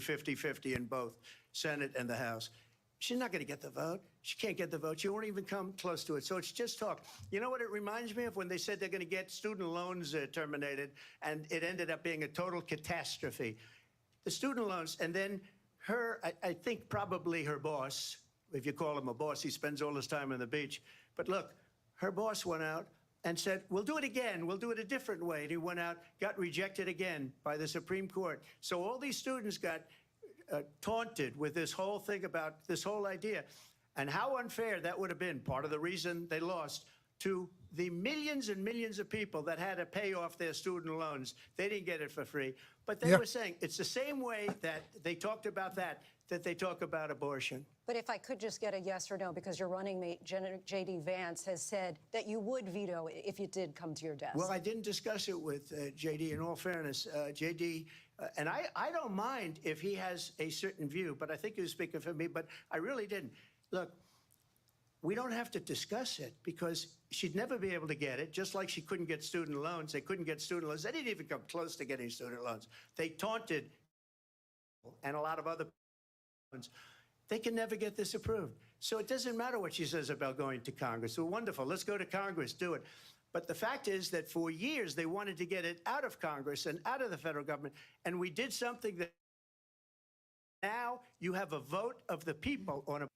50-50 in both Senate and the House. She's not going to get the vote. She can't get the vote. She won't even come close to it. So it's just talk. You know what it reminds me of? When they said they're going to get student loans terminated, and it ended up being a total catastrophe. The student loans, and then I think probably her boss, if you call him a boss, he spends all his time on the beach. But look, her boss went out and said, we'll do it again. We'll do it a different way. And he went out, got rejected again by the Supreme Court. So all these students got taunted with this whole thing about this whole idea. And how unfair that would have been, part of the reason they lost, to the millions and millions of people that had to pay off their student loans. They didn't get it for free. But they were saying it's the same way that they talked about that they talk about abortion. But if I could just get a yes or no, because your running mate, J.D. Vance, has said that you would veto it if it did come to your desk. Well, I didn't discuss it with J.D. In all fairness, J.D., and I don't mind if he has a certain view, but I think he was speaking for me, but I really didn't. Look, we don't have to discuss it because she'd never be able to get it, just like she couldn't get student loans. They couldn't get student loans. They didn't even come close to getting student loans. They taunted, and a lot of other ones. They can never get this approved. So it doesn't matter what she says about going to Congress. Well, wonderful. Let's go to Congress, do it. But the fact is that for years, they wanted to get it out of Congress and out of the federal government. And we did something that now you have a vote of the people on a.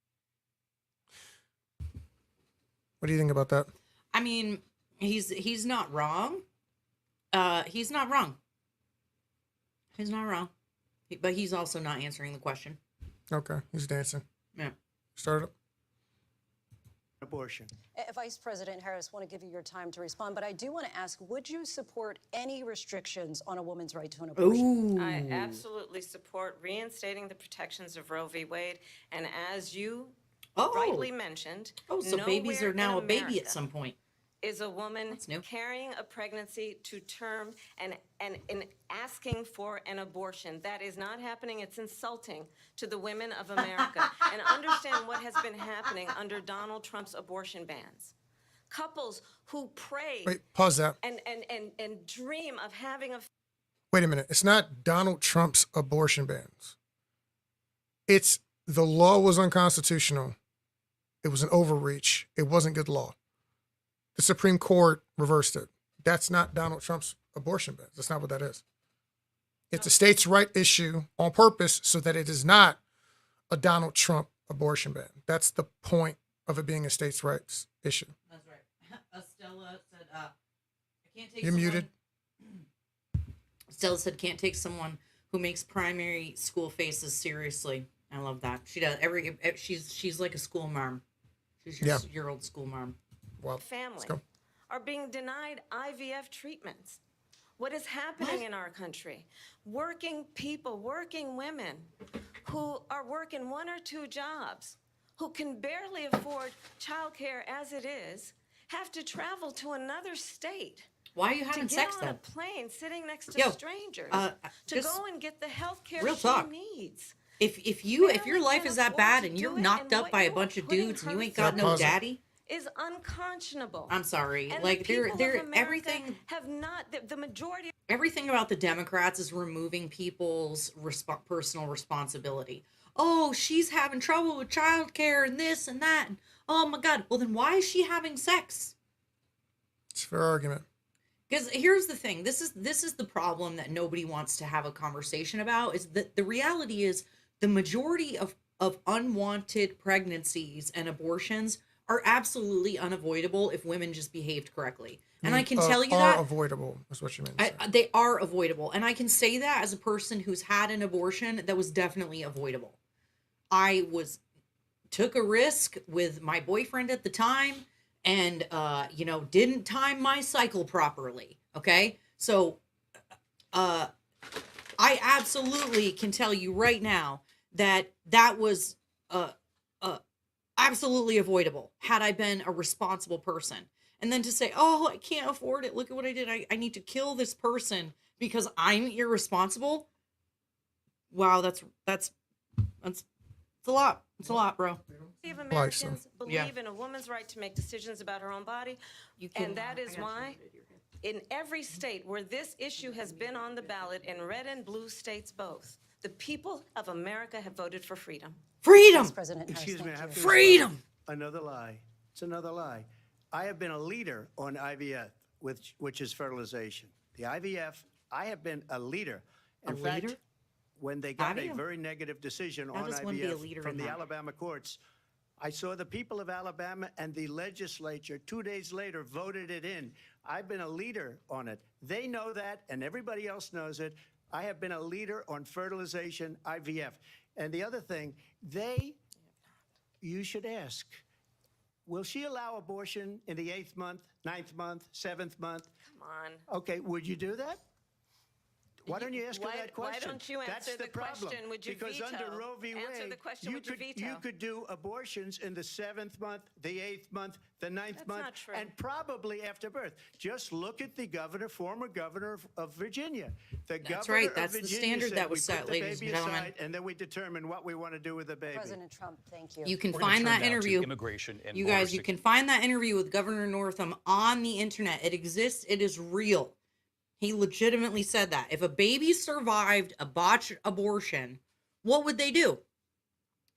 What do you think about that? I mean, he's not wrong. He's not wrong. He's not wrong. But he's also not answering the question. Okay, he's dancing. Yeah. Start up. Abortion. Vice President Harris, want to give you your time to respond, but I do want to ask, would you support any restrictions on a woman's right to an abortion? Ooh. I absolutely support reinstating the protections of Roe v. Wade. And as you rightly mentioned, so babies are now a baby at America some point. is a woman That's new. carrying a pregnancy to term and asking for an abortion. That is not happening. It's insulting to the women of America. And understand what has been happening under Donald Trump's abortion bans. Couples who pray Wait, pause that. and dream of having a Wait a minute. It's not Donald Trump's abortion bans. It's the law was unconstitutional. It was an overreach. It wasn't good law. The Supreme Court reversed it. That's not Donald Trump's abortion ban. That's not what that is. It's a states' right issue on purpose so that it is not a Donald Trump abortion ban. That's the point of it being a states' rights issue. That's right. Estella said, I can't take You're muted. Stella said, can't take someone who makes primary school faces seriously. I love that. She does. She's like a school mom. She's your old school mom. Well, family are being denied IVF treatments. What is happening in our country? Working people, working women who are working 1 or 2 jobs, who can barely afford childcare as it is, have to travel to another state. Why are you having sex then? To get on a plane sitting next to strangers, to go and get the health care she needs. If your life is that bad and you're knocked up by a bunch of dudes and you ain't got no daddy, is unconscionable. I'm sorry. And like the they're everything have not the majority. Everything about the Democrats is removing people's personal responsibility. Oh, she's having trouble with childcare and this and that. Oh my God. Well, then why is she having sex? it's a fair argument. Because here's the thing. This is the problem that nobody wants to have a conversation about. Is that the reality is the majority of unwanted pregnancies and abortions are absolutely unavoidable if women just behaved correctly. And I can tell you that avoidable is what you mean. they are avoidable. And I can say that as a person who's had an abortion that was definitely avoidable. I took a risk with my boyfriend at the time and, didn't time my cycle properly. Okay. So, I absolutely can tell you right now that was, absolutely avoidable had I been a responsible person. And then to say, oh, I can't afford it. Look at what I did. I need to kill this person because I'm irresponsible. Wow, that's a lot. It's a lot, bro. Of Americans believe in a woman's right to make decisions about her own body. And that is why in every state where this issue has been on the ballot, in red and blue states both, The people of America have voted for freedom. Freedom. Vice President Harris, Excuse me, I thank have you. to Freedom. Another lie. It's another lie. I have been a leader on IVF, which is fertilization. The IVF, I have been a leader. In fact, leader? when they got a IVF? very negative decision How on does one be a IVF leader from in the that? Alabama courts, I saw the people of Alabama and the legislature 2 days later voted it in. I've been a leader on it. They know that, and everybody else knows it. I have been a leader on fertilization, IVF. And the other thing, you should ask, will she allow abortion in the 8th month, 9th month, 7th month? Come on. Okay, would you do that? Why don't you ask her Why- that question? why don't you That's answer the the problem. question, would you Because veto? under Roe v. Wade, Answer the question, you would you could veto? do abortions in the 7th month, the 8th month, the 9th That's month, not true. and probably after birth. Just look at the former governor of Virginia. The That's governor right. of That's the Virginia standard said, that was "We set, put the ladies baby and gentlemen." aside, and then we determine what we want to do with the baby. President Trump, thank you. You can We're gonna find turn that now to interview. immigration and You border guys, you can find that interview with Governor Northam on the internet. It exists. It is real. He legitimately said that. If a baby survived a botched abortion, what would they do?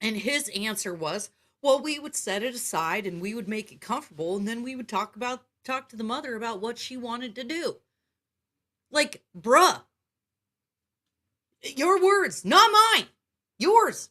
And his answer was, well, we would set it aside and we would make it comfortable, and then we would talk to the mother about what she wanted to do. Like, bruh. Your words, not mine. Yours.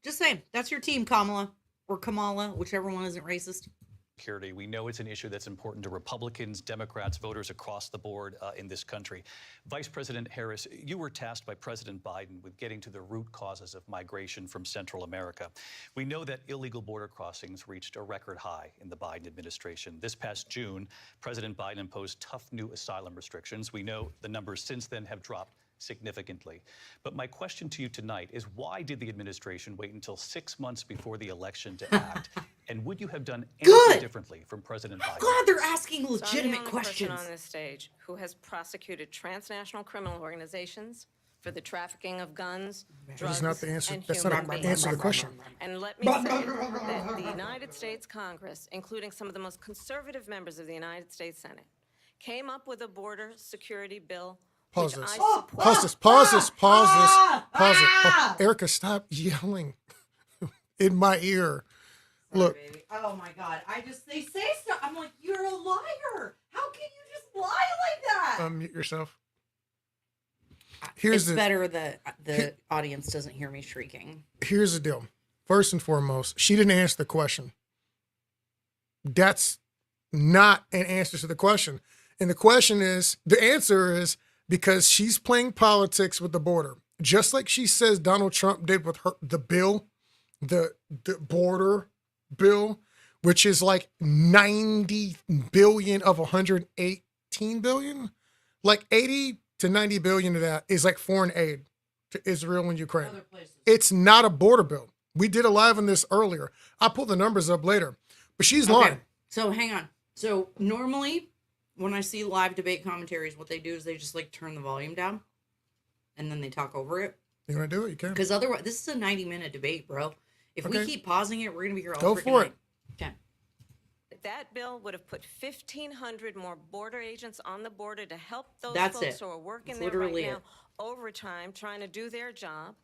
Just saying. That's your team, Kamala. Or Kamala, whichever one isn't racist. security. We know it's an issue that's important to Republicans, Democrats, voters across the board in this country. Vice President Harris, you were tasked by President Biden with getting to the root causes of migration from Central America. We know that illegal border crossings reached a record high in the Biden administration. This past June, President Biden imposed tough new asylum restrictions. We know the numbers since then have dropped significantly. But my question to you tonight is, why did the administration wait until 6 months before the election to act? And would you have done anything Good. differently from President Biden? Glad they're asking So I'm legitimate the only questions. person on this stage who has prosecuted transnational criminal organizations for the trafficking of guns, drugs, not the answer. and That's human not the beings. answer to the question. And let me say that the United States Congress, including some of the most conservative members of the United States Senate, came up with a border security bill. Pause which this. I support. Pause this. Pause this. Pause this. Pause it. Oh, Erica, stop yelling in my ear. Look, Baby. Oh my God. They say stuff. I'm like, you're a liar. How can you just lie like that? unmute yourself. Here's It's the better that the audience doesn't hear me shrieking. here's the deal. First and foremost, she didn't answer the question. That's not an answer to the question. And the answer is because she's playing politics with the border. Just like she says Donald Trump did with the bill, the border bill, which is like 90 billion of 118 billion. Like 80 to 90 billion of that is like foreign aid to Israel and Ukraine. It's not a border bill. We did a live on this earlier. I'll pull the numbers up later. But she's lying. So hang on. So normally when I see live debate commentaries, what they do is they just like turn the volume down and then they talk over it. You want to do it? You can. Because otherwise, this is a 90-minute debate, bro. If we Okay. keep pausing it, we're going to be here all Go freaking for night. Okay. That bill would have put 1,500 more border agents on the border to help those That's folks it. who are working That's there right literally now it. overtime trying to do their job.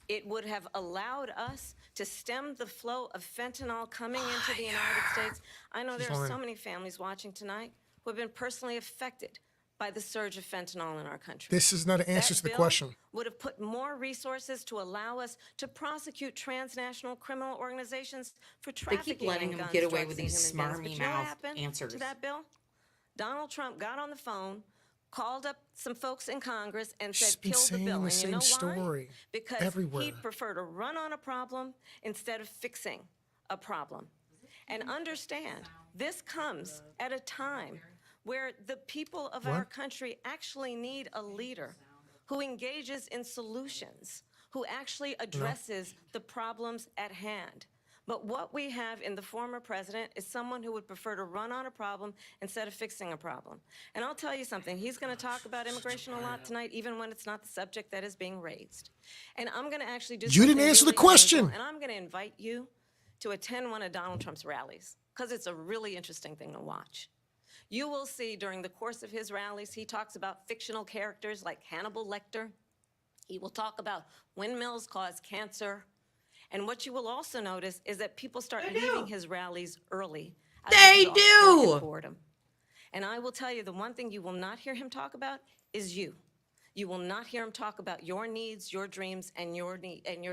It would have allowed us to stem the flow of fentanyl coming into the United States. I know there are so lying. many families watching tonight who have been personally affected by the surge of fentanyl in our country. This is not an answer That to the bill question. would have put more resources to allow us to prosecute transnational criminal organizations for trafficking in letting them guns, get away drugs, with and these human beings. But you know what smarmy-mouthed happened answers. to that bill? Donald Trump got on the phone, called up some folks in Congress, and She's said, been kill the saying bill. the And you know same why? story Because everywhere. he'd prefer to run on a problem instead of fixing a problem. And understand, this comes at a time where the people of our country actually need a leader who engages in solutions, who actually addresses the problems at hand. But what we have in the former president is someone who would prefer to run on a problem instead of fixing a problem. And I'll tell you something, he's going to talk about immigration a lot tonight, even when it's not the subject that is being raised. And I'm going to actually do You didn't something answer the really question. unusual, and I'm going to invite you to attend one of Donald Trump's rallies, because it's a really interesting thing to watch. You will see during the course of his rallies, he talks about fictional characters like Hannibal Lecter, He will talk about windmills cause cancer. And what you will also notice is that people start leaving his rallies early. out of They exhaustion do. and boredom. And I will tell you, the one thing you will not hear him talk about is you. You will not hear him talk about your needs, your dreams, and your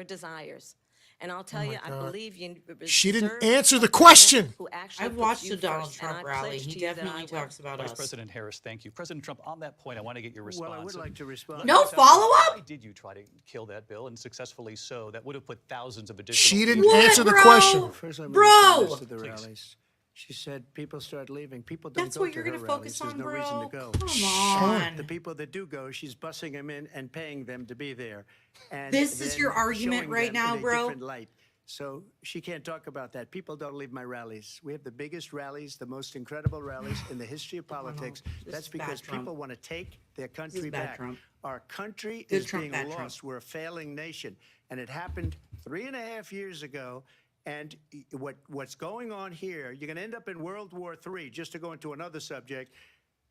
desires. And I'll tell you, I God. believe you. She didn't deserve answer a the president question. Who actually I've puts watched you the Donald first, and Trump I rally. pledge He to you that definitely I will. talks about Vice us. President Harris, thank you. President Trump, on that point, I want to get your response. Well, I would like to respond. No follow-up? Why did you try to kill that bill, and successfully so? That would have put thousands of additional. She didn't What, answer the bro? question. First, let me Bro! respond this to the Please. rallies. She said people start leaving. People don't That's go what to you're her gonna rallies. focus There's on, no bro? reason to go. Come on. The people that do go, she's bussing them in and paying them to be there. And This is then your argument showing right them now, in a bro? different light. So she can't talk about that. People don't leave my rallies. We have the biggest rallies, the most incredible rallies in the history of politics. This That's is bad because Trump. people want to take their country bad back. Trump. Our country Good is Trump, being bad lost. Trump. We're a failing nation. And it happened 3.5 years ago. And what's going on here, you're going to end up in World War III, just to go into another subject.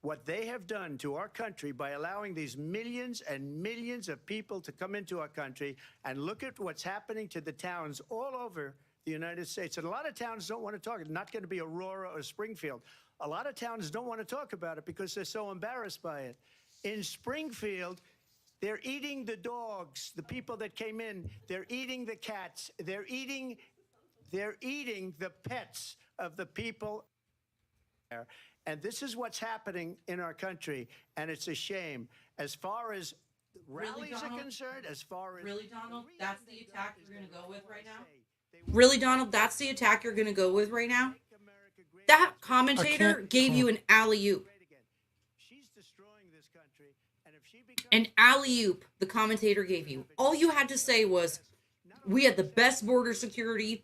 What they have done to our country by allowing these millions and millions of people to come into our country, and look at what's happening to the towns all over the United States. And a lot of towns don't want to talk. It's not going to be Aurora or Springfield. A lot of towns don't want to talk about it because they're so embarrassed by it. In Springfield, they're eating the dogs, the people that came in. They're eating the cats. They're eating the pets of the people there. And this is what's happening in our country, and it's a shame. As far as rallies are Donald? concerned, as far as Really, Donald? That's the attack you're going to go with right now? Really, Donald? That's the attack you're going to go with right now? That commentator can't- gave you an alley-oop. She's destroying this country, and if she becomes An alley-oop the commentator gave you. All you had to say was, we had the best border security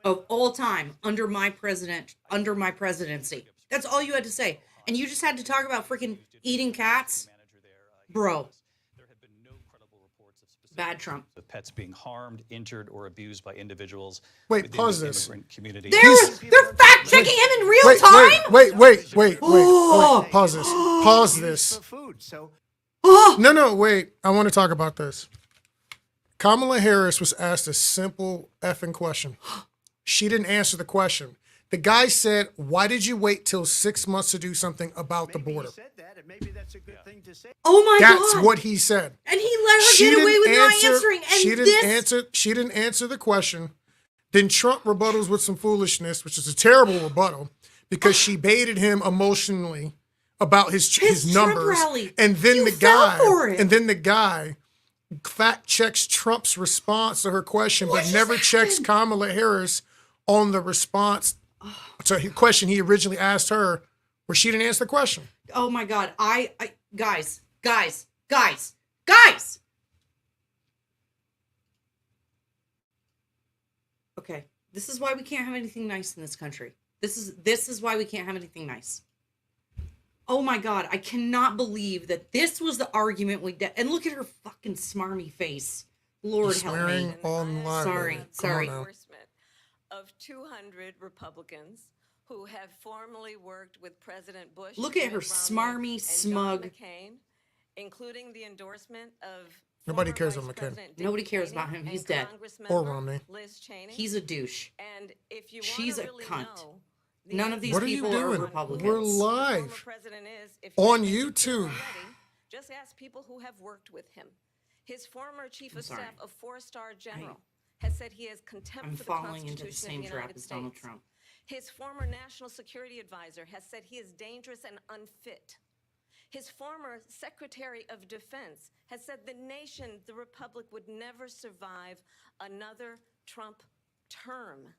of all time under my presidency. That's all you had to say. And you just had to talk about freaking eating cats? Bro. There have been no credible reports of specific Bad Trump. of pets being harmed, injured, or abused by individuals Wait, within pause the this. immigrant community. They're fact-checking him in real time? Wait. Oh. Pause this. Pause this. for food, so No, wait. I want to talk about this. Kamala Harris was asked a simple effing question. She didn't answer the question. The guy said, why did you wait till 6 months to do something about the maybe border? he said that, and maybe that's a good thing to say. Oh my That's God. what he said. And he let her get away with not answering. And She didn't answer the question. Then Trump rebuttals with some foolishness, which is a terrible rebuttal, because she baited him emotionally about his Trump numbers. rally. And then You the fell guy for it. and then the guy fact checks Trump's response to her question, What but just never checks happened? Kamala Harris on the response to the question he originally asked her, where she didn't answer the question. Oh my God. Guys. Okay. This is why we can't have anything nice in this country. This is why we can't have anything nice. Oh my God. I cannot believe that this was the argument we did. And look at her fucking smarmy face. Lord help Swearing me. on live. Sorry, Come on sorry. now. Endorsement of 200 Republicans who have formerly worked with President Bush. Look at her Mitt Romney, smarmy, and smug- John McCain, including the endorsement of Nobody former cares Vice about McCain. President Dick Nobody cares Cheney about him. and He's dead. Congressmember Or Romney. Liz Cheney. He's a douche. And if you She's wanna a really cunt. know the None of these What are you people are doing? Republicans. We're who the former live president is, if you on haven't seen YouTube. already, just ask people who have worked with him. His former chief of sorry. staff, a four-star general, has said he has contempt I'm for the falling into the Constitution same of the trap United as Donald States. Trump. His former national security advisor has said he is dangerous and unfit. His former Secretary of Defense has said the nation, the republic, would never survive another Trump term.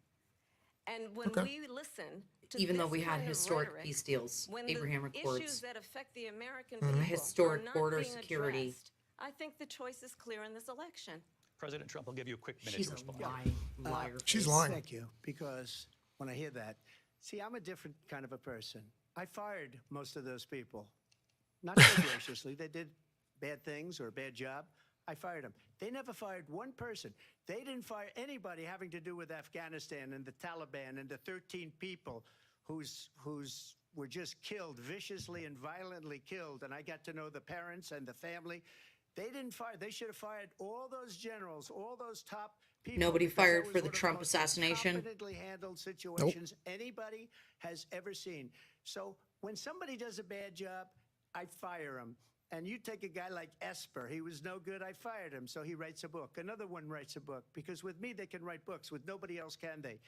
And when Okay. we listen to Even though this we had kind of historic rhetoric, peace deals, when Abraham the Accords, issues that affect the American Mhm. people Historic are not border being security. addressed, I think the choice is clear in this election. President Trump, I'll give you a quick minute she's to a respond. liar. She's face. lying. Thank you, because when I hear that, see, I'm a different kind of a person. I fired most of those people. Not so graciously. They did bad things or a bad job. I fired them. They never fired one person. They didn't fire anybody having to do with Afghanistan and the Taliban and the 13 people whose were just killed, viciously and violently killed. And I got to know the parents and the family. They didn't fire. They should have fired all those generals, all those top people. Nobody because that fired was for the one of Trump most assassination? incompetently handled situations anybody has ever seen. So when somebody does a bad job, I fire him. And you take a guy like Esper. He was no good. I fired him. So he writes a book. Another one writes a book. Because with me, they can write books. With nobody else can they.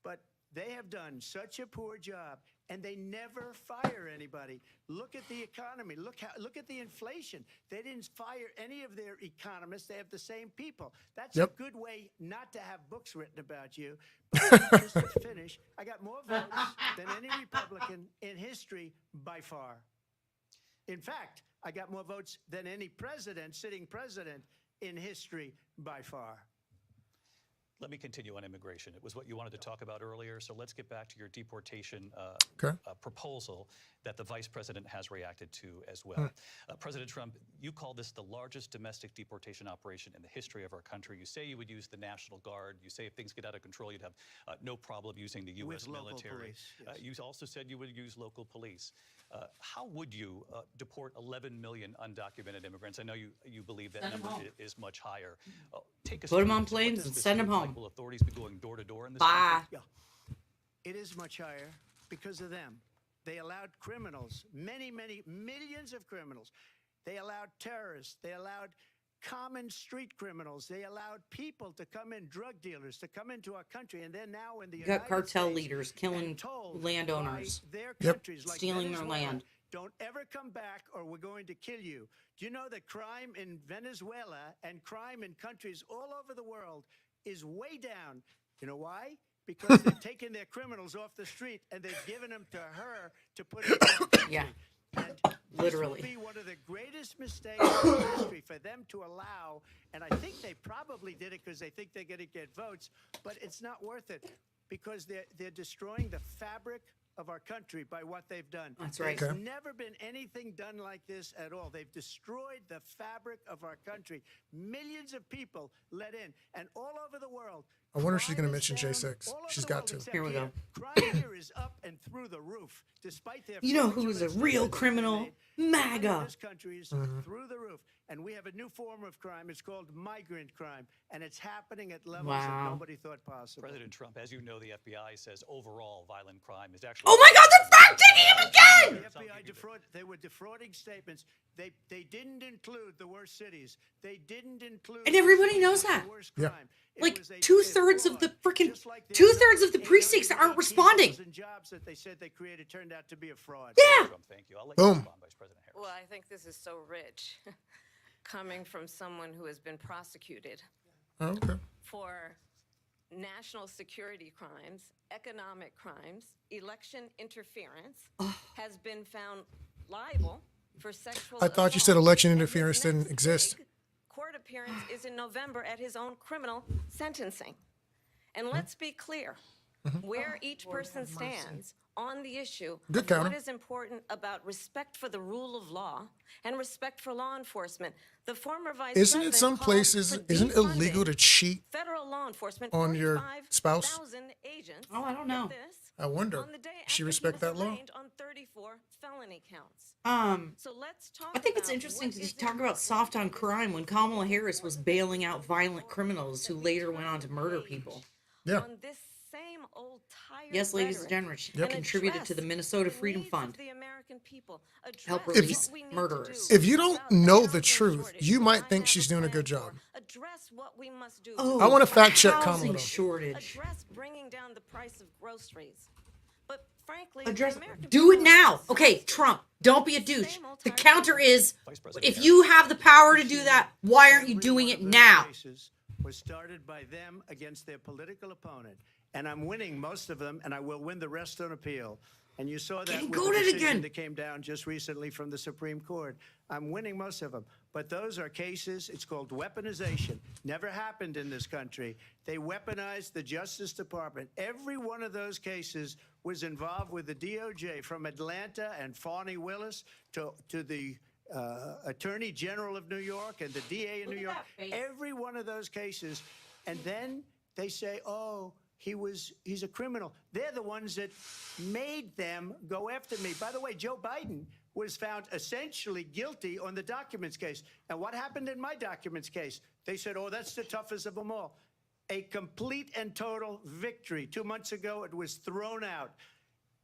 But they have done such a poor job, and they never fire anybody. Look at the economy. Look at the inflation. They didn't fire any of their economists. They have the same people. That's Yep. a good way not to have books written about you. But just to finish, I got more votes than any Republican in history by far. In fact, I got more votes than any sitting president in history by far. Let me continue on immigration. It was what you wanted to talk about earlier, so let's get back to your deportation proposal that the vice president has reacted to as well. President Trump, you call this the largest domestic deportation operation in the history of our country. You say you would use the National Guard. You say if things get out of control, you'd have no problem using the U.S. With local military. police, yes. You also said you would use local police. How would you deport 11 million undocumented immigrants? I know you believe that number is much higher. Take us Put 'em through on this. What planes does and this send 'em look like? home. Will authorities be going door to door in this Bye. country? Yeah. It is much higher because of them. They allowed criminals, many millions of criminals. They allowed terrorists. They allowed common street criminals. They allowed people to come in, drug dealers, to come into our country. And they're now in the You got United cartel States leaders killing and told landowners. by their Yep. countries like Stealing their Venezuela, land. don't ever come back or we're going to kill you. Do you know that crime in Venezuela and crime in countries all over the world is way down? You know why? Because they've taken their criminals off the street and they've given them to her to put in the country. Yeah. And Literally. this will be one of the greatest mistakes in history for them to allow. And I think they probably did it because they think they're going to get votes, but it's not worth it because they're destroying the fabric of our country by what they've done. That's right. There's Okay. never been anything done like this at all. They've destroyed the fabric of our country. Millions of people let in, and all over the world. I wonder if she's crime gonna is mention down J6. all over She's the got world to. except Here we go. Crime here is up and through the roof, despite their. You know who's a fraudulent real statements criminal? they made. Crime MAGA. in this country is through the roof, and we have a new form of crime. It's called migrant crime, and it's happening at levels Wow. that nobody thought possible. President Trump, as you know, the FBI says overall violent crime is actually. Oh my God, they're fact checking him again! The FBI they were defrauding statements. They didn't include the worst cities. They didn't include. And everybody cities knows with the that. worst Yeah. crime. It Like was a 2/3 of the fraud. freaking Just like the 2/3 of the 880 precincts aren't responding. jobs that they said they created turned out to be a fraud. Yeah. Trump, thank you. I'll let you Boom. respond, Vice President Harris. Well, I think this is so rich, coming from someone who has been prosecuted Oh, okay. for national security crimes, economic crimes, election interference, has been found liable for sexual I thought you said assault. election And his interference didn't next exist. big court appearance is in November at his own criminal sentencing. And let's be clear, where each person stands on the issue Good of counter. what is important about respect for the rule of law and respect for law enforcement. The former vice Isn't president it some called places, for isn't it illegal to defunding cheat? federal law enforcement on your spouse? 45,000 agents. Oh, I don't know. Get this, I wonder. on the day She after respect he was that law? arraigned on 34 felony counts. So let's talk I think it's about interesting what to is talk about important soft on crime when Kamala Harris was bailing out violent criminals who later went on to murder people. Yeah. on this same old tired Yes, ladies and rhetoric gentlemen, she and contributed to the address Minnesota the Freedom needs Fund. of the American people. Help Address release what we need to murderers. do If you don't about the know the housing truth, shortage you that might I think have she's doing a good plan job. for. Address what we must do. Oh, I wanna fact check Kamala, housing though. shortage. Address bringing down the price of groceries. But frankly, Address. the American Do it people now. are Okay, exhausted. Trump, don't be a douche. Same old The tired counter is, Vice President if Harris. you have the power to do that, why aren't you Every doing one it of those now? cases was started by them against their political opponent. And I'm winning most of them, and I will win the rest on appeal. And you saw that Getting with the goated decision again. that came down just recently from the Supreme Court. I'm winning most of them. But those are cases, it's called weaponization. Never happened in this country. They weaponized the Justice Department. Every one of those cases was involved with the DOJ, from Atlanta and Fani Willis to the Attorney General of New York and the DA in New York. Every one of those cases. And then they say, oh, he's a criminal. They're the ones that made them go after me. By the way, Joe Biden was found essentially guilty on the documents case. And what happened in my documents case? They said, oh, that's the toughest of them all. A complete and total victory. 2 months ago, it was thrown out.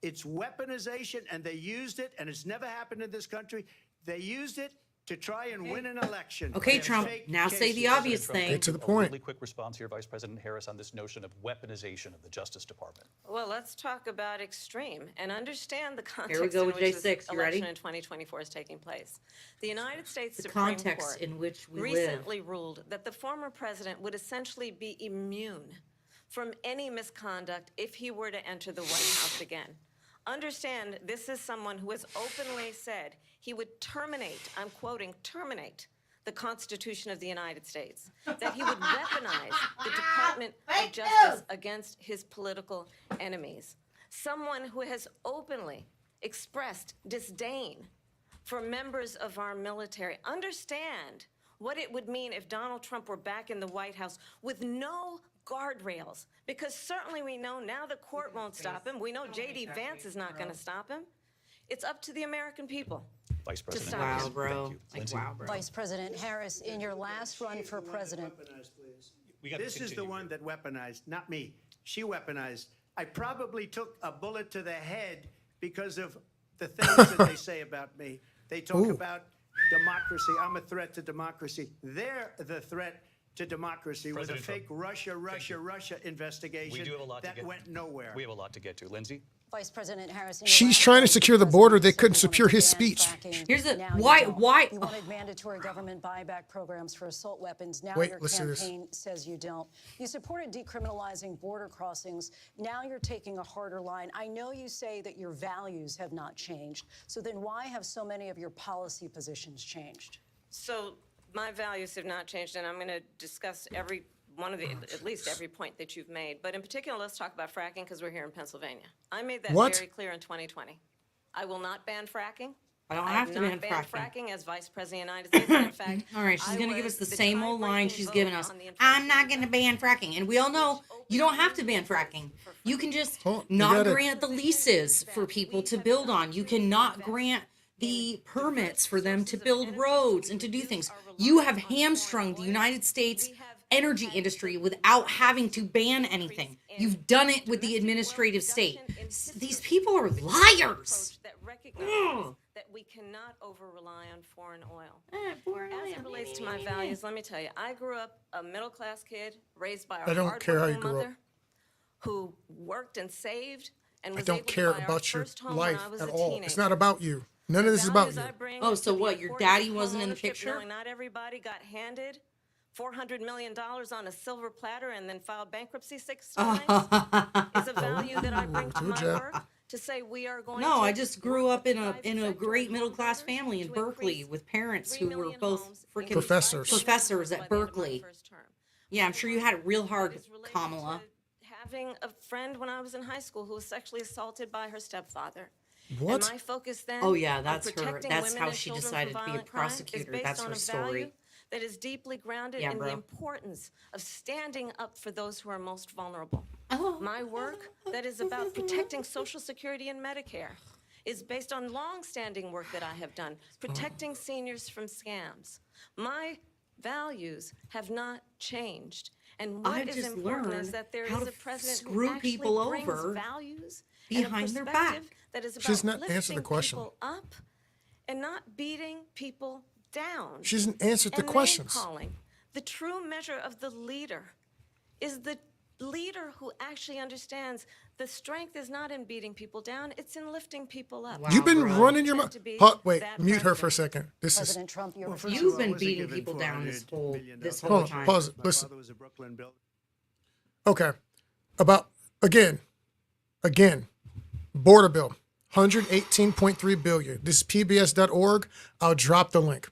It's weaponization, and they used it, and it's never happened in this country. They used it to try and win an election. Okay, With Trump, fake now say the cases. obvious thing. Get to the A point. really quick response here, Vice President Harris, on this notion of weaponization of the Justice Department. Well, let's talk about extreme and understand the context Here we go in with which this J6. You ready? election in 2024 is taking place. The United States The Supreme context Court in which we live. recently ruled that the former president would essentially be immune from any misconduct if he were to enter the White House again. Understand, this is someone who has openly said he would terminate, I'm quoting, terminate the Constitution of the United States, that he would weaponize the Department of Justice against his political enemies. Someone who has openly expressed disdain for members of our military. Understand what it would mean if Donald Trump were back in the White House with no guardrails, because certainly we know now the court won't stop him. We know J.D. Vance is not going to stop him. It's up to the American people. Vice President stop Harris. Wow, bro. Thank you. Like, Lindsay? wow, bro. Vice President Harris, in your last run for president, We gotta This is the continue one that weaponized, not me. She weaponized. I probably took a bullet to the head because of the things that they say about me. They talk Ooh. about democracy. I'm a threat to democracy. They're the threat to democracy with a President fake Trump. Russia investigation We do have a lot to that get. went nowhere. We have a lot to get to. Lindsay? Vice President Harris, in your She's last trying to run for secure the border. They president, couldn't you wanted secure to his ban speech. fracking. Here's the- Now you why- don't. why- You wanted mandatory government buyback programs for assault weapons. Now Wait, your let's do this. campaign says you don't. You supported decriminalizing border crossings. Now you're taking a harder line. I know you say that your values have not changed. So then why have so many of your policy positions changed? So my values have not changed, and I'm going to discuss every one of the, at least every point that you've made. But in particular, let's talk about fracking because we're here in Pennsylvania. I made that What? very clear in 2020. I will not ban fracking. I don't I have to ban not banned fracking. as Vice President of the United States. And in fact, All right, she's I going to give was us the the same old line tie-breaking she's vote given us. on the I'm Inflation not going to ban fracking. And we all know you don't have to ban fracking. You can just not grant the leases for people to build on. You cannot grant the permits for them to build roads and to do things. You have hamstrung the United States energy industry without having to ban anything. You've done it with the administrative state. These people are liars. that recognizes that we cannot over-rely on foreign oil. As it relates to my values, let me tell you, I grew up a middle-class kid raised by a I don't care how you hardworking grew up. mother who worked and saved and I was don't able to care buy our about your first home life when I was at a all. teenager. It's not about you. None of this is about Values you. I bring Oh, to so the what, your importance daddy of wasn't in the homeownership, picture? knowing not everybody got handed $400 million on a silver platter and then filed bankruptcy 6 times is a value that I bring to my Jack. work to say we are going No, to I just grew work up with in the a private sector great and middle class homeowners family in to Berkeley increase with parents 3 who were million both homes freaking in Professors. 5 Professors years at by the end of my Berkeley. first term. Yeah, I'm sure you had it real hard, Is related Kamala. to having a friend when I was in high school who was sexually assaulted by her stepfather. What? And my focus then Oh, yeah, on that's her. protecting That's women how and she children decided from to be a violent crime is prosecutor. based That's on her a story. value that is deeply grounded Yeah, in bro. the importance of standing up for those who are most vulnerable. Oh. My work that is about protecting Social Security and Medicare is based on long-standing work that I have done, protecting seniors from scams. My values have not changed. And what I've is just important learned is that there how is to a president screw who actually people brings over values and a behind their perspective back. that is about She's not answered lifting the question. people up and not beating people down. She hasn't answered the And questions. name-calling. The true measure of the leader is the leader who actually understands the strength is not in beating people down, it's in lifting people up. Wow. You've been bro. running your mouth. To be Wait, that mute her for a president. second. This is. President Trump, you're First of You've all, been I wasn't beating given people down this $400 whole million. Hold on, time. pause it. My Listen. father was a Brooklyn builder. Okay. About, again, border bill, 118.3 billion. This is pbs.org. I'll drop the link.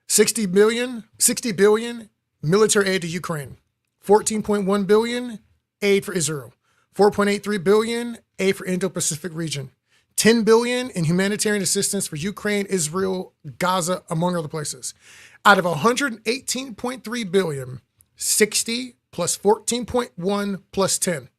60 billion military aid to Ukraine. 14.1 billion aid for Israel. 4.83 billion aid for Indo-Pacific region. 10 billion in humanitarian assistance for Ukraine, Israel, Gaza, among other places. Out of 118.3 billion, 60 plus 14.1 plus 10.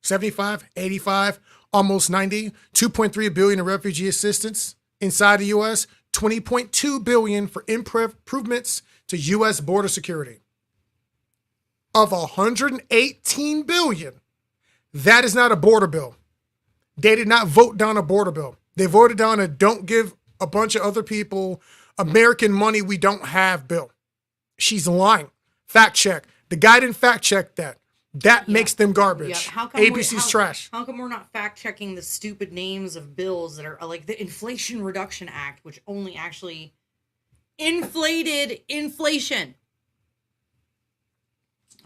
75, 85, almost 90, 2.3 billion in refugee assistance inside the U.S., 20.2 billion for improvements to U.S. border security. Of 118 billion, that is not a border bill. They did not vote down a border bill. They voted down a don't give a bunch of other people American money we don't have bill. She's lying. Fact check. The guy didn't fact check that. That makes them garbage. Yeah, how come ABC's trash. How come we're not fact checking the stupid names of bills that are like the Inflation Reduction Act, which only actually inflated inflation?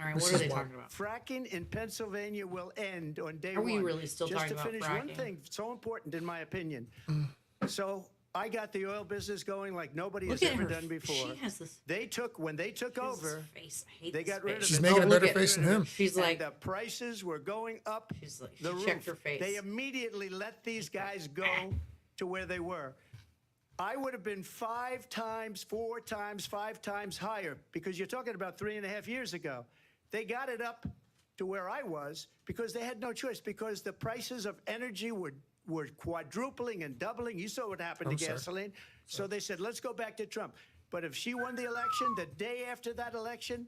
All right, what are they talking about? Fracking in Pennsylvania will end on day Are one. we really still Just talking to about finish one fracking? thing, so important in my opinion. So I got the oil business going like nobody Look has at ever her. done before. She has this. When they took This over, face. I hate they this got rid of face. She's it. making a look better at- face than him. She's and like, the prices were going up she's like, the she roof. checked her face. They immediately let these guys go to where they were. I would have been 5 times, 4 times, 5 times higher because you're talking about 3.5 years ago. They got it up to where I was because they had no choice because the prices of energy were quadrupling and doubling. You saw what happened to gasoline. So they said, let's go back to Trump. But if she won the election, the day after that election,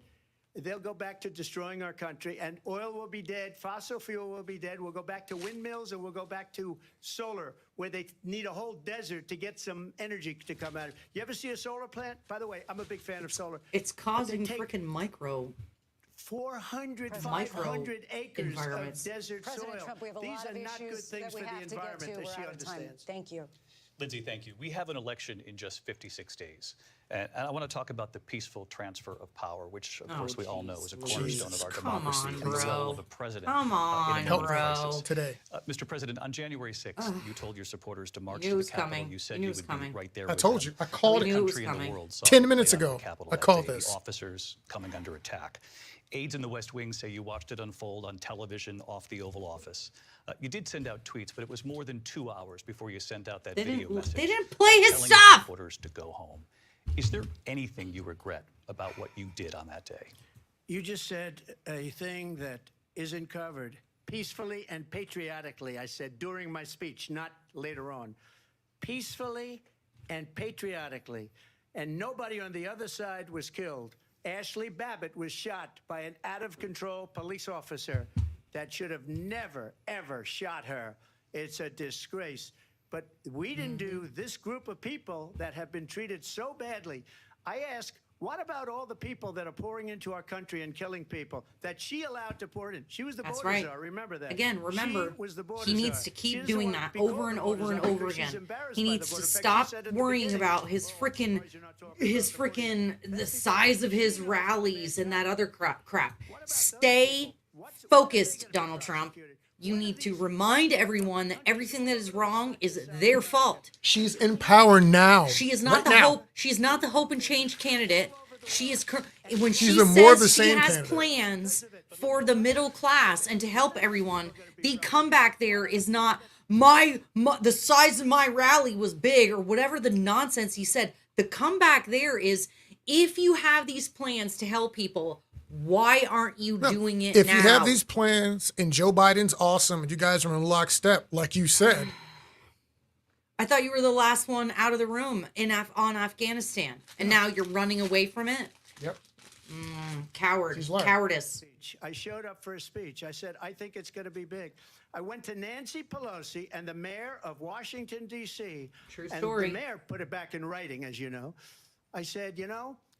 they'll go back to destroying our country and oil will be dead. Fossil fuel will be dead. We'll go back to windmills and we'll go back to solar where they need a whole desert to get some energy to come out of. You ever see a solar plant? By the way, I'm a big fan of solar. it's causing take- freaking micro. 400, Micro 500 acres of environments. desert President soil. Trump, we have a These lot are of not good issues things that for we the have to get to. environment that We're she out of time. understands. Thank you. Lindsay, thank you. We have an election in just 56 days. And I want to talk about the peaceful transfer of power, which, of course, we all know is a cornerstone of our Come democracy on, and the bro. role of a president Come on, in a moment of bro. crisis. Today. Mr. President, on January 6th, you told your supporters to march knew to it the was Capitol. coming. You said You knew you it was would coming. be right there I with told them. you. I called We it knew it was Country and the coming. world saw 10 it minutes play out in the ago. Capitol I that called day, this. The officers coming under attack. Aides in the West Wing say you watched it unfold on television off the Oval Office. You did send out tweets, but it was more than 2 hours before you sent out that video message. They didn't play his telling your stuff. supporters to go home. Is there anything you regret about what you did on that day? You just said a thing that isn't covered. Peacefully and patriotically, I said during my speech, not later on. Peacefully and patriotically. And nobody on the other side was killed. Ashley Babbitt was shot by an out-of-control police officer that should have never, ever shot her. It's a disgrace. But we didn't do this group of people that have been treated so badly. I ask, what about all the people that are pouring into our country and killing people that she allowed to pour in? She was the That's border right. czar. Remember that. Again, remember, She was the border he needs czar. to She keep doesn't doing want that to be called over and the over border and czar over because she's again. embarrassed He by needs the to border. In fact, she stop said at the worrying beginning, about his freaking, the size of his rallies and that other crap. Stay focused, Donald Trump. You need to remind everyone that everything that is wrong is their fault. She's in power now. She is not Right the now. hope. She is not the hope and change candidate. She is when she She's the more of the says she same has candidate. plans for the middle class and to help everyone. The comeback there is not the size of my rally was big or whatever the nonsense he said. The comeback there is if you have these plans to help people, why aren't you doing it If now? you have these plans and Joe Biden's awesome and you guys are in lockstep, like you said, I thought you were the last one out of the room on Afghanistan, and now you're running away from it. yep. She's lying. Cowardice. I showed up for a speech. I said, I think it's going to be big. I went to Nancy Pelosi and the mayor of Washington, D.C. True And story. the mayor put it back in writing, as you know. I said,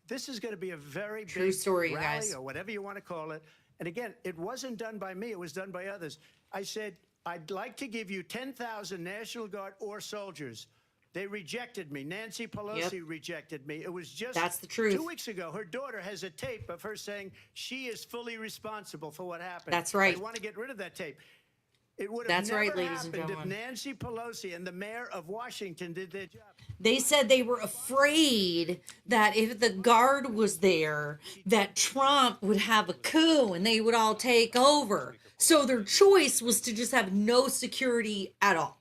this is going to be a very True big story, you rally guys. or whatever you want to call it. And again, it wasn't done by me. It was done by others. I said, I'd like to give you 10,000 National Guard or soldiers. They rejected me. Nancy Pelosi rejected me. It was just That's the truth. 2 weeks ago. Her daughter has a tape of her saying she is fully responsible for what happened. That's right. I want to get rid of that tape. It would have That's never right, ladies and happened if gentlemen. Nancy Pelosi and the mayor of Washington did their job. They said they were afraid that if the guard was there, that Trump would have a coup and they would all take over. So their choice was to just have no security at all.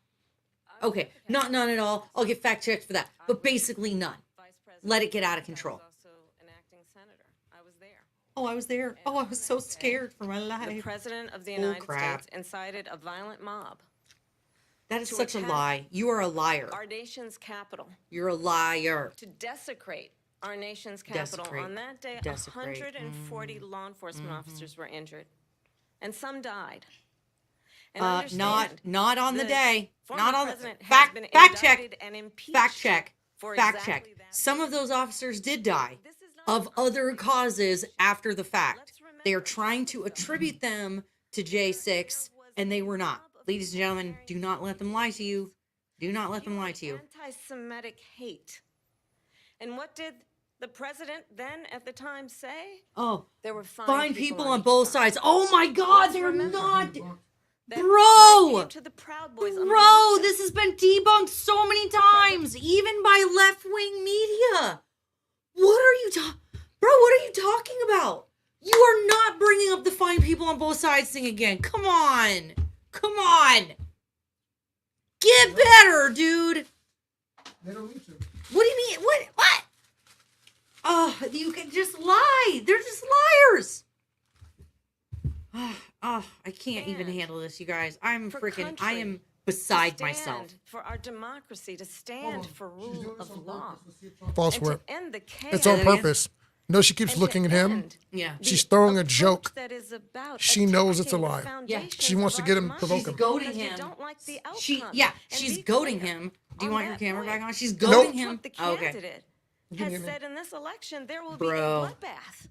Okay, not none at all. I'll get fact checked for that, but basically none. Vice President Let it get out of I was control. also an acting senator. I was there. Oh, I was there. Oh, I was so scared for my The life. President of the Bull United crap. States incited a violent mob That is to such a attack lie. You are a liar. our nation's capital, You're a liar. to desecrate our nation's capital. Desecrate. On that day, Desecrate. 140 law enforcement officers were injured, and some died. And Not understand, on the day. former Not on the president has fact. been Fact check. indicted and impeached Fact check. for Fact exactly check. that. Some of those officers did die This is not of other causes after the fact. Let's remember They are trying to attribute them to J6, and they were not. Ladies and gentlemen, do not let them lie to you. Do not let them lie to you. Anti-Semitic hate. And what did the president then at the time say? Oh, There were fine fine people on each both side. sides. Oh my God, Let's they're remember not. That Bro! when it came to the Proud Boys, a Bro, militia, this has been debunked so many times, even by left-wing media. What are you Bro, what are you talking about? You are not bringing up the fine people on both sides thing again. Come on. Come on. Get better, dude. They don't need to. What do you mean? What? Oh, you can just lie. They're just liars. Oh, I can't even Stand handle this, you guys. I'm for freaking, I country, am to beside myself. stand for our democracy, to stand for rule of law, False and to word. end the chaos. It's on Say that again? purpose. No, she keeps and to looking at him. end Yeah. the She's throwing a approach joke. that is about She knows it's a attacking the lie. Yeah. foundations She wants of to get our him, provoke democracy him. Goading because you him. don't like the outcome. Yeah, And she's be goading clear him. Do you on want your that camera point. back on? She's Nope. goading him. Trump, the Oh, okay. candidate, has said in this election there will Bro. be a bloodbath.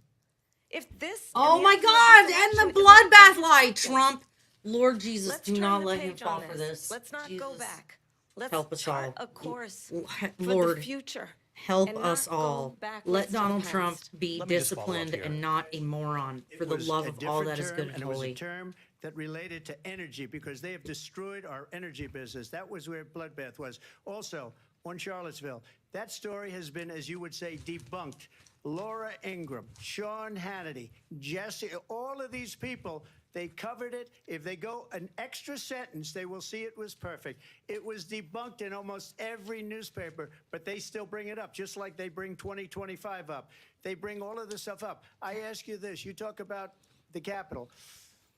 If this Oh and the my outcome of God! this And election the is not bloodbath lie, consistent, Trump. Lord Jesus, let's do turn not the let him page fall on for this. Let's not go Jesus. back. Let's Help us chart all. a course for Lord, the future. help and us not go all. backwards Let to the Donald Trump past. be Let me just follow up disciplined here. and not a moron for It the was love a of all different that is term, good and it was a holy. term that related to energy because they have destroyed our energy business. That was where bloodbath was. Also, on Charlottesville, that story has been, as you would say, debunked. Laura Ingraham, Sean Hannity, Jesse, all of these people, they covered it. If they go an extra sentence, they will see it was perfect. It was debunked in almost every newspaper, but they still bring it up, just like they bring 2025 up. They bring all of this stuff up. I ask you this, you talk about the Capitol.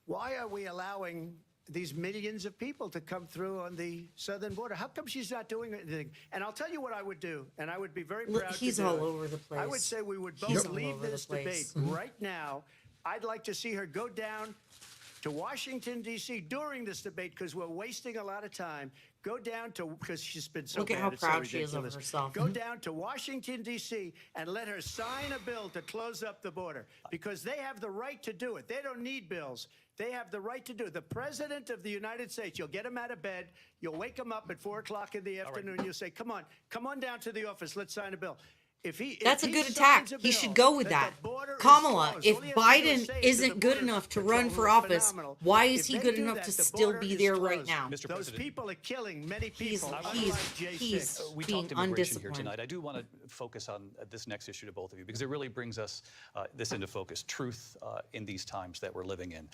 Why are we allowing these millions of people to come through on the southern border? How come she's not doing anything? And I'll tell you what I would do, and I would be very Look, proud he's to do all it. over the place. I would say we would He's both all leave over the this place. debate right now. I'd like to see her go down to Washington, D.C. during this debate because we're wasting a lot of time. Go down to, because she's been so Look at bad, how it's so proud she is of ridiculous. herself. Go down to Washington, D.C. and let her sign a bill to close up the border because they have the right to do it. They don't need bills. They have the right to do it. The President of the United States, you'll get him out of bed, you'll wake him up at 4 o'clock in the afternoon, you'll say, come on down to the office, let's sign a bill. That's a good attack. He should go with that. Kamala, if Biden isn't good enough to run for office, why is he good enough to still be there right now? Mr. Those President, people are killing many people. He's unlike he's J6. we being talked immigration here undisciplined. tonight. I do want to focus on this next issue to both of you because it really brings us this into focus, truth in these times that we're living in.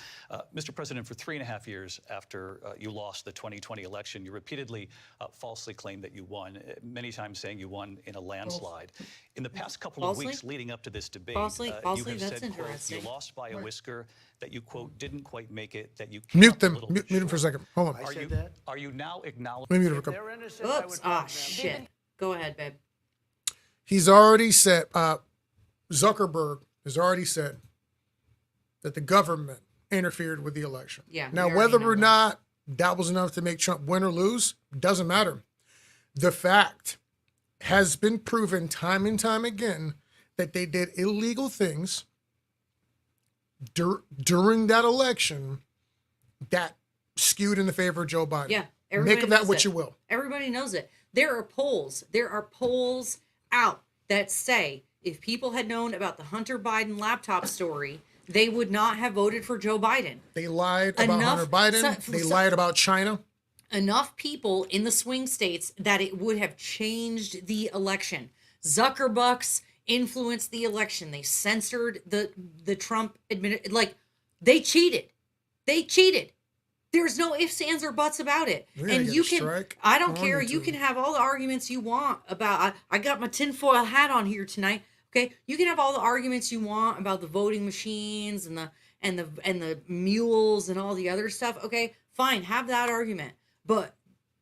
Mr. President, for 3.5 years after you lost the 2020 election, you repeatedly falsely claimed that you won, many times saying you won in a landslide. In the past couple of Falsely? weeks leading up to this debate, Falsely? you Falsely? have That's said, quote, interesting. you lost by a whisker, that you, quote, didn't quite make it, that you came Mute up a them. little Mute him for a short. second. Hold on. I Are said you, that. are you now acknowledging? Let me mute him for a If couple. they're innocent, I Oops. would Ah, vote them. shit. Go ahead, babe. He's already said, Zuckerberg has already said that the government interfered with the election. Yeah, Now, we already whether know or that. not that was enough to make Trump win or lose, doesn't matter. The fact has been proven time and time again that they did illegal things during that election that skewed in the favor of Joe Biden. Yeah. Make everybody of that knows what it. you will. Everybody knows it. There are polls out that say if people had known about the Hunter Biden laptop story, they would not have voted for Joe Biden. They lied about Enough- Hunter Biden. so- They so- lied about China. Enough people in the swing states that it would have changed the election. Zuckerbucks influenced the election. They censored the Trump administration. Like, they cheated. They cheated. There's no ifs, ands, or buts about it. We're gonna And get you a can, strike I don't on care. You YouTube. can have all the arguments you want about, I got my tinfoil hat on here tonight. Okay. You can have all the arguments you want about the voting machines and the mules and all the other stuff. Okay. Fine. Have that argument. But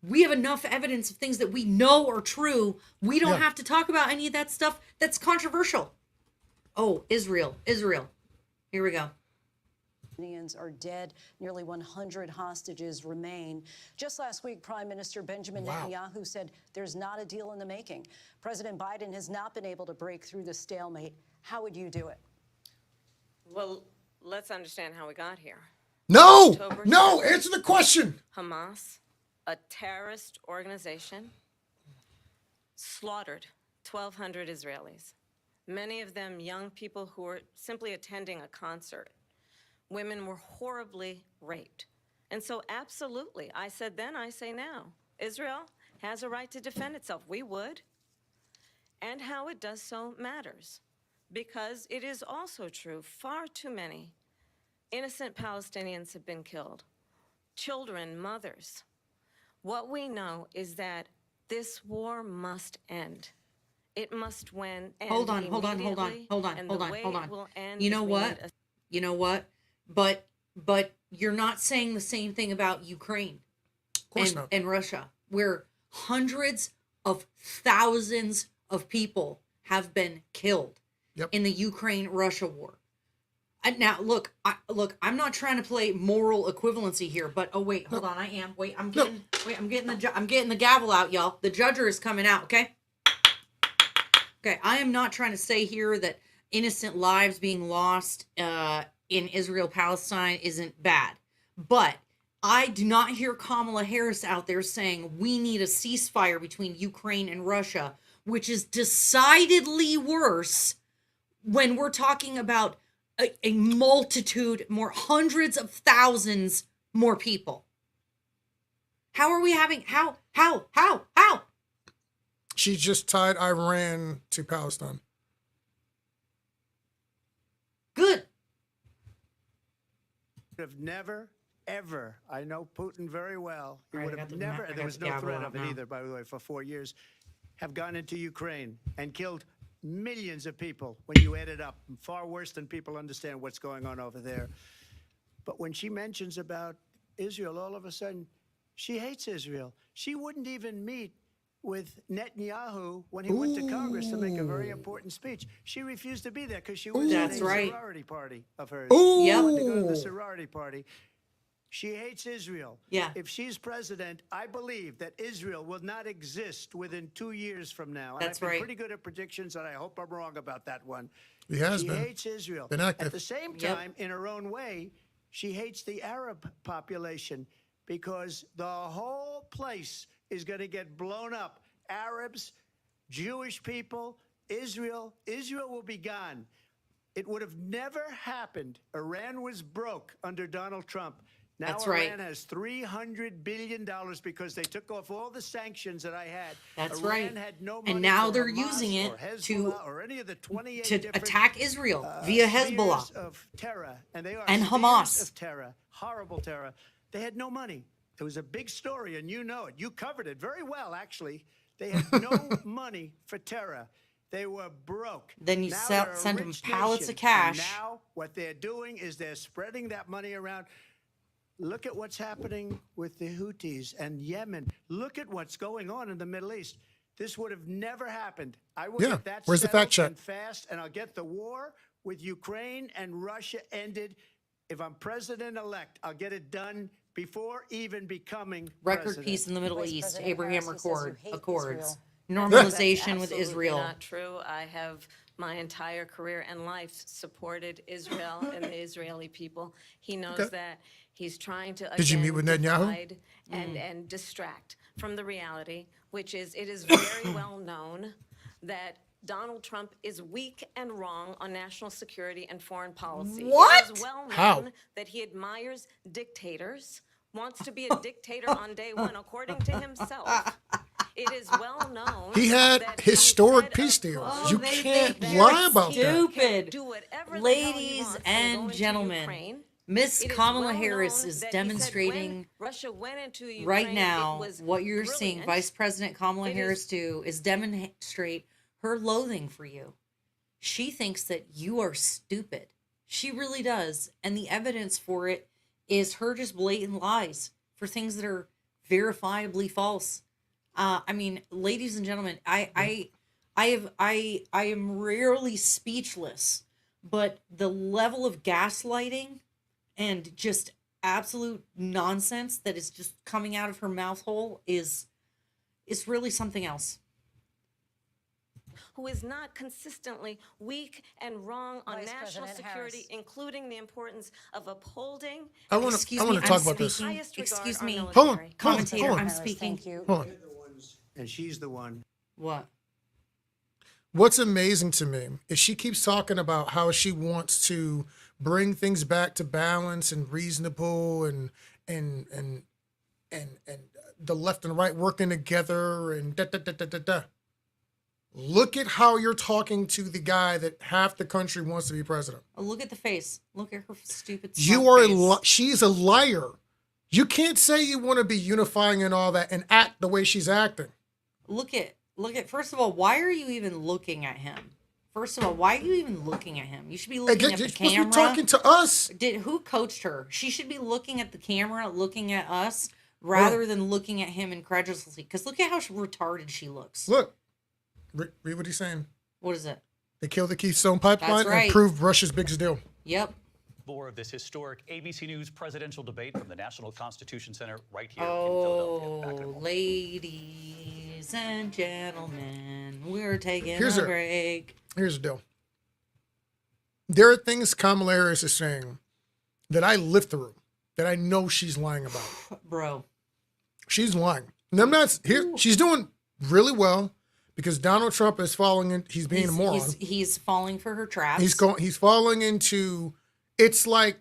We have enough evidence of things that we know are true. We don't Yeah. have to talk about any of that stuff that's controversial. Oh, Israel. Here we go. Palestinians are dead. Nearly 100 hostages remain. Just last week, Prime Minister Benjamin Wow. Netanyahu said there's not a deal in the making. President Biden has not been able to break through the stalemate. How would you do it? Well, let's understand how we got here. No, October no, 7th. answer the question. Hamas, a terrorist organization, slaughtered 1,200 Israelis, many of them young people who were simply attending a concert. Women were horribly raped. And so, absolutely, I said then, I say now, Israel has a right to defend itself. We would. And how it does so matters. Because it is also true, far too many innocent Palestinians have been killed. Children, mothers. What we know is that this war must end. It must end. Hold on. And the way it will end You is know we what? need a You know what? But you're not saying the same thing about Ukraine Of course not. and Russia, where hundreds of thousands of people have been killed Yep. in the Ukraine-Russia war. Now, look, I'm not trying to play moral equivalency here, but wait, hold on, I am. Wait, I'm getting the gavel out, y'all. The judger is coming out, okay? Okay, I am not trying to say here that innocent lives being lost in Israel-Palestine isn't bad, but I do not hear Kamala Harris out there saying we need a ceasefire between Ukraine and Russia, which is decidedly worse when we're talking about a multitude, more hundreds of thousands more people. How are we having, how? She just tied Iran to Palestine. Good. Have never, ever, I know Putin very well, he All right, would I have got the never, ma- I and got there was the no gavel threat out of it now. either, by the way, for 4 years, have gone into Ukraine and killed millions of people when you add it up, far worse than people understand what's going on over there. But when she mentions about Israel, all of a sudden, she hates Israel. She wouldn't even meet with Netanyahu when he went to Congress to make a very important speech. She refused to be there because she was That's in a right. sorority party of hers. Ooh. She wanted to go to the sorority party. She hates Israel. Yeah. If she's president, I believe that Israel will not exist within 2 years from now. And That's I've been right. pretty good at predictions, and I hope I'm wrong about that one. He has She been. hates Israel. Been active. At the same Yep. time, in her own way, she hates the Arab population because the whole place is going to get blown up. Arabs, Jewish people, Israel will be gone. It would have never happened. Iran was broke under Donald Trump. Now That's Iran right. has $300 billion because they took off all the sanctions that I had. That's Iran right. Had no And money now for they're Hamas using it or to- Hezbollah or any of the 28 To different, attack Israel via spheres Hezbollah. of terror, and they are And spheres Hamas. of terror, horrible terror. They had no money. It was a big story, and you know it. You covered it very well, actually. They had no money for terror. They were broke. Then you Now sell- they're a send 'em rich pallets of nation, cash. And now what they're doing is they're spreading that money around. Look at what's happening with the Houthis and Yemen. Look at what's going on in the Middle East. This would have never happened. I will Yeah. get that Where's the fact settled check? and fast, and I'll get the war with Ukraine and Russia ended. If I'm president-elect, I'll get it done before even becoming Record president. peace in the Middle Vice East, President Abraham Harris, he says you hate Accords, Israel. normalization with Absolutely Israel. not true. I have my entire career and life supported Israel and the Israeli people. He knows Okay. that. He's trying to Did you meet again, with Netanyahu? divide and distract from the reality, which is it is very well known that Donald Trump is weak and wrong on national security and foreign policy. What? It is well known How? that he admires dictators, wants to be a dictator on day one, according to himself. It is well known. He had that historic instead of peace deals. pushing You they can't think lie you're about that. stupid. do whatever the hell he Ladies wants and go into gentlemen, Ukraine. Miss It is Kamala well Harris known is that he said when demonstrating Russia went into Ukraine, right it now was what you're seeing brilliant. Vice President Kamala It is- Harris do is demonstrate her loathing for you. She thinks that you are stupid. She really does. And the evidence for it is her just blatant lies for things that are verifiably false. I mean, ladies and gentlemen, I am rarely speechless, but the level of gaslighting and just absolute nonsense that is just coming out of her mouth hole is really something else. Who is not consistently weak and wrong on Vice national President security, Harris. including the importance of upholding I want Excuse to me, talk I'm about this. speaking. highest regard Excuse our me. military. Hold on. Commentator, hold on. I'm Harris, speaking. Thank you. Hold on. And she's the one. What? What's amazing to me is she keeps talking about how she wants to bring things back to balance and reasonable and the left and right working together and da da da da da da. Look at how you're talking to the guy that half the country wants to be president. Oh, look at the face. Look at her stupid. You smug are face. she's a liar. You can't say you want to be unifying and all that and act the way she's acting. Look at. First of all, why are you even looking at him? First of all, why are you even looking at him? You should be looking Again, at you're the supposed to camera. be talking to us. Who coached her? She should be looking at the camera, looking at us, rather than looking at him incredulously. Because look at how retarded she looks. Look, read what he's saying. What is it? They killed the Keystone Pipeline right. and proved Russia's biggest deal. Yep. More of this historic ABC News presidential debate from the National Constitution Center right here in Oh, Philadelphia. Back in a moment. ladies and gentlemen, we're taking Here's a a- break. Here's the deal. There are things Kamala Harris is saying that I lived through that I know she's lying about. Bro. She's lying. And I'm not here. She's doing really well because Donald Trump is falling in. He's being a moron. He's falling for her traps. He's falling into. It's like,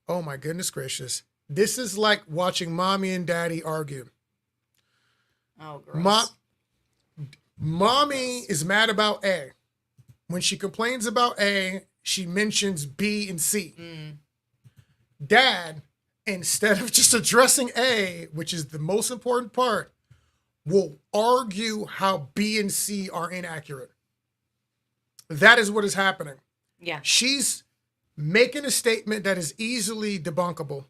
oh my goodness gracious. This is like watching mommy and daddy argue. Oh, gross. Mommy is mad about A. When she complains about A, she mentions B and C. Dad, instead of just addressing A, which is the most important part, will argue how B and C are inaccurate. That is what is happening. Yeah. She's making a statement that is easily debunkable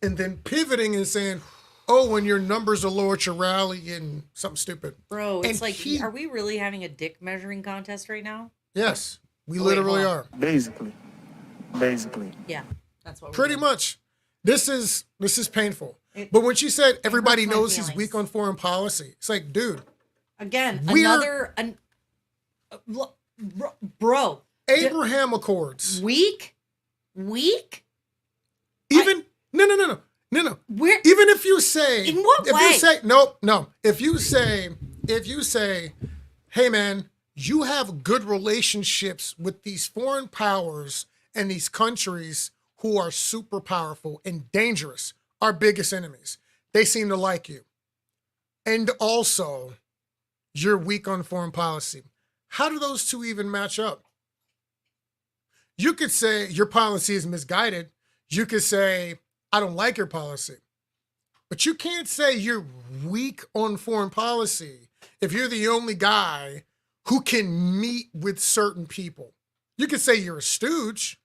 and then pivoting and saying, oh, when your numbers are low at your rally and something stupid. Bro, it's And like, he- are we really having a dick measuring contest right now? Yes, we Oh, wait, literally hold are. Basically. Yeah, that's what we're Pretty doing. much. This is painful. It- But when she said everybody hurts my knows he's feelings. weak on foreign policy, it's like, dude, Again, We're- bro, Abraham Accords. weak. Even no. Where? Even if you say, In what if way? you say no, if you say, hey man, you have good relationships with these foreign powers and these countries who are super powerful and dangerous, our biggest enemies. They seem to like you. And also, you're weak on foreign policy. How do those two even match up? You could say your policy is misguided. You could say, I don't like your policy. But you can't say you're weak on foreign policy if you're the only guy who can meet with certain people. You could say you're a stooge.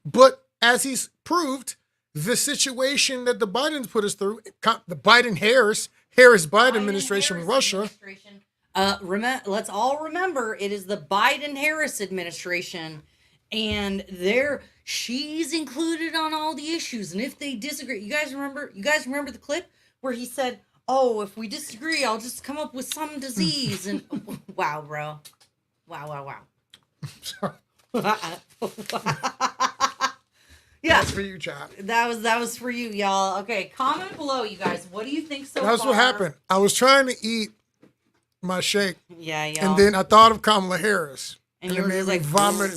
But as he's proved, the situation that the Bidens put us through, the Biden-Harris-Biden administration with Russia, Let's all remember it is the Biden-Harris administration, and she's included on all the issues. And if they disagree, you guys remember the clip where he said, "Oh, if we disagree, I'll just come up with some disease." And wow, bro, wow. sorry, Yeah, that's for you, Chad. that was for you, y'all. Okay, comment below, you guys. What do you think so far? That's what happened. I was trying to eat my shake, Yeah, y'all. and then I thought of Kamala Harris, And and you it were made just me like, vomit.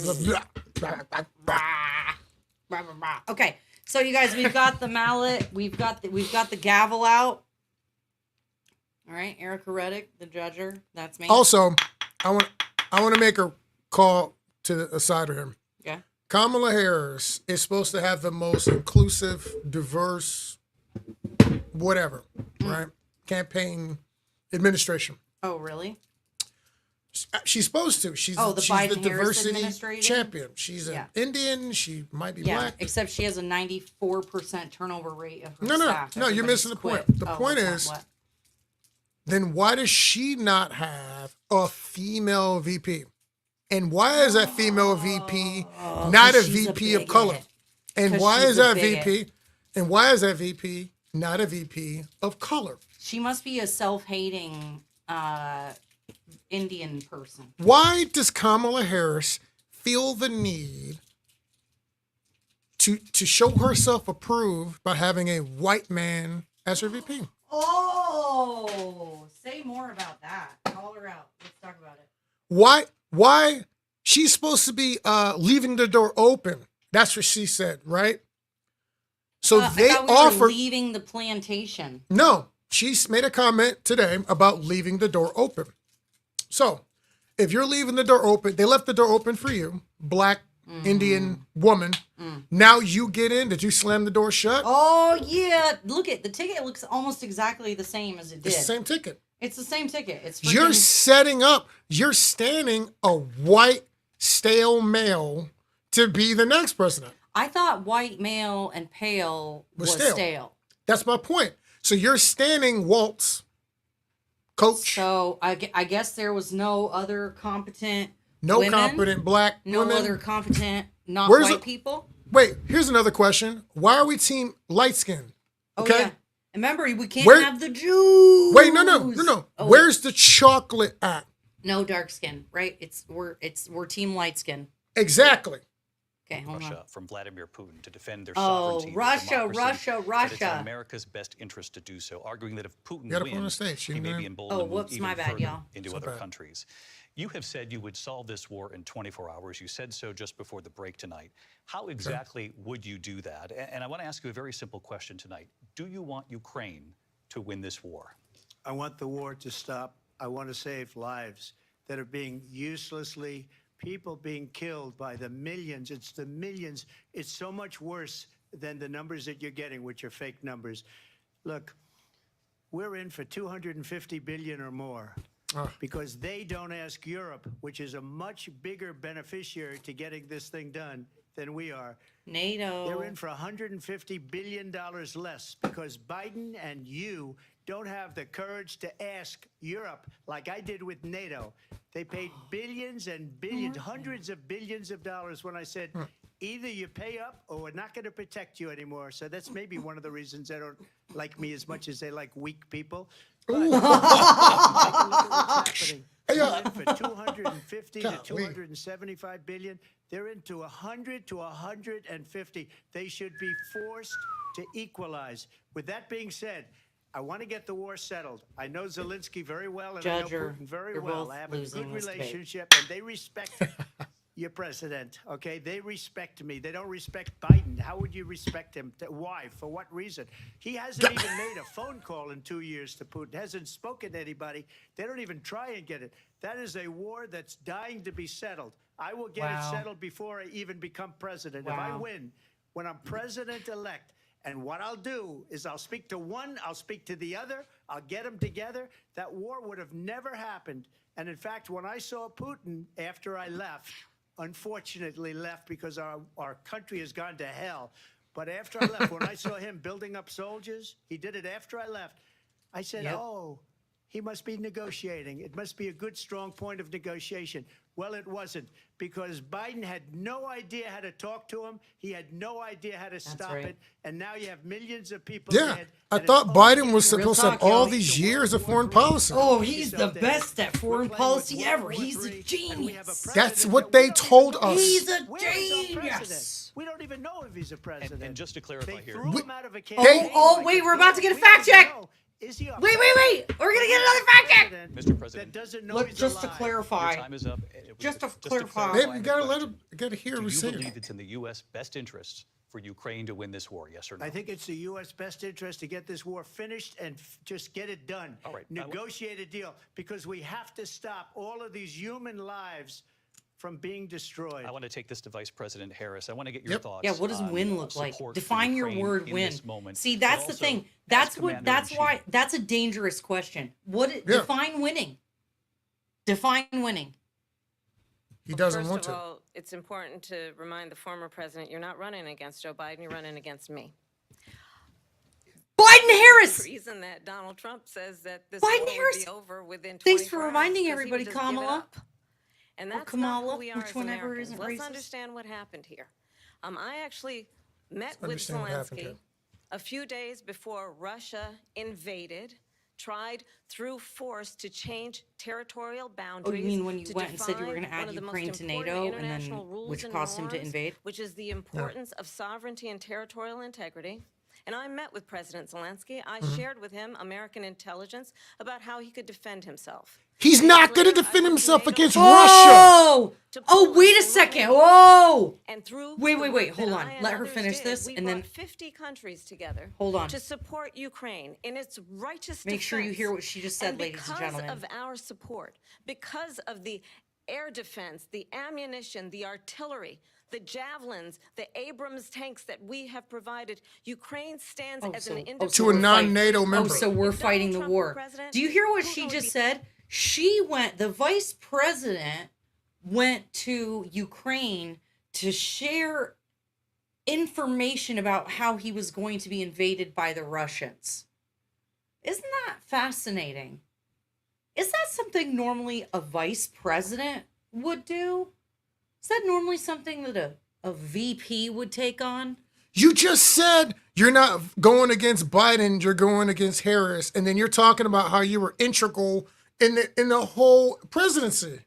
Okay, so you guys, we've got the mallet, we've got the gavel out. All right, Erica Reddick, the judger, that's me. Also, I want to make a call to the side of him. Okay. Kamala Harris is supposed to have the most inclusive, diverse, whatever, right? Campaign administration. Oh, really? She's supposed to. She's Oh, the she's Biden-Harris diversity administration? champion. She's an Yeah. Indian. She might be Yeah, black. except she has a 94% turnover rate of her No, staff. no, you're Everybody's missing the quit. point. The Oh, point what's that? is- What? Then why does she not have a female VP? And why is that female VP not a 'cause she's a VP of bigot. color? And 'Cause why she's is a that bigot. VP? And why is that VP not a VP of color? She must be a self-hating Indian person. Why does Kamala Harris feel the need to show herself approved by having a white man as her VP? Oh, say more about that. Call her out. Let's talk about it. Why she's supposed to be leaving the door open. That's what she said, right? So I they thought we were offered leaving the plantation. no, she's made a comment today about leaving the door open. So if you're leaving the door open, they left the door open for you, black Indian woman. Now you get in. Did you slam the door shut? Oh yeah, look at the ticket looks almost exactly the same as it did. It's the same ticket. It's the same ticket. It's You're freaking- setting up, you're standing a white, stale male to be the next president. I thought white male and pale was stale. stale. That's my point. So you're standing Waltz, coach, So I guess there was no other competent no women, competent black no women. other competent not Where's white the- people. Wait, here's another question. Why are we team light skin? Oh Okay. yeah. Remember, we can't Where- have the Jews. Wait, no. Oh, wait. Where's the chocolate at? No dark skin, right? We're team light skin. Exactly. Okay, hold on. Russia from Vladimir Putin to defend their Oh, sovereignty. and Russia, democracy, Russia, that it's in Russia. America's best interest to do so, arguing that if Putin gotta put on the wins, stage, he you may know? be emboldened Oh, to move whoops, even my bad, further y'all. into So other bad. countries. You have said you would solve this war in 24 hours. You said so just before the break tonight. How exactly would you do that? And I want to ask you a very simple question tonight. Do you want Ukraine to win this war? I want the war to stop. I want to save lives that are being uselessly, people being killed by the millions. It's the millions. It's so much worse than the numbers that you're getting, which are fake numbers. Look, we're in for 250 billion or more because they don't ask Europe, which is a much bigger beneficiary to getting this thing done than we are. NATO. They're in for $150 billion less because Biden and you don't have the courage to ask Europe like I did with NATO. They paid billions and billions, hundreds of billions of dollars when I said, either you pay up or we're not going to protect you anymore. So that's maybe one of the reasons they don't like me as much as they like weak people. But take a look at what's happening. They're in for 250 to Golly. 275 billion. They're into 100 to 150. They should be forced to equalize. With that being said, I want to get the war settled. I know Zelensky very well, and I know Judge her. Putin very You're well. both I have a losing good this debate. relationship, and they respect your president, okay? They respect me. They don't respect Biden. How would you respect him? Why? For what reason? He hasn't even made a phone call in 2 years to Putin, hasn't spoken to anybody. They don't even try and get it. That is a war that's dying to be settled. I will get it Wow. settled before I even become president. If I Wow. win, when I'm president-elect, and what I'll do is I'll speak to one, I'll speak to the other, I'll get them together. That war would have never happened. And in fact, when I saw Putin after I left, unfortunately left because our country has gone to hell. But after I left, when I saw him building up soldiers, he did it after I left. I said, Yep. oh, he must be negotiating. It must be a good, strong point of negotiation. Well, it wasn't because Biden had no idea how to talk to him. He had no idea how to stop right. it. And now you have millions of people Yeah, dead. I and it's thought only Biden getting was worse. supposed to have talk, all y'all. these years of foreign policy. Oh, he's the Yourself there. best at We're foreign playing with policy World ever. War He's a III, and we have a genius. That's president what that they we don't told even know. us. He's a Where is our genius. president? We don't even know if he's a president. And just to clarify they here- threw We- him out of a They- campaign. Oh, wait, we're about to get a We fact don't even check. know. Is he a Wait. We're gonna get another fact check. Mr. President, That doesn't know Look, he's just to alive. clarify. Your time is up. Just to Just clarify. Hey, we the gotta let question. him, gotta hear Do him you say believe it. it's in the U.S. best interest for Ukraine to win this war, yes or no? I think it's the U.S. best interest to get this war finished and just get it done. All right. Negotiate a deal because we have to stop all of these human lives from being destroyed. I want to take this to Vice President Harris. I want to get your Yep. thoughts. Yeah, what does on, win look like? support for Define your Ukraine word in win. this moment, See, but that's the also thing. as That's Commander-in-Chief. that's why that's a dangerous question. Yeah. Define winning? Define winning. He doesn't First want of to. all, it's important to remind the former president you're not running against Joe Biden, you're running against me. Biden-Harris. The reason that Donald Trump says that this Biden war would Harris. be over within 24 Thanks for hours reminding is 'cause he everybody, would just give it Kamala. up. And Or that's not Kamala, who we are which as one ever Americans. isn't Let's racist. understand what happened here. I actually met with understand what happened Zelensky here. a few days before Russia invaded, tried through force to change territorial boundaries. mean when you to went and said you were define gonna add one of the most Ukraine to important NATO and then international rules which and caused him to norms, invade? which is the importance of sovereignty and territorial integrity. And I met with President Zelensky. I shared with him American intelligence about how he could defend himself. He's Days not going to later, I defend went to himself NATO against Russia. Oh! to Oh, Poland wait a and second. Romania. Whoa! And through Wait, the wait, work wait, that hold I on. and Let her others finish did, this, we and then- brought 50 countries together. Hold on. To support Ukraine in its righteous Make sure you defense. hear what she just said, ladies and gentlemen. Because of our support, because of the air defense, the ammunition, the artillery, the javelins, the Abrams tanks that we have provided, Ukraine stands as an independent To a non-NATO member. Oh, so we're If Donald fighting the Trump were war. president, Do you hear what Putin she would just be- said? The vice president went to Ukraine to share information about how he was going to be invaded by the Russians. Isn't that fascinating? Is that something normally a vice president would do? Is that normally something that a VP would take on? You just said you're not going against Biden, you're going against Harris, and then you're talking about how you were integral in the whole presidency.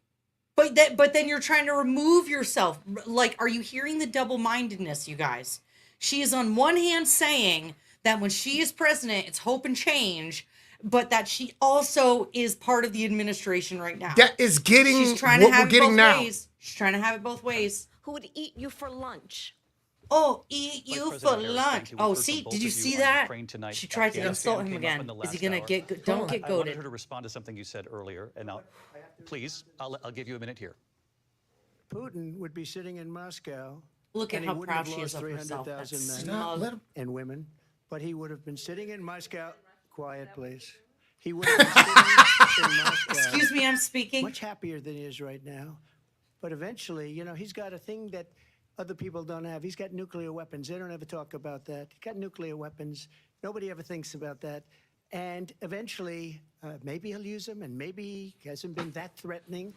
But then you're trying to remove yourself. Like, are you hearing the double-mindedness, you guys? She is on one hand saying that when she is president, it's hope and change, but that she also is part of the administration right now. That is getting She's trying to what have we're it getting both now. ways. She's trying to have it both ways. Who would eat you for lunch? Oh, eat you Vice for President Harris, lunch. thank you. We've Oh, heard from see, both did you of you see on that? Ukraine tonight. She tried to Afghanistan insult him came up again. in the Is he last gonna hour. get? Don't get I wanted goaded. her to respond to something you said earlier, and please, I'll give you a minute here. Putin would be sitting in Moscow. Look at and he how wouldn't proud have she is lost of herself. 300,000 That's men Not let him. and women, but he would have been sitting in Moscow. Quiet, please. He would have been sitting in Moscow. Excuse me, I'm speaking. Much happier than he is right now. But eventually, he's got a thing that other people don't have. He's got nuclear weapons. They don't ever talk about that. He's got nuclear weapons. Nobody ever thinks about that. And eventually, maybe he'll use them, and maybe he hasn't been that threatening,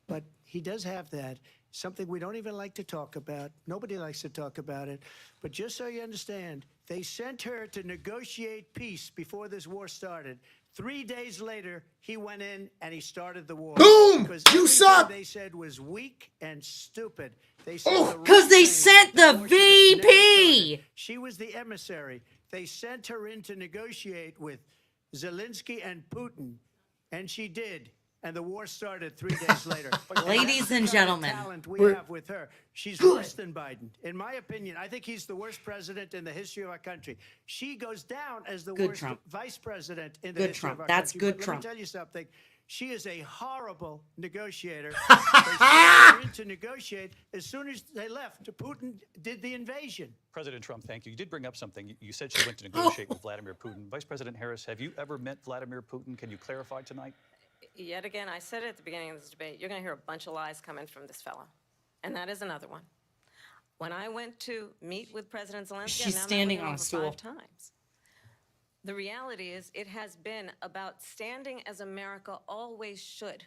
but he does have that. Something we don't even like to talk about. Nobody likes to talk about it. But just so you understand, they sent her to negotiate peace before this war started. 3 days later, he went in and he started the war. Boom! Because You everything suck! they said was weak and stupid. They said Oh, the right 'cause they thing. sent The the war should have never VP. started. She was the emissary. They sent her in to negotiate with Zelensky and Putin, and she did. And the war started 3 days later. Ladies and That's the kind of gentlemen. talent we have with her. She's worse than Biden. In my opinion, I think he's the worst president in the history of our country. She goes down as the Good worst Trump. vice president in the Good history Trump. of our That's country. good But Trump. Let me tell you something. She is a horrible negotiator. They sent her in to negotiate. As soon as they left, Putin did the invasion. President Trump, thank you. You did bring up something. You said she went to negotiate with Vladimir Putin. Vice President Harris, have you ever met Vladimir Putin? Can you clarify tonight? Yet again, I said it at the beginning of this debate, you're going to hear a bunch of lies coming from this fellow. And that is another one. When I went to meet with President Zelensky, She's I now met standing with him on a over stool. 5 times. The reality is it has been about standing as America always should,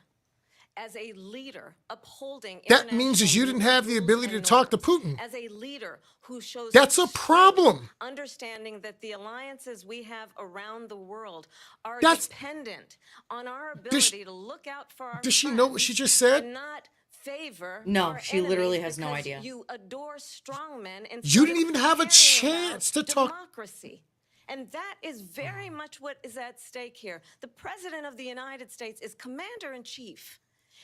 as a leader upholding That means is you didn't have the ability to talk to Putin. as a leader who shows That's a strength, problem. understanding that the alliances we have around the world are That's- dependent on our Does- ability to look out for our does she know what she friends just said? and not favor No, our she literally enemies has no because idea. You adore strong men and You didn't even have a chance to talk- democracy. And that is very much what is at stake here. The President of the United States is commander in chief.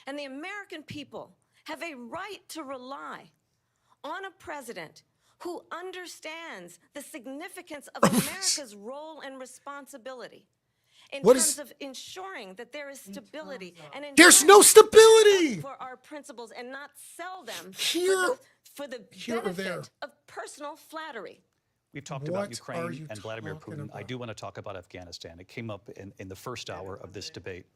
And the American people have a right to rely on a president who understands the significance of America's role and responsibility in What terms is- of ensuring that there is stability and There's no ensuring stability. for our principles and not sell them Here- for the here or there. benefit of personal flattery. We've talked What about are Ukraine you and Vladimir talking Putin. I about? do want to talk about Afghanistan. It came up in the first hour of this debate.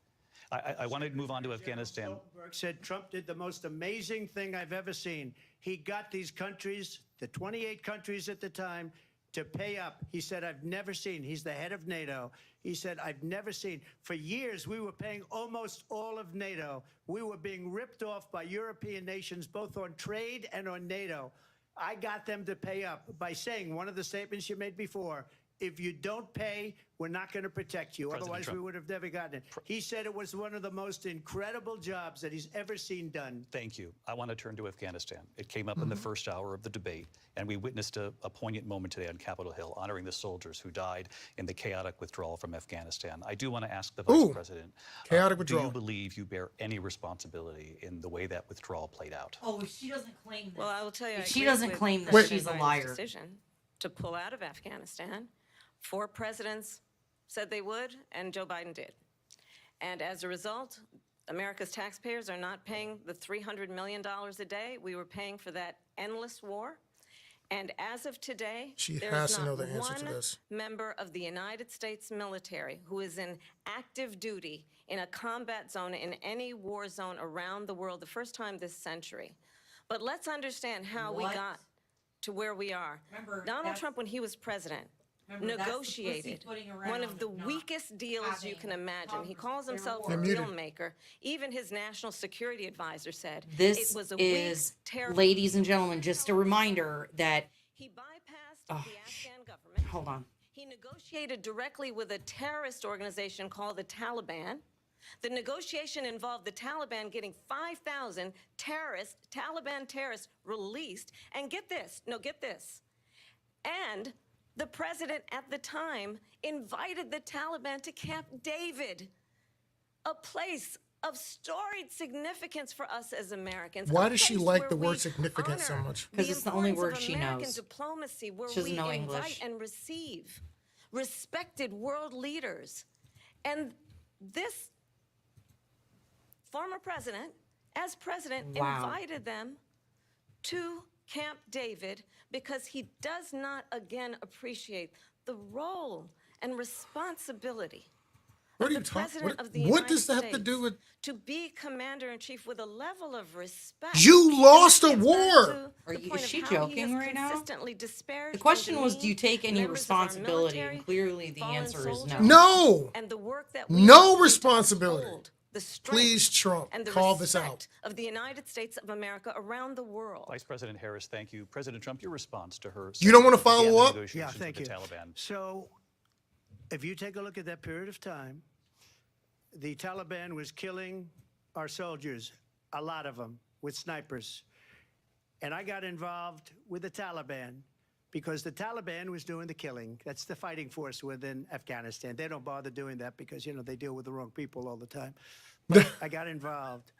I want to move on to Afghanistan. Stoltenberg said Trump did the most amazing thing I've ever seen. He got these countries, the 28 countries at the time, to pay up. He said, I've never seen, he's the head of NATO. He said, I've never seen. For years, we were paying almost all of NATO. We were being ripped off by European nations, both on trade and on NATO. I got them to pay up by saying one of the statements you made before, if you don't pay, we're not going to protect you. President Otherwise, Trump. we would have never gotten it. He said it was one of the most incredible jobs that he's ever seen done. Thank you. I want to turn to Afghanistan. It came up in the first hour of the debate, and we witnessed a poignant moment today on Capitol Hill, honoring the soldiers who died in the chaotic withdrawal from Afghanistan. I do want to ask the Vice President, chaotic do withdrawal. you believe you bear any responsibility in the way that withdrawal played out? Oh, she doesn't claim this. Well, I will tell you, I If she agree doesn't with claim this, President she's a Biden's liar. decision to pull out of Afghanistan. 4 presidents said they would, and Joe Biden did. And as a result, America's taxpayers are not paying the $300 million a day we were paying for that endless war. And as of today, She there has is to not know the answer to one this. member of the United States military who is in active duty in a combat zone in any war zone around the world, the first time this century. But let's understand how we What? got to where we are. Remember, Donald that's- Trump, when he was president, Remember, that's the pussy negotiated putting one of around, the not weakest deals you can having imagine. He Congress calls declare himself war. a You're muted. deal maker. Even his national security advisor said This it was a is, weak, terrible. ladies and gentlemen, just a reminder that, He bypassed Oh, the Afghan government. hold on. He negotiated directly with a terrorist organization called the Taliban. The negotiation involved the Taliban getting 5,000 Taliban terrorists released. And get this, and the president at the time invited the Taliban to Camp David, a place of storied significance for us as Americans. Why a does she place like where the word we significant so honor much? 'Cause it's the only importance word of she American knows. diplomacy, where She doesn't we know invite English. and receive respected world leaders. And this former president, as president, Wow. invited them to Camp David because he does not again appreciate the role and responsibility What are the you talking? president of the What United does that have to do States with? to be commander-in-chief with a level of respect. You And lost this a gets back war. to Are the you- point is of she how he joking has right now? consistently disparaged The question and was, do you demeaned take any members of our responsibility? military, And clearly the fallen answer is no. soldiers, No. and the work that we No do to responsibility. uphold the strength Please, Trump, and the call this respect out. of the United States of America around the world. Vice President Harris, thank you. President Trump, your response to her. You don't wanna saying that began follow the up? negotiations Yeah, thank with you. the Taliban. So if you take a look at that period of time, the Taliban was killing our soldiers, a lot of them, with snipers. And I got involved with the Taliban because the Taliban was doing the killing. That's the fighting force within Afghanistan. They don't bother doing that because, they deal with the wrong people all the time. But I got involved.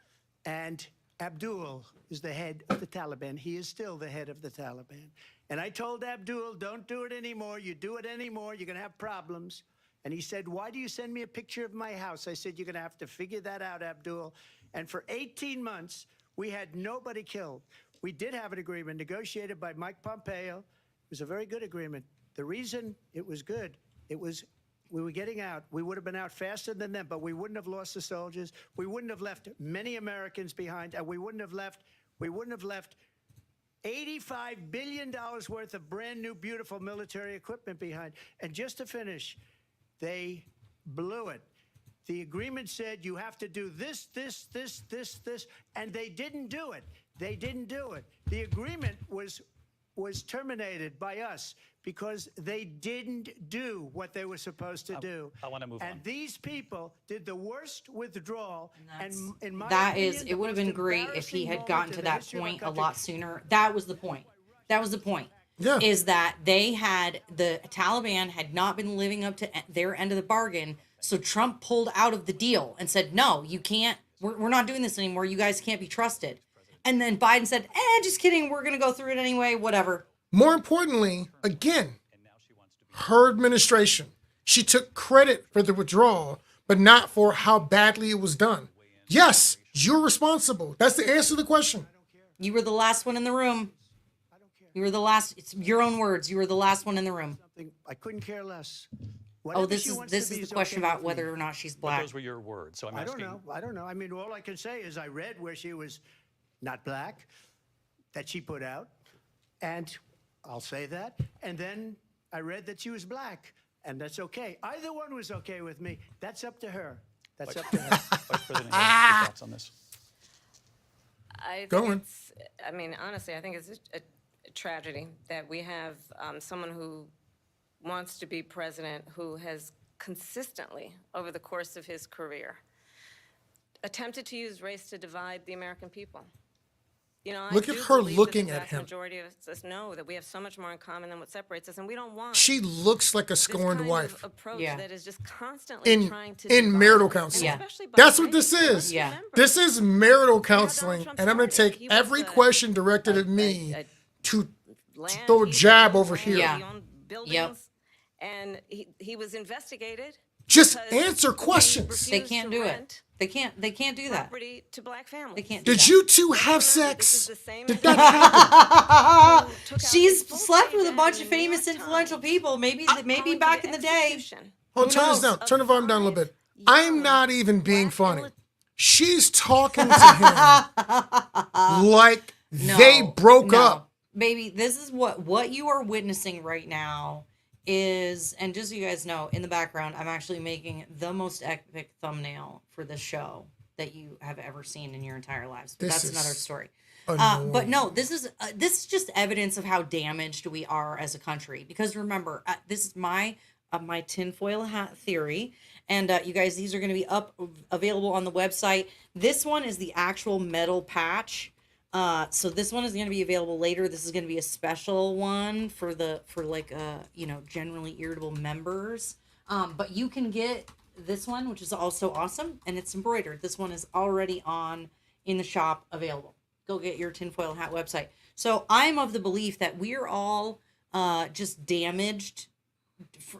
And Abdul is the head of the Taliban. He is still the head of the Taliban. And I told Abdul, don't do it anymore. You do it anymore, you're going to have problems. And he said, why do you send me a picture of my house? I said, you're going to have to figure that out, Abdul. And for 18 months, we had nobody killed. We did have an agreement negotiated by Mike Pompeo. It was a very good agreement. The reason it was good, we were getting out. We would have been out faster than them, but we wouldn't have lost the soldiers. We wouldn't have left many Americans behind, and we wouldn't have left $85 billion worth of brand new, beautiful military equipment behind. And just to finish, they blew it. The agreement said you have to do this, and they didn't do it. They didn't do it. The agreement was terminated by us because they didn't do what they were supposed to do. I wanna move and on. these people did the worst withdrawal. And in my That opinion, is, the it would have most been great if he embarrassing had moment gotten in to the that history of our point a country. lot sooner. That was the point. That was the point. Yeah. Is that the Taliban had not been living up to their end of the bargain. So Trump pulled out of the deal and said, no, you can't, we're not doing this anymore. You guys can't be trusted. And then Biden said, just kidding. We're going to go through it anyway. Whatever. More importantly, again, her administration, she took credit for the withdrawal, but not for how badly it was done. Yes, you're responsible. That's the answer to the question. You were the last one in the room. You were the last, it's your own words. You were the last one in the room. I couldn't care less. Oh, this is the question about whether or not she's But black. those were your words, so I'm I asking. don't know. I don't know. I mean, all I can say is I read where she was not black, that she put out, and I'll say that. And then I read that she was black, and that's okay. Either one was okay with me. That's up to her. That's up to her. Vice President Harris, your thoughts on this? I Go think on. it's, I mean, honestly, I think it's a tragedy that we have someone who wants to be president who has consistently, over the course of his career, attempted to use race to divide the American people. You know, Look I at do her believe that looking the at vast him. majority of us know that we have so much more in common than what separates us, and we don't want She looks like a this scorned kind wife of approach Yeah. that is just constantly in trying to in divide marital us, and counseling. Yeah. especially by That's what race. this Let's is. Yeah. remember, This is marital Donald counseling, Trump and I'm going to started. take He was every a- question directed a- at me a- to land, throw a he jab owned over land, here. Yeah. He owned buildings, and he was investigated. Just because answer he questions. They refused can't to do it. rent They can't do that. property to black families. They can't do Did that. you two have Remember, this sex? is the same Did as- that happen? Took out She's a full slept page with a ad bunch in of the New famous, York influential Times people. Maybe calling maybe for back the in the day. execution Oh, Who turn this knows? down. Turn the volume down a little bit. Young, I'm not even being black funny. and She's talking to him like they broke no. up. Baby, this is what you are witnessing right now is, and just so you guys know, in the background, I'm actually making the most epic thumbnail for this show that you have ever seen in your entire lives. But This that's another is story. annoying. But no, this is just evidence of how damaged we are as a country. Because remember, this is my tinfoil hat theory, and you guys, these are going to be available on the website. This one is the actual metal patch. So this one is going to be available later. This is going to be a special one for generally irritable members. But you can get this one, which is also awesome, and it's embroidered. This one is already in the shop available. Go get your tinfoil hat website. So I'm of the belief that we're all just damaged.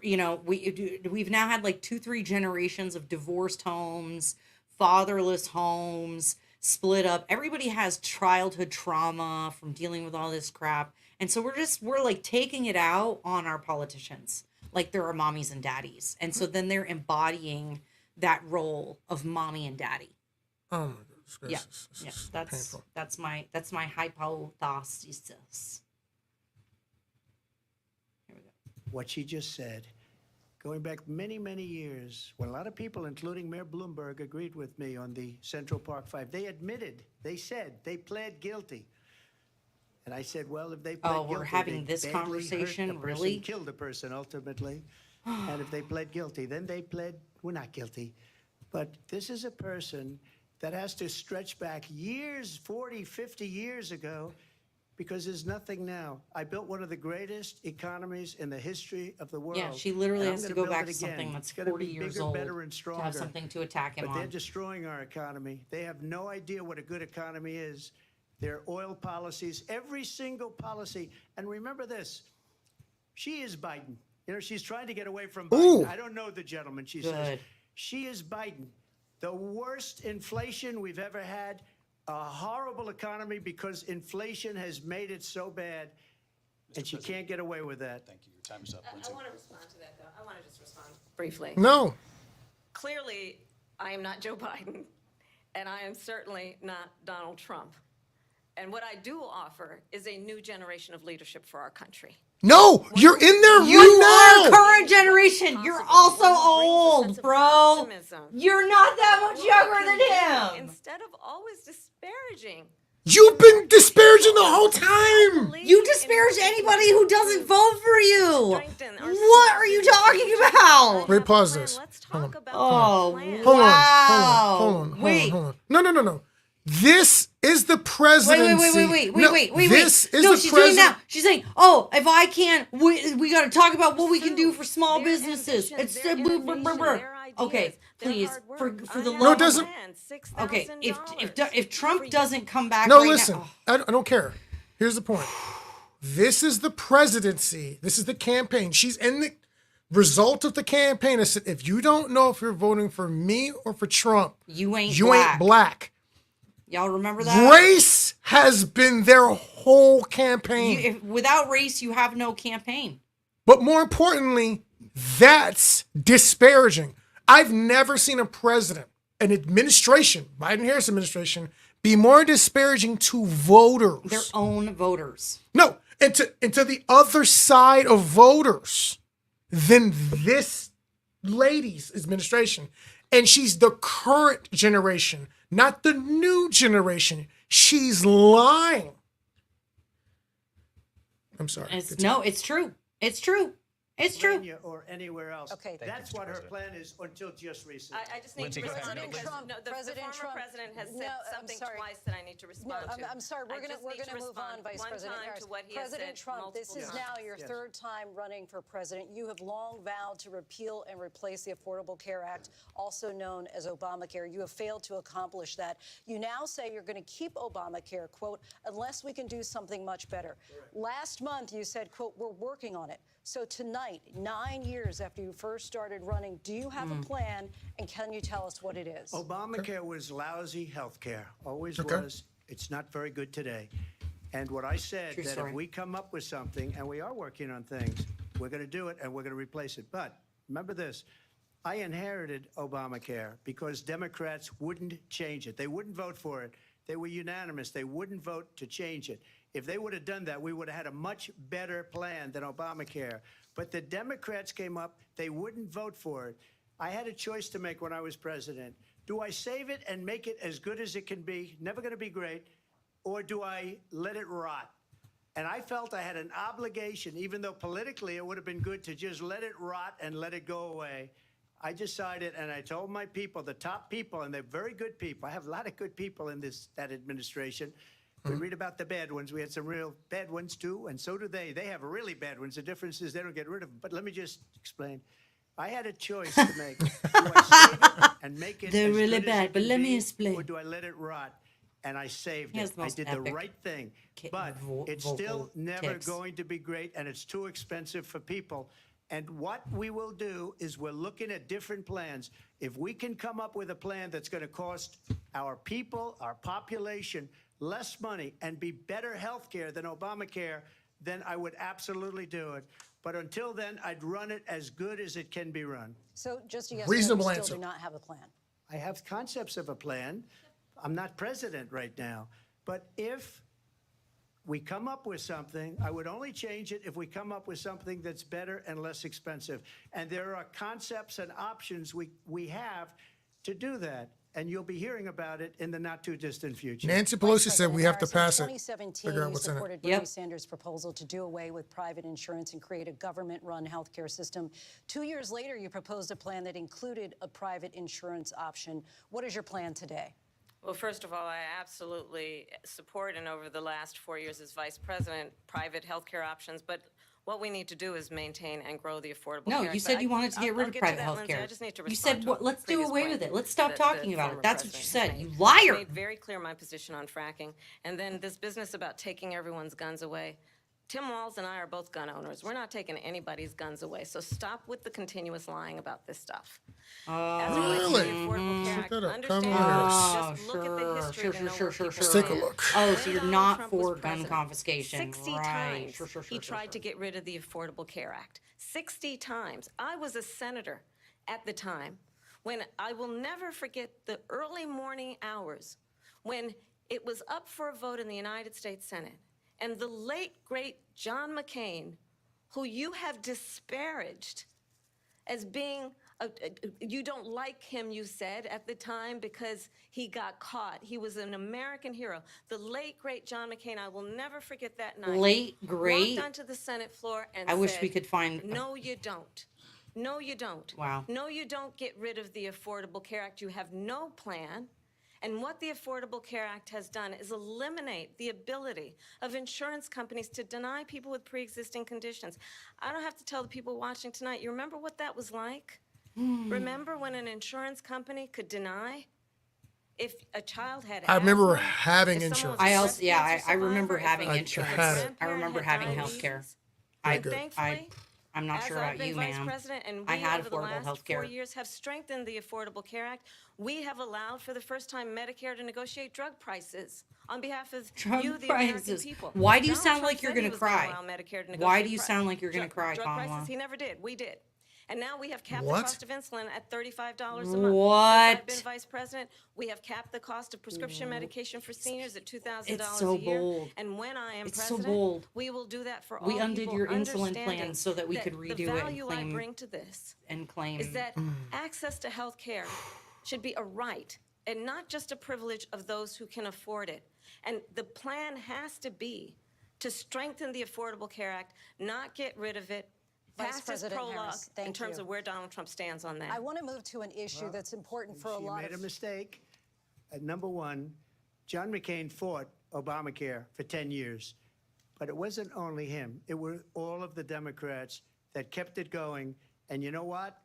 We've now had like 2-3 generations of divorced homes, fatherless homes, split up. Everybody has childhood trauma from dealing with all this crap. And so we're like taking it out on our politicians, like they're our mommies and daddies. And so then they're embodying that role of mommy and daddy. Oh my goodness. Yeah. This Yeah. is That's painful. that's my hypothesis. Here we go. What she just said, going back many, many years, when a lot of people, including Mayor Bloomberg, agreed with me on the Central Park Five, they admitted, they said, they pled guilty. And I said, well, if they pled Oh, we're guilty, having they this badly hurt conversation? the person, Really? killed the person ultimately. And if they pled guilty, then they pled, we're not guilty. But this is a person that has to stretch back years, 40, 50 years ago, because there's nothing now. I built one of the greatest economies in the history of the world. Yeah, she literally and I'm has to gonna go build back it to something again. that's It's gonna 40 be years bigger, old better, and to stronger. have something to attack him But they're on. destroying our economy. They have no idea what a good economy is. Their oil policies, every single policy. And remember this, she is Biden. You know, she's trying to get away from Biden. Ooh. I don't know the gentleman, she says. Good. She is Biden. The worst inflation we've ever had, a horrible economy because inflation has made it so bad, and she can't get away with that. Thank you. Your time is up, Lindsay. I want to respond to that, though. I want to just respond briefly. No. Clearly, I am not Joe Biden, and I am certainly not Donald Trump. And what I do offer is a new generation of leadership for our country. No, you're in there You right are now. current generation. You're also old, bro. You're not that much younger than him. Instead of always disparaging. You've been disparaging the whole time. You disparage anybody who doesn't vote for you. What are you talking about? Wait, pause this. Let's Hold talk on. about Oh, the plan. Hold on. Wow. Hold on. Hold on. Wait. Hold on. No. This is the presidency. Wait. This is No, the she's doing president. now. She's saying, "Oh, if I can't, we got to talk about what we can do for small Their businesses." ambitions, It's their brr, brr, innovation, brr, brr. their ideas, Okay, their please, hard for work. the I love. No, it have a doesn't- plan, Okay, $6,000 if Trump for doesn't come back, No, right listen. now, I don't care. Here's the point. This is the presidency. This is the campaign. She's in the result of the campaign. I said, if you don't know if you're voting for me or for Trump, you ain't you black. ain't black. Y'all remember that? Race has been their whole campaign. Without race, you have no campaign. But more importantly, That's disparaging. I've never seen a president, an administration, Biden-Harris administration, be more disparaging to voters. Their own voters. No, and to the other side of voters than this lady's administration. And she's the current generation, not the new generation. She's lying. I'm sorry. It's true. It's true. It's true. Pennsylvania or anywhere else. Okay. Thank That's you, Mr. what her President. plan is until just recently. I just need Lindsey, to go ahead. respond because Trump- no, the President former Trump- president has No, said I'm something sorry. twice that I need to No, respond to. I'm sorry. I We're just gonna need to move on, respond Vice one President time Harris. to what he has President said Trump, this multiple is times. now your third time running for president. You have long vowed to repeal and replace the Affordable Care Act, also known as Obamacare. You have failed to accomplish that. You now say you're going to keep Obamacare, quote, unless we can do something much better. Last month, you said, quote, we're working on it. So tonight, 9 years after you first started running, do you have a plan, and can you tell us what it is? Obamacare was lousy health care, always Okay. was. It's not very good today. And what I said, True that story. if we come up with something, and we are working on things, we're going to do it and we're going to replace it. But remember this, I inherited Obamacare because Democrats wouldn't change it. They wouldn't vote for it. They were unanimous. They wouldn't vote to change it. If they would have done that, we would have had a much better plan than Obamacare. But the Democrats came up, they wouldn't vote for it. I had a choice to make when I was president. Do I save it and make it as good as it can be, never going to be great, or do I let it rot? And I felt I had an obligation, even though politically it would have been good to just let it rot and let it go away. I decided, and I told my people, the top people, and they're very good people. I have a lot of good people in that administration. We read about the bad ones. We had some real bad ones too, and so do they. They have really bad ones. The difference is they don't get rid of them. But let me just explain. I had a choice to make. Do I save it and make it They're Oh, as really good as bad, it but can let me be, explain. or do I let it rot? And I saved He has it. the I most did epic the right thing. But vocal it's still never tics. going to be great, and it's too expensive for people. And what we will do is we're looking at different plans. If we can come up with a plan that's going to cost our people, our population, less money and be better health care than Obamacare, then I would absolutely do it. But until then, I'd run it as good as it can be run. So just a yes, Reasonable no, you answer. still do not have a plan. I have concepts of a plan. I'm not president right now. But if we come up with something, I would only change it if we come up with something that's better and less expensive. And there are concepts and options we have to do that. And you'll be hearing about it in the not too distant future. Nancy Pelosi said we have to pass it. In 2017, Figure out you what's in it. supported Bernie Yep. Sanders' proposal to do away with private insurance and create a government-run healthcare system. 2 years later, you proposed a plan that included a private insurance option. What is your plan today? Well, first of all, I absolutely support, and over the last 4 years as vice president, private healthcare options. But what we need to do is maintain and grow the Affordable No, Care you Act. said But you wanted to get rid I'll of to private that, health Lindsay. care. I just need to You respond said, to a let's do previous away point with it. Let's stop that talking the about it. former That's what you president said. has You made. liar. I made very clear my position on fracking. And then this business about taking everyone's guns away. Tim Walz and I are both gun owners. We're not taking anybody's guns away. So stop with the continuous lying about this stuff. As it relates to the Really? Affordable Care Check Act, that out. Come understand on. this. Just look at the history to know where people Let's take a stand. look. Oh, When so you're Donald not Trump was for gun president, confiscation. 60 right. times Sure, he tried to get rid of the Affordable Care Act. 60 times. I was a senator at the time when I will never forget the early morning hours when it was up for a vote in the United States Senate. And the late, great John McCain, who you have disparaged as being, you don't like him, you said at the time, because he got caught. He was an American hero. The late, great John McCain, I will never forget that night. Late, great? Walked onto the Senate floor and I wish said, we could find- No, you don't. No, you don't. Wow. No, you don't get rid of the Affordable Care Act. You have no plan. And what the Affordable Care Act has done is eliminate the ability of insurance companies to deny people with pre-existing conditions. I don't have to tell the people watching tonight, you remember what that was like? Remember when an insurance company could deny if a child had I remember asthma, having if someone insurance. was a I breast also, yeah, cancer I remember survivor, if having a- if a insurance. had it. I grandparent remember had having health care. diabetes. I, And thankfully, I'm not as sure I've about been you, vice ma'am. president, and I we, had over the affordable last health 4 care. years, have strengthened the Affordable Care Act. We have allowed, for the first time, Medicare to negotiate drug prices on behalf of Drug you, the American prices. people. Why do you Donald sound Trump like you're said he gonna was cry? allow Medicare to Why do negotiate you sound like you're gonna cry, drug Kamala? prices. He never did. We did. And now we have capped What? the cost of insulin at $35 a month. What? Since I've been vice president, we have capped the cost of prescription medication for seniors at $2,000 It's so a year. bold. And when I am It's so president, bold. we will do that for all We undid people, your insulin understanding plan so that we could the redo it and value I claim- bring to this and claim. is that access to health care should be a right and not just a privilege of those who can afford it. And the plan has to be to strengthen the Affordable Care Act, not get rid of it, Vice pass his President prologue Harris, in thank terms you. of where Donald Trump stands on that. I want to move to an issue that's important for a She lot made a of mistake. Number one, John McCain fought Obamacare for 10 years. But it wasn't only him. It were all of the Democrats that kept it going. And you know what?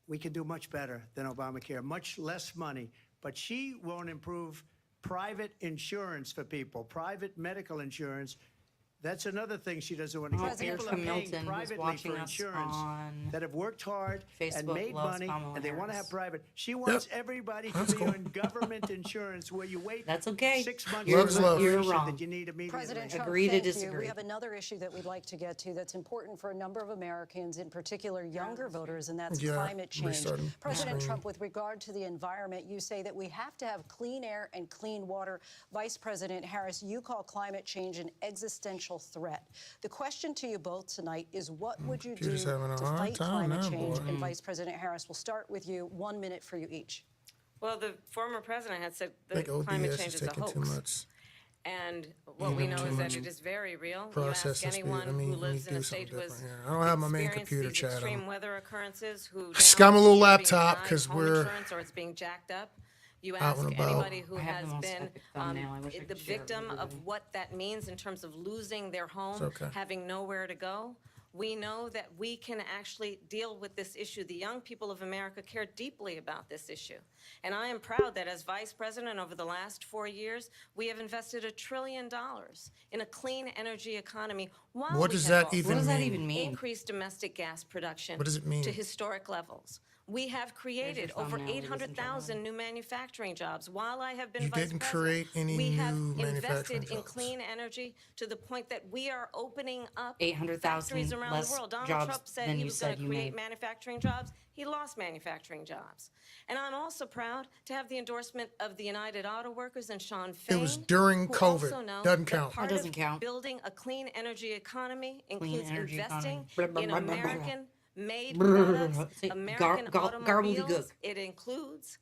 We can do much better than Obamacare, much less money. But she won't improve private insurance for people, private medical insurance. That's another thing she doesn't want to get. President People are Erica paying Milton, who's privately watching for us insurance on that have worked hard and Facebook, made loves money, Kamala and they want to Harris. have private. She wants everybody to That's be cool. on government insurance where you wait That's okay. 6 months You're- Loves love. you're operation wrong. that you need immediately. President Trump, Agree to thank you. disagree. We have another issue that we'd like to get to that's important for a number of Americans, in particular younger voters, and that's Yeah, climate change. restarting. President Screen. Trump, with regard to the environment, you say that we have to have clean air and clean water. Vice President Harris, you call climate change an existential threat. The question to you both tonight is, what would you do computer's having a to hard fight time climate now, change? boy. And Vice President Harris, we'll start with you. 1 minute for you each. Well, the former president had said I that think climate ODS change is is a taking too hoax. much. And what we know is that it is very real. You Process ask and speed. anyone I mean, who let me lives in do a something state who has different here. I don't have my main experienced computer these chat on. extreme weather occurrences, who Scum now a little are being laptop, denied 'cause home we're insurance or it's being jacked up. You out ask and about. anybody who I have has the most been epic thumbnail. I wish I the could share it with victim of everybody. what that means in terms of losing their home, okay. having nowhere to go. We know that we can actually deal with this issue. The young people of America care deeply about this issue. And I am proud that as vice president over the last 4 years, we have invested $1 trillion in a clean energy economy while What we does have that also even What does that mean? even mean? increased domestic gas production What does it mean? to historic levels. We have created over thumbnail, ladies and 800,000 new manufacturing jobs. While I have been You vice didn't president, create any we have new manufacturing invested in jobs. clean energy to the point that we are opening up 800,000 factories around less the world. Donald jobs Trump said than he you was going said to you create made. manufacturing jobs. He lost manufacturing jobs. And I'm also proud to have the endorsement of the United Auto Workers and Sean Fain. was during who COVID. also know Doesn't that count. part That doesn't of count. Building a clean energy economy includes energy investing economy. in American-made Brr. products, Say American gobbledygook. automobiles. It includes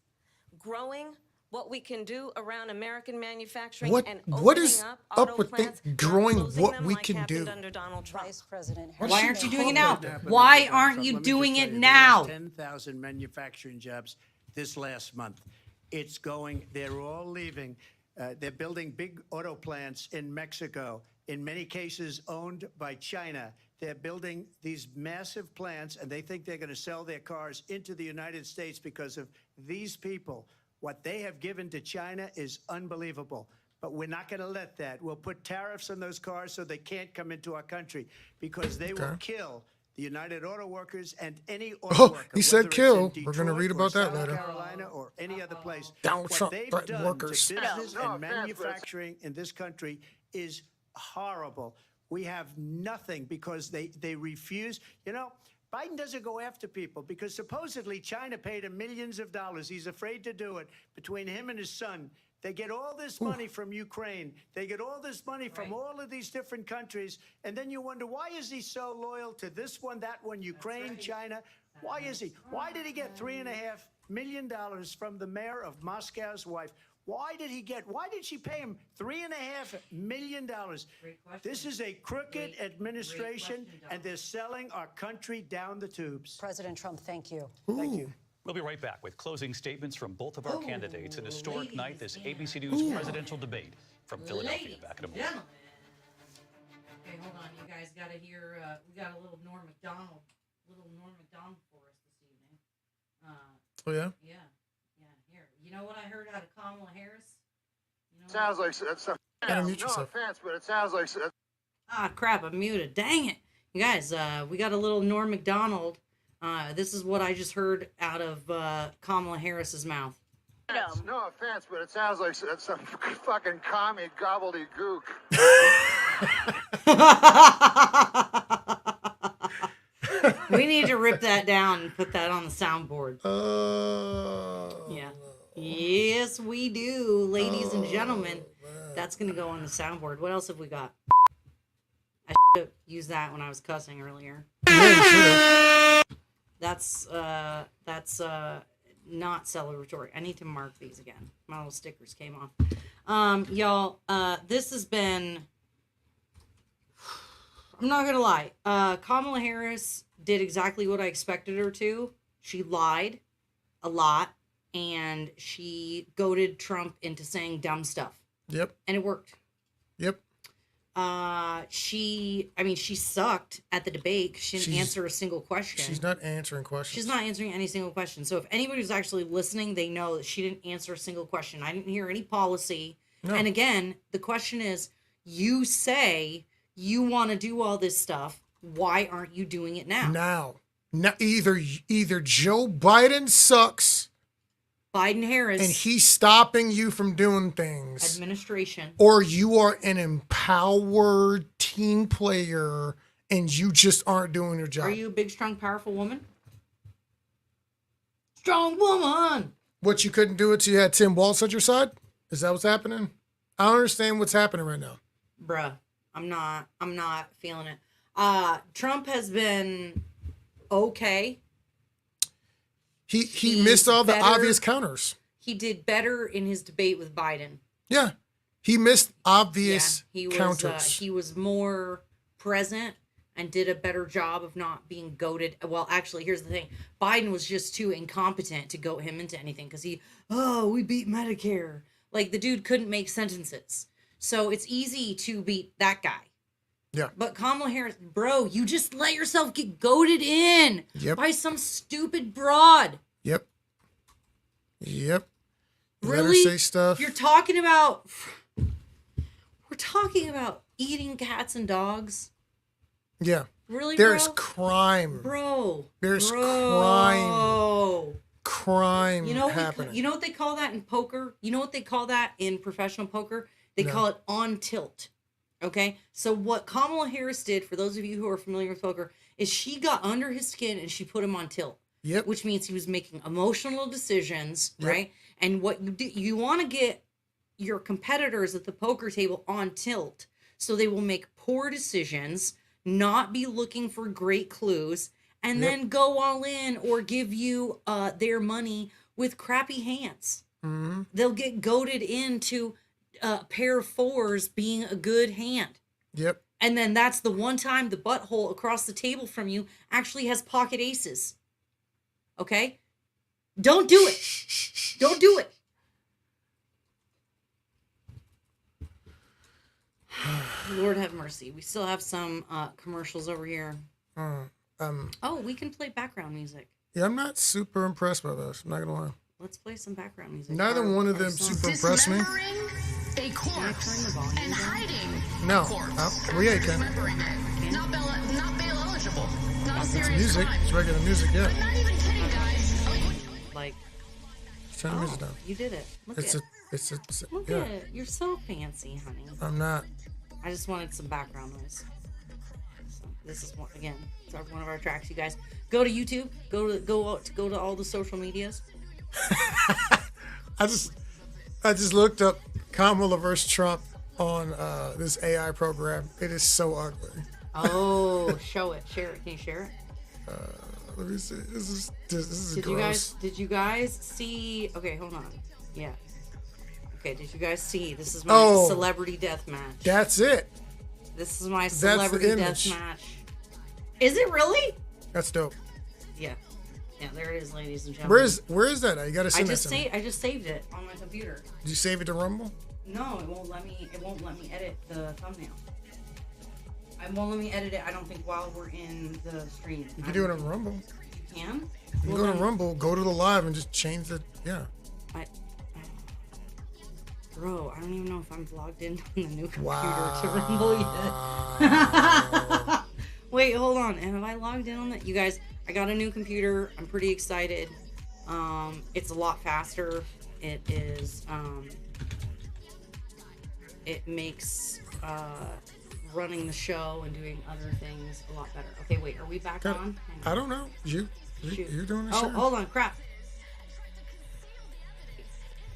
growing what we can do around American manufacturing What- and what opening is up up auto with the plants, not growing closing what them we like can happened do? under Donald Trump. Vice President What Harris. Why should aren't you call doing it that now? then? Why aren't you doing it now? 10,000 manufacturing jobs this last month. It's going, they're all leaving. They're building big auto plants in Mexico, in many cases owned by China. They're building these massive plants, and they think they're going to sell their cars into the United States because of these people. What they have given to China is unbelievable. But we're not going to let that. We'll put tariffs on those cars so they can't come into our country because they will kill the United Auto Workers and any auto Oh, worker. he said whether it's kill. in We're gonna Detroit read or about that South later. Carolina or any other place. Donald What Trump they've threatened done workers. to business No, and offense, but- manufacturing in this country is horrible. We have nothing because they refuse. You know, Biden doesn't go after people because supposedly China paid him millions of dollars. He's afraid to do it. Between him and his son, they get all this money from Ukraine. They get all this money from all of these different countries. And then you wonder, why is he so loyal to this one, that one, Ukraine, China? Why is he? Why did he get $3.5 million from the mayor of Moscow's wife? Why did she pay him $3.5 million? This is a crooked administration, and they're selling our country down the tubes. President Trump, thank you. Thank you. We'll be right back with closing statements from both of our candidates. An historic night, this ABC News presidential debate from Philadelphia. Back in a moment. Gentlemen. Okay, hold on. You guys got to hear. We got a little Norm Macdonald for us this evening. Oh, yeah? Yeah. Here. You know what I heard out of Kamala Harris? You know Sounds like that's Gotta no mute yourself. offense, but it sounds like Ah, crap, I'm muted. Dang it. You guys, we got a little Norm Macdonald. This is what I just heard out of Kamala Harris's mouth. no offense, but it sounds like that's some fucking commie gobbledygook. We need to rip that down and put that on the soundboard. Yeah. Yes, we do, ladies and gentlemen. That's gonna go on the soundboard. What else have we got? I should have used that when I was cussing earlier. That's not celebratory. I need to mark these again. My little stickers came off. Y'all, this has been, I'm not gonna lie. Kamala Harris did exactly what I expected her to. She lied a lot, and she goaded Trump into saying dumb stuff. Yep. And it worked. Yep. She sucked at the debate. She didn't answer a single question. She's not answering questions. She's not answering any single question. So if anybody's actually listening, they know that she didn't answer a single question. I didn't hear any policy. No. And again, the question is, you say you want to do all this stuff. Why aren't you doing it now? Now, either Joe Biden sucks Biden Harris and he's stopping you from doing things, administration. or you are an empowered team player and you just aren't doing your job. Are you a big, strong, powerful woman? Strong woman. What, you couldn't do it till you had Tim Walz at your side? Is that what's happening? I don't understand what's happening right now. Bruh, I'm not feeling it. Trump has been okay. He missed all the better. obvious counters. He did better in his debate with Biden. Yeah. He missed obvious he counters. he was more present and did a better job of not being goaded. Well, actually, here's the thing. Biden was just too incompetent to goat him into anything because we beat Medicare. Like, the dude couldn't make sentences. So it's easy to beat that guy. Yeah. But Kamala Harris, bro, you just let yourself get goaded in by some stupid broad. Yep. You Really? let her say stuff. We're talking about eating cats and dogs. Yeah. Really, There's bro? crime. Bro. There's Bro. crime You know happening. you know what they call that in poker? You know what they call that in professional poker? They call it on tilt. Okay? So what Kamala Harris did, for those of you who are familiar with poker, is she got under his skin and she put him on tilt. Yep. Which means he was making emotional decisions, Yep. right? And what you do, you want to get your competitors at the poker table on tilt so they will make poor decisions, not be looking for great clues, and Yep. then go all in or give you their money with crappy hands. Mm-hmm. They'll get goaded into a pair of fours being a good hand. Yep. And then that's the one time the butthole across the table from you actually has pocket aces. Okay? Don't do it. Don't do it. Lord have mercy. We still have some commercials over here. Oh, we can play background music. Yeah, I'm not super impressed by this. I'm not gonna lie. Let's play some background music. Neither Our- one of our them song. super impressed me. A corpse and hiding No. a corpse. Oh, well, yeah, you can. Dismembering it. Not bail eligible. Not a It's serious music. crime. It's regular music, yeah. I'm not even kidding, guys. Like, Just turn the music down. you did it. Look It's at Look yeah. at it. You're so fancy, honey. I'm not. I just wanted some background noise. So this is one again. It's one of our tracks, you guys. Go to YouTube. Go to all the social medias. I just looked up Kamala versus Trump on this AI program. It is so ugly. Oh, show it. Share it. Can you share it? Let me see. This is Did gross. you guys see? Okay, hold on. Yeah. Okay, did you guys see? This is my Oh. celebrity death match. That's it. This is my the celebrity death image. match. Is it really? That's dope. Yeah. Yeah, there it is, ladies and gentlemen. Where is that? You gotta I send that just to me. I just saved it on my computer. Did you save it to Rumble? No, it won't let me edit the thumbnail. It won't let me edit it, I don't think, while we're in the stream. You can do it on Rumble. You can? You can go to Rumble, go to the live, and just change the Bro, I don't even know if I'm logged in on the new computer Wow. to Rumble yet. Wait, hold on. Have I logged in on that? You guys, I got a new computer. I'm pretty excited. It's a lot faster. It is, it makes running the show and doing other things a lot better. Okay, wait, are we back Got- on? I don't know. You're doing the Oh, show. hold on, crap.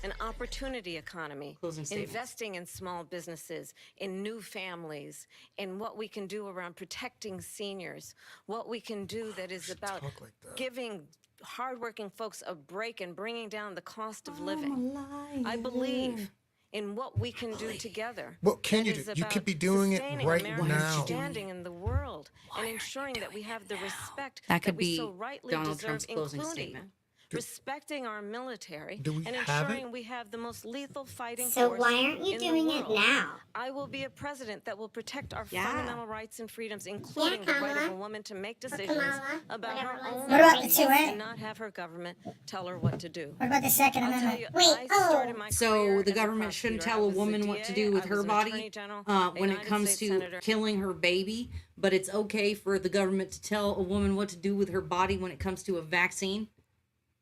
An opportunity economy, Closing statements. investing in small businesses, in new families, in what we can do around protecting seniors, what we can do that is about talk like that. giving hardworking folks a break and bringing down the cost of living. I believe in what we can do together. What can that you is do? You could about be doing it sustaining right America's now. standing in the world and ensuring that we have the respect That could we be so rightly Donald deserve, Trump's closing including statement. respecting our military Do we and have it? ensuring we have the most lethal fighting So force why aren't you in the doing it world. now? I will be a president that will protect our Yeah. fundamental rights and freedoms, including the right of a Kamala. woman to make Or decisions Kamala, about her whatever it own was. What about the body two A? and not have her government tell her what to do. What about the Second I'll tell Amendment? you, Wait, I started my So career the as a government shouldn't prosecutor. tell I a was woman what to do with I her was an body attorney general, when a it United comes States to senator. killing her baby, but it's okay for the government to tell a woman what to do with her body when it comes to a vaccine.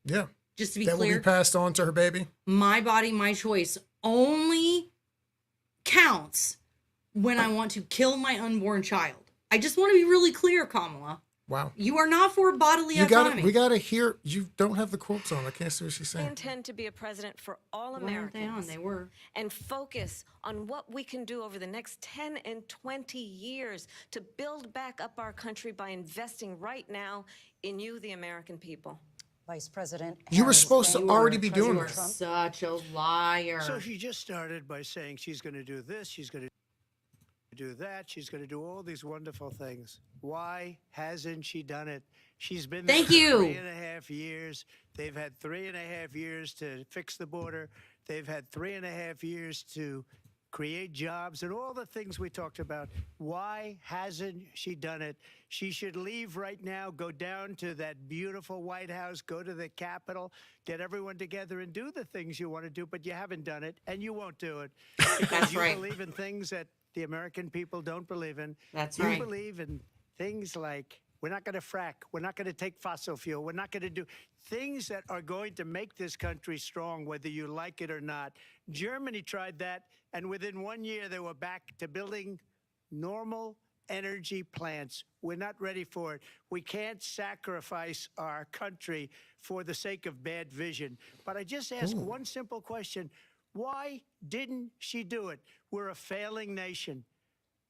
Yeah. Just to be That will clear, be passed on to her baby. my body, my choice only counts when I want to kill my unborn child. I just want to be really clear, Kamala. Wow. You are not for bodily You got autonomy. We got to hear. You don't have the quotes on. I can't see what she's I saying. intend to be a president for all Why aren't they on? Americans. They were. And focus on what we can do over the next 10 and 20 years to build back up our country by investing right now in you, the American people. Vice President You were Harris, supposed to thank already you. be President doing You are this. Trump. such a liar. So she just started by saying she's going to do this, she's going to do that, she's going to do all these wonderful things. Why hasn't she done it? She's been there Thank for you. 3.5 years. They've had 3.5 years to fix the border. They've had 3.5 years to create jobs and all the things we talked about. Why hasn't she done it? She should leave right now, go down to that beautiful White House, go to the Capitol, get everyone together and do the things you want to do, but you haven't done it and you won't do it. Because That's you right. believe in things that the American people don't believe in. That's you right. believe in things like we're not going to frack, we're not going to take fossil fuel, we're not going to do things that are going to make this country strong, whether you like it or not. Germany tried that, and within 1 year, they were back to building normal energy plants. We're not ready for it. We can't sacrifice our country for the sake of bad vision. But I just ask one simple question. Why didn't she do it? We're a failing nation.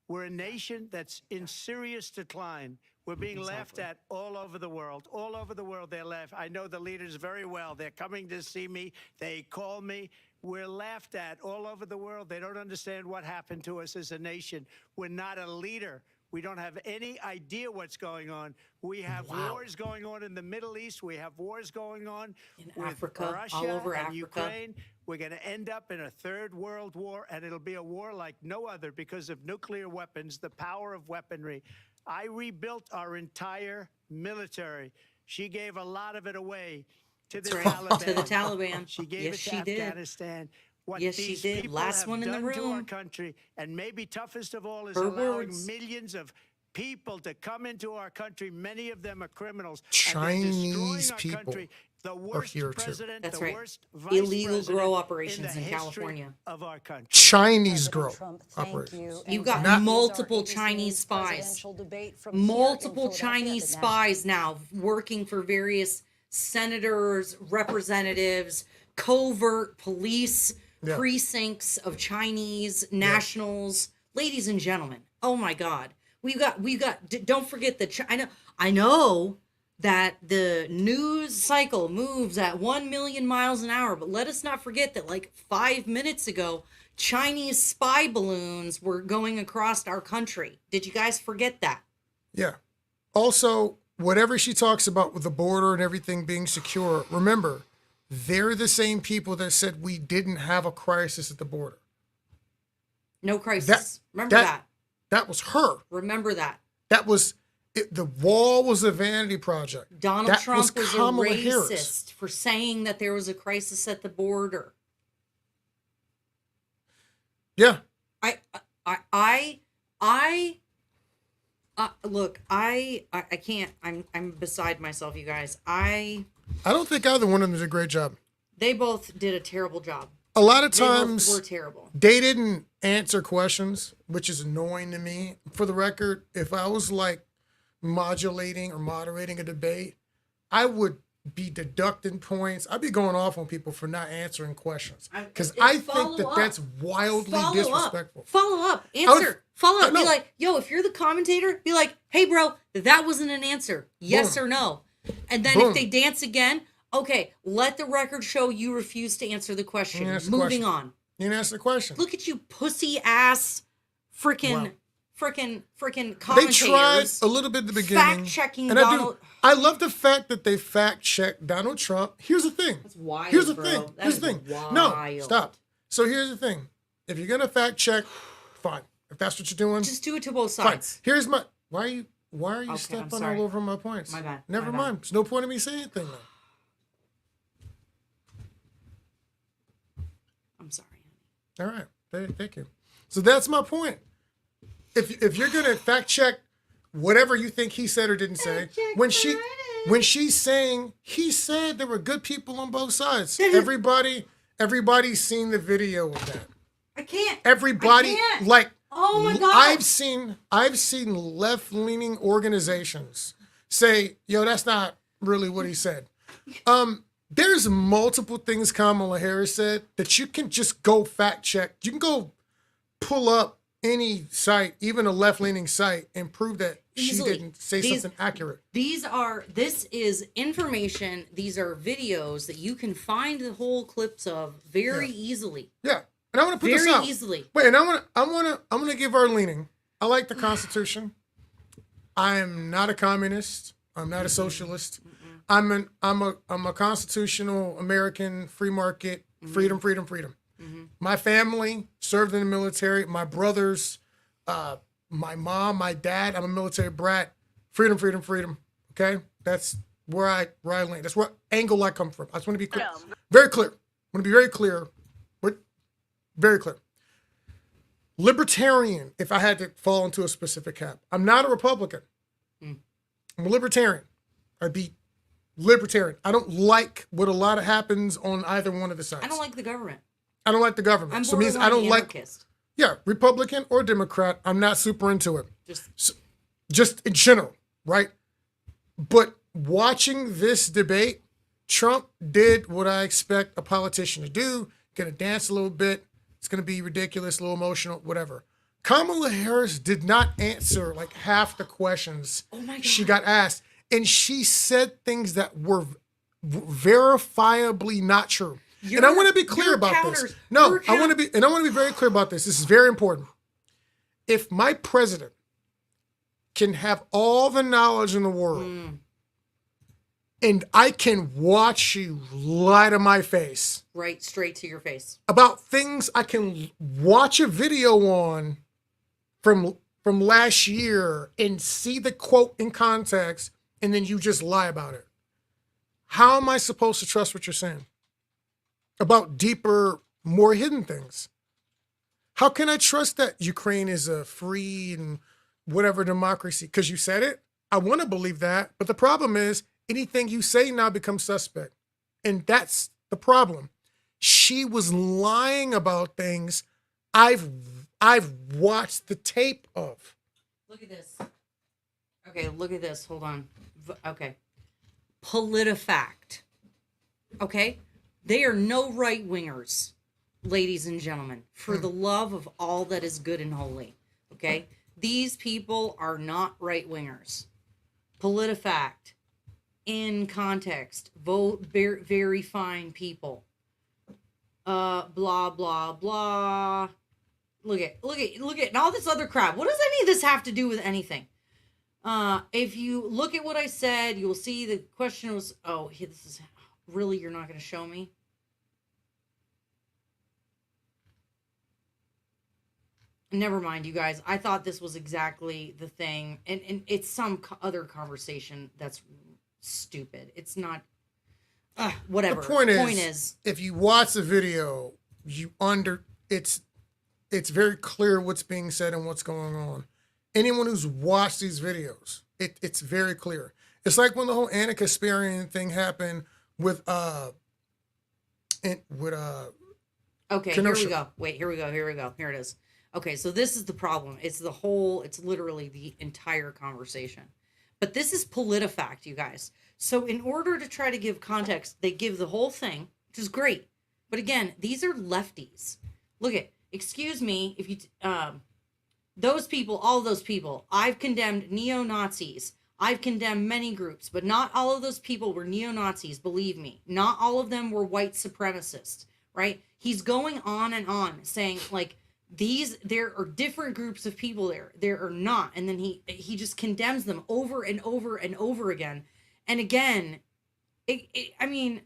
We're a nation that's in serious decline. We're being laughed at all over the world. All over the world, they're laughed. I know the leaders very well. They're coming to see me. They call me. We're laughed at all over the world. They don't understand what happened to us as a nation. We're not a leader. We don't have any idea what's going on. We have wars going on in the Middle East. We have wars going on In with Africa, Russia all over and Africa. Ukraine. We're going to end up in a third world war, and it'll be a war like no other because of nuclear weapons, the power of weaponry. I rebuilt our entire military. She gave a lot of it away to the That's right. Taliban. To the Taliban. She gave Yes, it to she did. Afghanistan. What Yes, she these did. people Last have one in the done to our room. country, and maybe toughest of all is Her allowing words. millions of people to come into our country. Many of them are criminals. and Chinese they're destroying our people country. The worst here, too. president, That's the right. worst vice Illegal president grow in operations the in history California. of our country. Chinese President grow Trump, thank operations. you. You've And got that is our multiple ABC Chinese spies. presidential debate from here in Multiple Philadelphia, Chinese the spies now working for various senators, representatives, covert police Yeah. precincts of Chinese nationals. Ladies and gentlemen, oh my God, we've got. Don't forget that I know that the news cycle moves at 1 million miles an hour, but let us not forget that like 5 minutes ago, Chinese spy balloons were going across our country. Did you guys forget that? Yeah. Also, whatever she talks about with the border and everything being secure, remember, they're the same people that said we didn't have a crisis at the border. No crisis. Remember that. That was her. Remember that. That was it, the wall was a vanity project. Donald That Trump was a Kamala racist Harris. for saying that there was a crisis at the border. Yeah. Look, I can't. I'm beside myself, you guys. I don't think either one of them did a great job. They both did a terrible job. A lot of They both times were terrible. they didn't answer questions, which is annoying to me. For the record, if I was like modulating or moderating a debate, I would be deducting points. I'd be going off on people for not answering questions because I think follow that up. that's wildly Follow disrespectful. up. Follow up. would- Answer. Follow up. No. Be like, yo, if you're the commentator, be like, hey, bro, that wasn't an answer. Yes Boom. or no. And then Boom. if they dance again, okay, let the record show you refuse to answer the question. You answer the Moving question. on. You didn't answer the question. Look at you, pussy ass, freaking They commentators. tried a little bit at the beginning. Fact-checking and Donald. I love the fact that they fact checked Donald Trump. Here's the thing. That's wild, Here's the bro. thing. That Here's the is thing. wild. No, stop. So here's the thing. If you're gonna fact check, fine. If that's what you're doing, Just do it to both fine. sides. Here's my. Why are you Okay, I'm stepping sorry. all over my points? My bad. Never My bad. mind. There's no point in me saying anything now. I'm sorry. All right. Thank you. So that's my point. If you're gonna fact check whatever you think he said or didn't say, when she's saying he said there were good people on both sides. Everybody's seen the video of that. I can't. Everybody I can't. like Oh my God. I've seen left-leaning organizations say, yo, that's not really what he said. There's multiple things Kamala Harris said that you can just go fact check. You can go pull up any site, even a left-leaning site, and prove that Easily. she didn't say These- something accurate. This is information. These are videos that you can find the whole clips of very easily. Yeah. And I want to put this Very out. easily. Wait, and I'm gonna give our leaning. I like the Constitution. I am not a communist. I'm not a socialist. I'm a constitutional American, free market, freedom. My family served in the military. My brothers, my mom, my dad. I'm a military brat. Freedom. Okay, that's where I land. That's what angle I come from. I just want to be clear. Very clear. I want to be very clear. Very clear. Libertarian, if I had to fall into a specific camp. I'm not a Republican. I'm a libertarian. I'd be libertarian. I don't like what a lot of happens on either one of the sides. I don't like the government. I don't like the government. I'm So it means I don't like, anarchist. Republican or Democrat. I'm not super into it. Just Just in general, right? But watching this debate, Trump did what I expect a politician to do. Gonna dance a little bit. It's gonna be ridiculous, a little emotional, whatever. Kamala Harris did not answer like half the questions she got asked. And she said things that were verifiably not true. And I want to be clear about this. No, I want to be very clear about this. This is very important. If my president can have all the knowledge in the world and I can watch you lie to my face right straight to your face. about things I can watch a video on from last year and see the quote in context and then you just lie about it. How am I supposed to trust what you're saying about deeper, more hidden things? How can I trust that Ukraine is a free and whatever democracy? Because you said it. I want to believe that. But the problem is anything you say now becomes suspect. And that's the problem. She was lying about things I've watched the tape of. Look at this. Okay, look at this. Hold on. Okay. PolitiFact. Okay? They are no right wingers, ladies and gentlemen, for the love of all that is good and holy. Okay? These people are not right wingers. PolitiFact. In context. Vote very, very fine people. Blah, blah, blah. Look at and all this other crap. What does any of this have to do with anything? If you look at what I said, you will see the question was, this is really, you're not going to show me? Never mind, you guys. I thought this was exactly the thing. And it's some other conversation that's stupid. It's not, whatever. The point is, if you watch the video, it's very clear what's being said and what's going on. Anyone who's watched these videos, it's very clear. It's like when the whole Anna Kasparian thing happened with Okay, Kenosha. here we go. Wait, here we go. Here it is. Okay, so this is the problem. It's literally the entire conversation. But this is PolitiFact, you guys. So in order to try to give context, they give the whole thing, which is great. But again, these are lefties. Look at, excuse me, if you, those people, all those people, I've condemned neo-Nazis. I've condemned many groups, but not all of those people were neo-Nazis, believe me. Not all of them were white supremacists, right? He's going on saying, like, there are different groups of people there are not, and then he just condemns them over and over and over again. And again, I mean,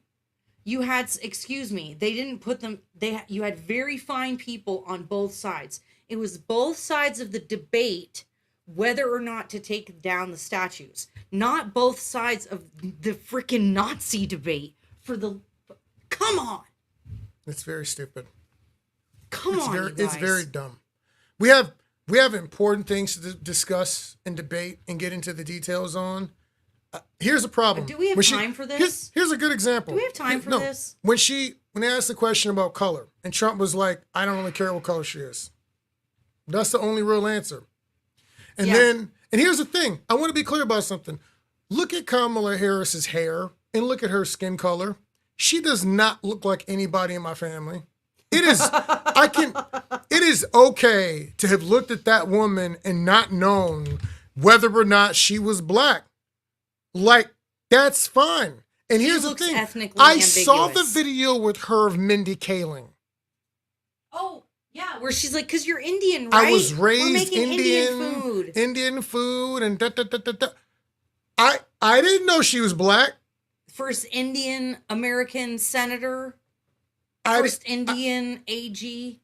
you had, excuse me, they didn't put them, you had very fine people on both sides. It was both sides of the debate whether or not to take down the statues, not both sides of the freaking Nazi debate come on. It's very stupid. Come on, you guys. It's very dumb. We have important things to discuss and debate and get into the details on. Here's a problem. Do we have time for this? Here's a good example. Do we have time for this? When they asked the question about color, and Trump was like, "I don't really care what color she is." That's the only real answer. And then here's the thing. I want to be clear about something. Look at Kamala Harris's hair and look at her skin color. She does not look like anybody in my family. It is okay to have looked at that woman and not known whether or not she was black. Like, that's fine. And here's the thing. I saw the video with her of Mindy Kaling. Oh, yeah, where she's like, because you're Indian, right? I was raised We're making Indian food and da. I didn't know she was black. First Indian American senator. First Indian AG.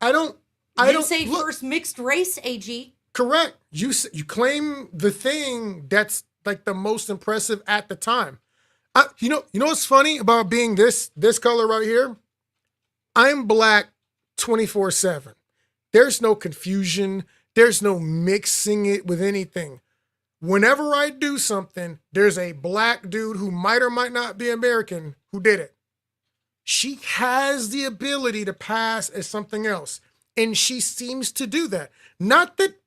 I don't say look, first mixed race AG. Correct. You claim the thing that's like the most impressive at the time. You know what's funny about being this color right here? I'm black 24/7. There's no confusion. There's no mixing it with anything. Whenever I do something, there's a black dude who might or might not be American who did it. She has the ability to pass as something else, and she seems to do that. Not that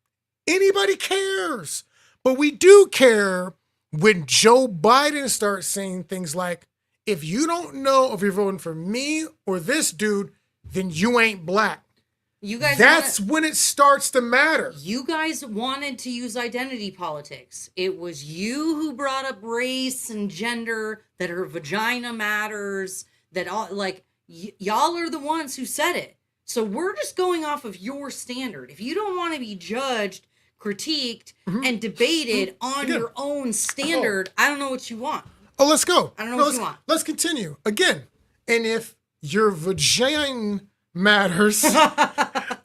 anybody cares, but we do care when Joe Biden starts saying things like, if you don't know if you're voting for me or this dude, then you ain't black. You guys, that's when it starts to matter. You guys wanted to use identity politics. It was you who brought up race and gender, that her vagina matters, that all, like, y'all are the ones who said it. So we're just going off of your standard. If you don't want to be judged, critiqued, and debated on your own standard, I don't know what you want. Oh, let's go. I don't know what you want. Let's continue. Again, and if your vagina matters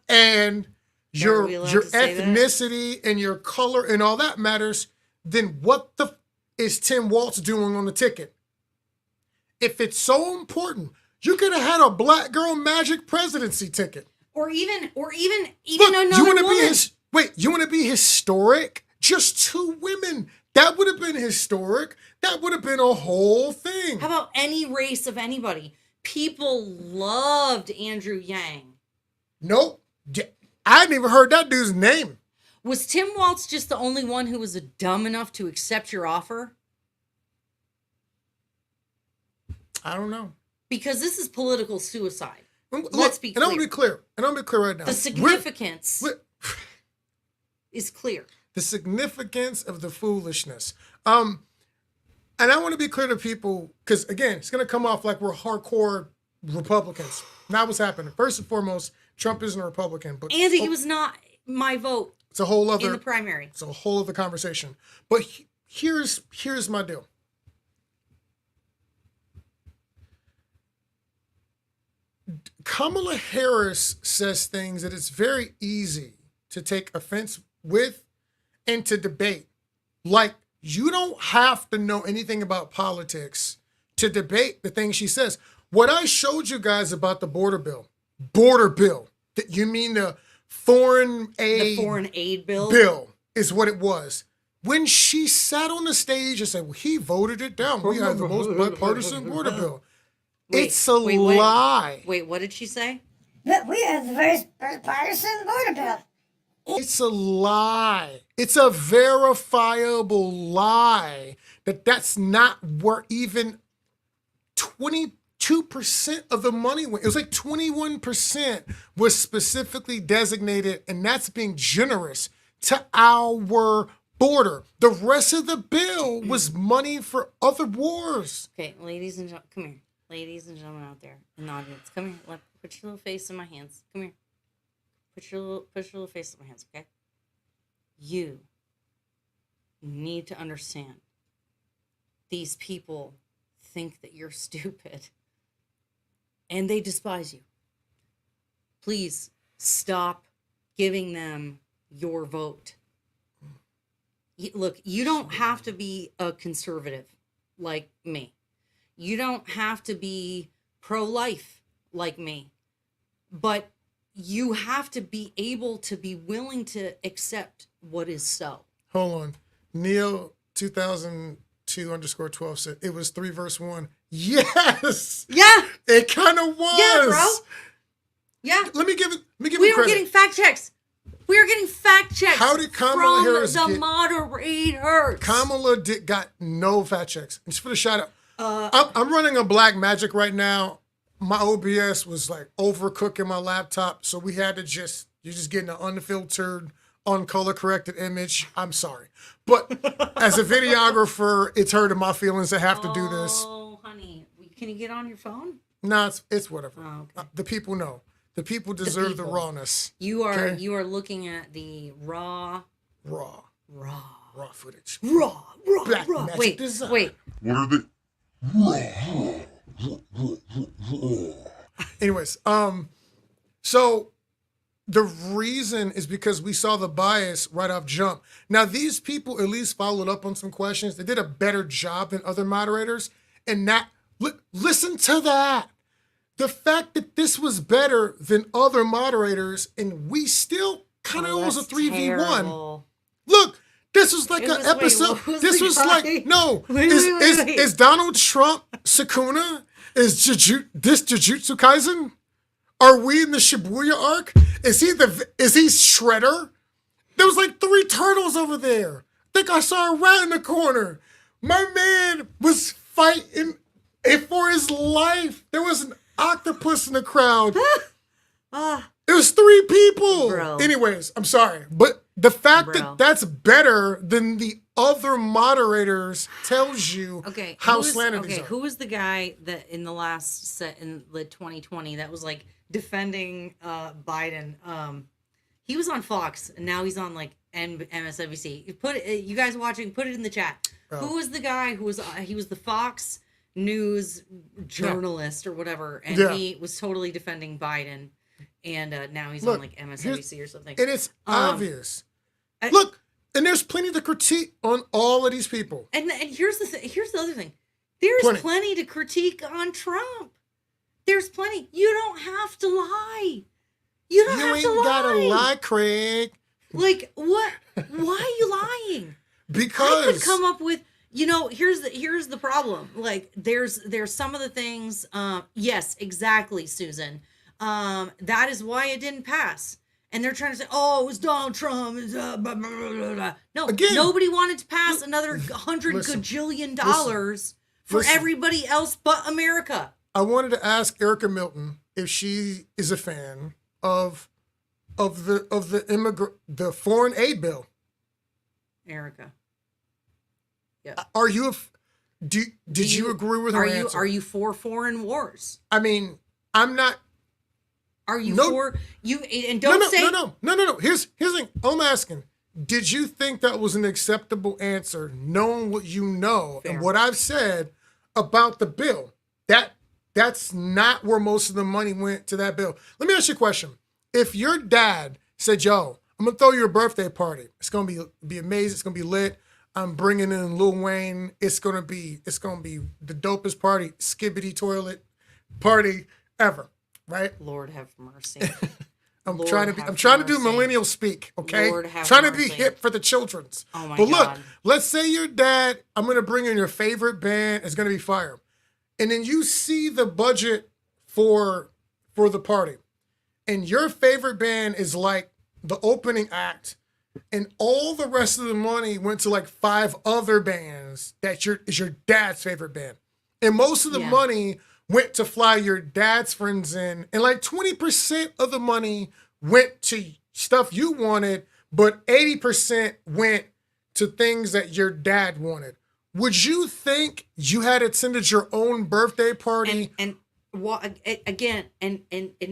and your ethnicity and your color and all that matters, then what the is Tim Walz doing on the ticket? If it's so important, you could have had a black girl magic presidency ticket. Or even Look, another woman. You want to be historic? Just 2 women. That would have been historic. That would have been a whole thing. How about any race of anybody? People loved Andrew Yang. Nope. I hadn't even heard that dude's name. Was Tim Walz just the only one who was dumb enough to accept your offer? I don't know. Because this is political suicide. Look, Let's be clear. And I'm going to be clear right now. The significance is clear. The significance of the foolishness. And I want to be clear to people, because again, it's going to come off like we're hardcore Republicans. Not what's happening. First and foremost, Trump isn't a Republican. But Andy, it was not my vote. It's a whole other in the primary. It's a whole other conversation. But here's my deal. Kamala Harris says things that it's very easy to take offense with and to debate. Like, you don't have to know anything about politics to debate the things she says. What I showed you guys about the border bill, that you mean the foreign aid bill is what it was. When she sat on the stage and said, well, he voted it down. We have the most bipartisan border bill. It's a lie. Wait, what did she say? But we are the first bipartisan border bill. It's a lie. It's a verifiable lie that that's not where even 22% of the money went. It was like 21% was specifically designated, and that's being generous to our border. The rest of the bill was money for other wars. Okay, ladies and gentlemen, come here. Ladies and gentlemen out there in the audience, come here. Put your little face in my hands. Come here. Put your little face in my hands, okay? You need to understand. These people think that you're stupid. And they despise you. Please stop giving them your vote. Look, you don't have to be a conservative like me. You don't have to be pro-life like me. But you have to be able to be willing to accept what is so. Hold on. Neil 2002_12 said it was 3 verse 1. Yes. Yeah. It kind of was. Yeah, bro. Yeah. Let me give it We are credit. getting fact checks. We are getting fact checks. How did Kamala from Harris the get- moderators? Kamala got no fact checks. And just for the shout out, I'm running a Black Magic right now. My OBS was like overcooking my laptop, so we had to you're just getting an unfiltered, uncolor corrected image. I'm sorry. But as a videographer, it's hurting my feelings to have to do this. Oh, honey. Can you get on your phone? No, it's whatever. Oh, okay. The people know. The people deserve the people. rawness. You are Okay. you are looking at the raw Raw footage. raw Black raw. magic Wait, design. wait. What are they? Anyways, so the reason is because we saw the bias right off jump. Now, these people at least followed up on some questions. They did a better job than other moderators. And listen to that. The fact that this was better than other moderators and we still kind of was a 3v1. Terrible. Look, this was like It an was- wait, episode. what was This the was guy? like, no. Wait. Is Donald Trump Sakuna? Is this Jujutsu Kaisen? Are we in the Shibuya arc? Is he Shredder? There was like 3 turtles over there. I think I saw a rat in the corner. My man was fighting for his life. There was an octopus in the crowd. It was 3 people. Bro. Anyways, I'm sorry. But the fact Bro. that that's better than the other moderators tells you Okay. how who was- slanted these Okay, are. who was the guy that in the last set in the 2020 that was like defending Biden? He was on Fox and now he's on like MSNBC. You guys watching, put it in the chat. Oh. Who was the guy who was he was the Fox News journalist or whatever, and Yeah. he was totally defending Biden, and now he's Look, on like MSNBC or something. And it's obvious. I- Look, and there's plenty to critique on all of these people. And here's here's the other thing. There's Plenty. plenty to critique on Trump. There's plenty. You don't have to lie. You don't You have ain't to lie. gotta lie, Craig. Like what? Why are you lying? Because I could come up with, here's the problem. Like there's some of the things. Yes, exactly, Susan. That is why it didn't pass. And they're trying to say, oh, it was Donald Trump. It's, blah, blah, blah, blah, blah. No, Again, nobody wanted to pass another $100 listen, gajillion dollars for listen. everybody else but America. I wanted to ask Erica Milton if she is a fan of the foreign aid bill. Erica. Are you did you agree with her Are you answer? are you for foreign wars? I mean, I'm not. Are you No. for you? And don't say No. Here's the thing. I'm asking. Did you think that was an acceptable answer, knowing what you know Fair. and what I've said about the bill? That's not where most of the money went to that bill. Let me ask you a question. If your dad said, "Yo, I'm gonna throw you a birthday party. It's gonna be amazing. It's gonna be lit. I'm bringing in Lil Wayne. It's gonna be the dopest party, skibbity toilet party ever." Right? Lord have mercy. I'm Lord trying to have do mercy. millennial speak, okay? Lord have Trying to be mercy. hip for the children's. Oh my but look, God. let's say your dad, I'm gonna bring in your favorite band, it's gonna be fire. And then you see the budget for the party. and your favorite band is like the opening act, and all the rest of the money went to like 5 other bands that is your dad's favorite band, and most of the Yeah. money went to fly your dad's friends in, and like 20% of the money went to stuff you wanted, but 80% went to things that your dad wanted. Would you think you had attended your own birthday party? And again, and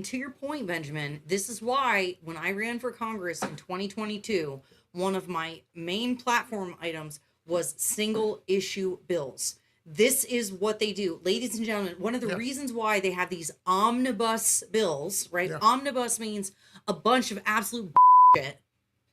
to your point, Benjamin, this is why when I ran for Congress in 2022, one of my main platform items was single issue bills. This is what they do. Ladies and gentlemen, one of the reasons why they have these omnibus bills, right? Yeah. Omnibus means a bunch of absolute shit.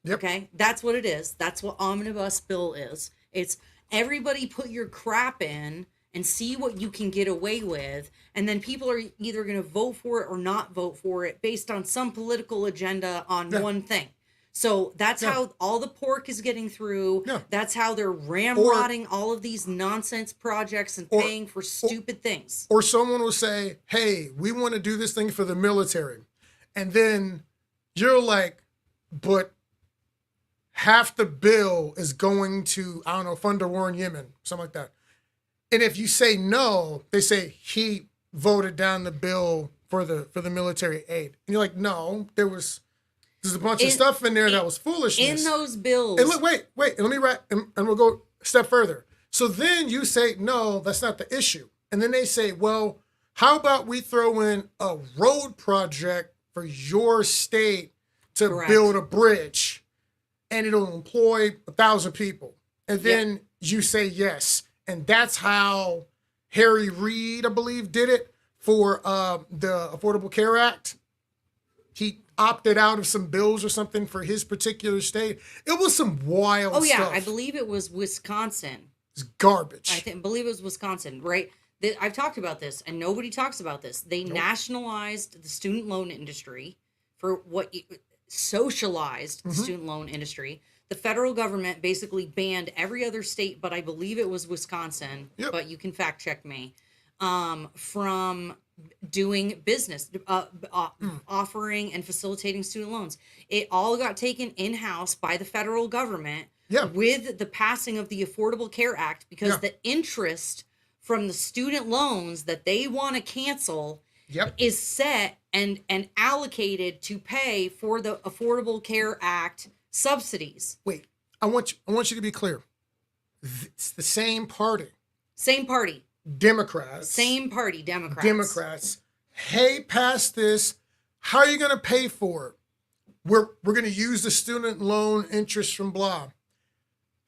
Yep. Okay? That's what it is. That's what omnibus bill is. It's everybody put your crap in and see what you can get away with, and then people are either going to vote for it or not vote for it based on some political agenda on one thing. So that's how all the pork is getting through. Yeah. That's how they're ramrodding all of these nonsense projects and paying for stupid things. Or someone will say, hey, we want to do this thing for the military. And then you're like, but half the bill is going to, I don't know, fund the war in Yemen, something like that. And if you say no, they say he voted down the bill for the military aid. And you're like, no, there's a bunch of stuff in there that was foolishness. In those bills. And look, wait, and let me wrap, and we'll go a step further. So then you say, no, that's not the issue. And then they say, well, how about we throw in a road project for your state to Correct. build a bridge, and it'll employ 1,000 people. And then you say yes. And that's how Harry Reid, I believe, did it for the Affordable Care Act. He opted out of some bills or something for his particular state. It was some wild Oh, yeah. stuff. I believe it was Wisconsin. It's garbage. I believe it was Wisconsin, right? I've talked about this, and nobody talks about this. They nationalized the student loan industry for socialized the student loan industry. The federal government basically banned every other state, but I believe it was Wisconsin, but you can fact check me, from doing business, offering and facilitating student loans. It all got taken in-house by the federal government with the passing of the Affordable Care Act, because the interest from the student loans that they want to cancel is set and allocated to pay for the Affordable Care Act subsidies. Wait, I want you to be clear. It's the same party. Same party. Democrats. Same party, Democrats. Democrats. Hey, pass this. How are you going to pay for it? We're going to use the student loan interest from blah.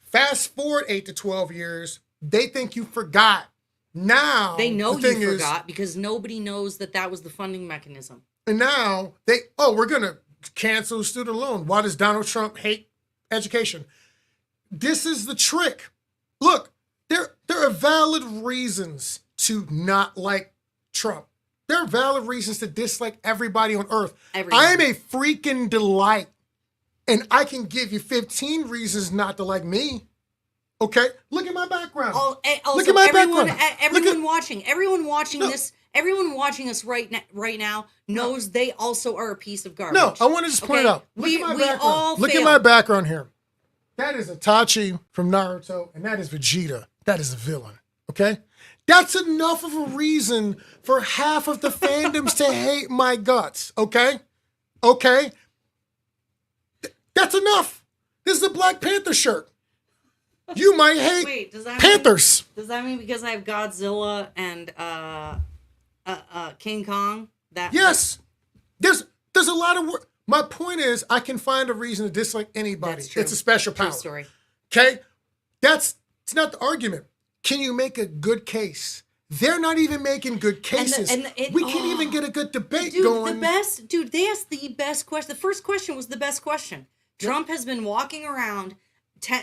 Fast forward 8 to 12 years, they think you forgot. Now They know the thing you is, forgot because nobody knows that was the funding mechanism. and now we're going to cancel student loan. Why does Donald Trump hate education? This is the trick. Look, there are valid reasons to not like Trump. There are valid reasons to dislike everybody on earth. Everyone. I am a freaking delight, and I can give you 15 reasons not to like me. Okay? Look at my background. Also, Look at my everyone, background. everyone watching this, everyone watching us right now knows they also are a piece of garbage. No, I want to just point it out. Look We at my all background. Look at fail. my background here. That is Itachi from Naruto, and that is Vegeta. That is a villain. Okay? That's enough of a reason for half of the fandoms to hate my guts. Okay? Okay? That's enough. This is a Black Panther shirt. You might hate Wait, does that Panthers. Does that mean because I have Godzilla and King Kong? Yes. There's a lot of work. My point is, I can find a reason to dislike anybody. That's true. It's a special True power. story. Okay? It's not the argument. Can you make a good case? They're not even making good cases. We can't even get a good debate going. They asked the best question. The first question was the best question. Trump has been walking around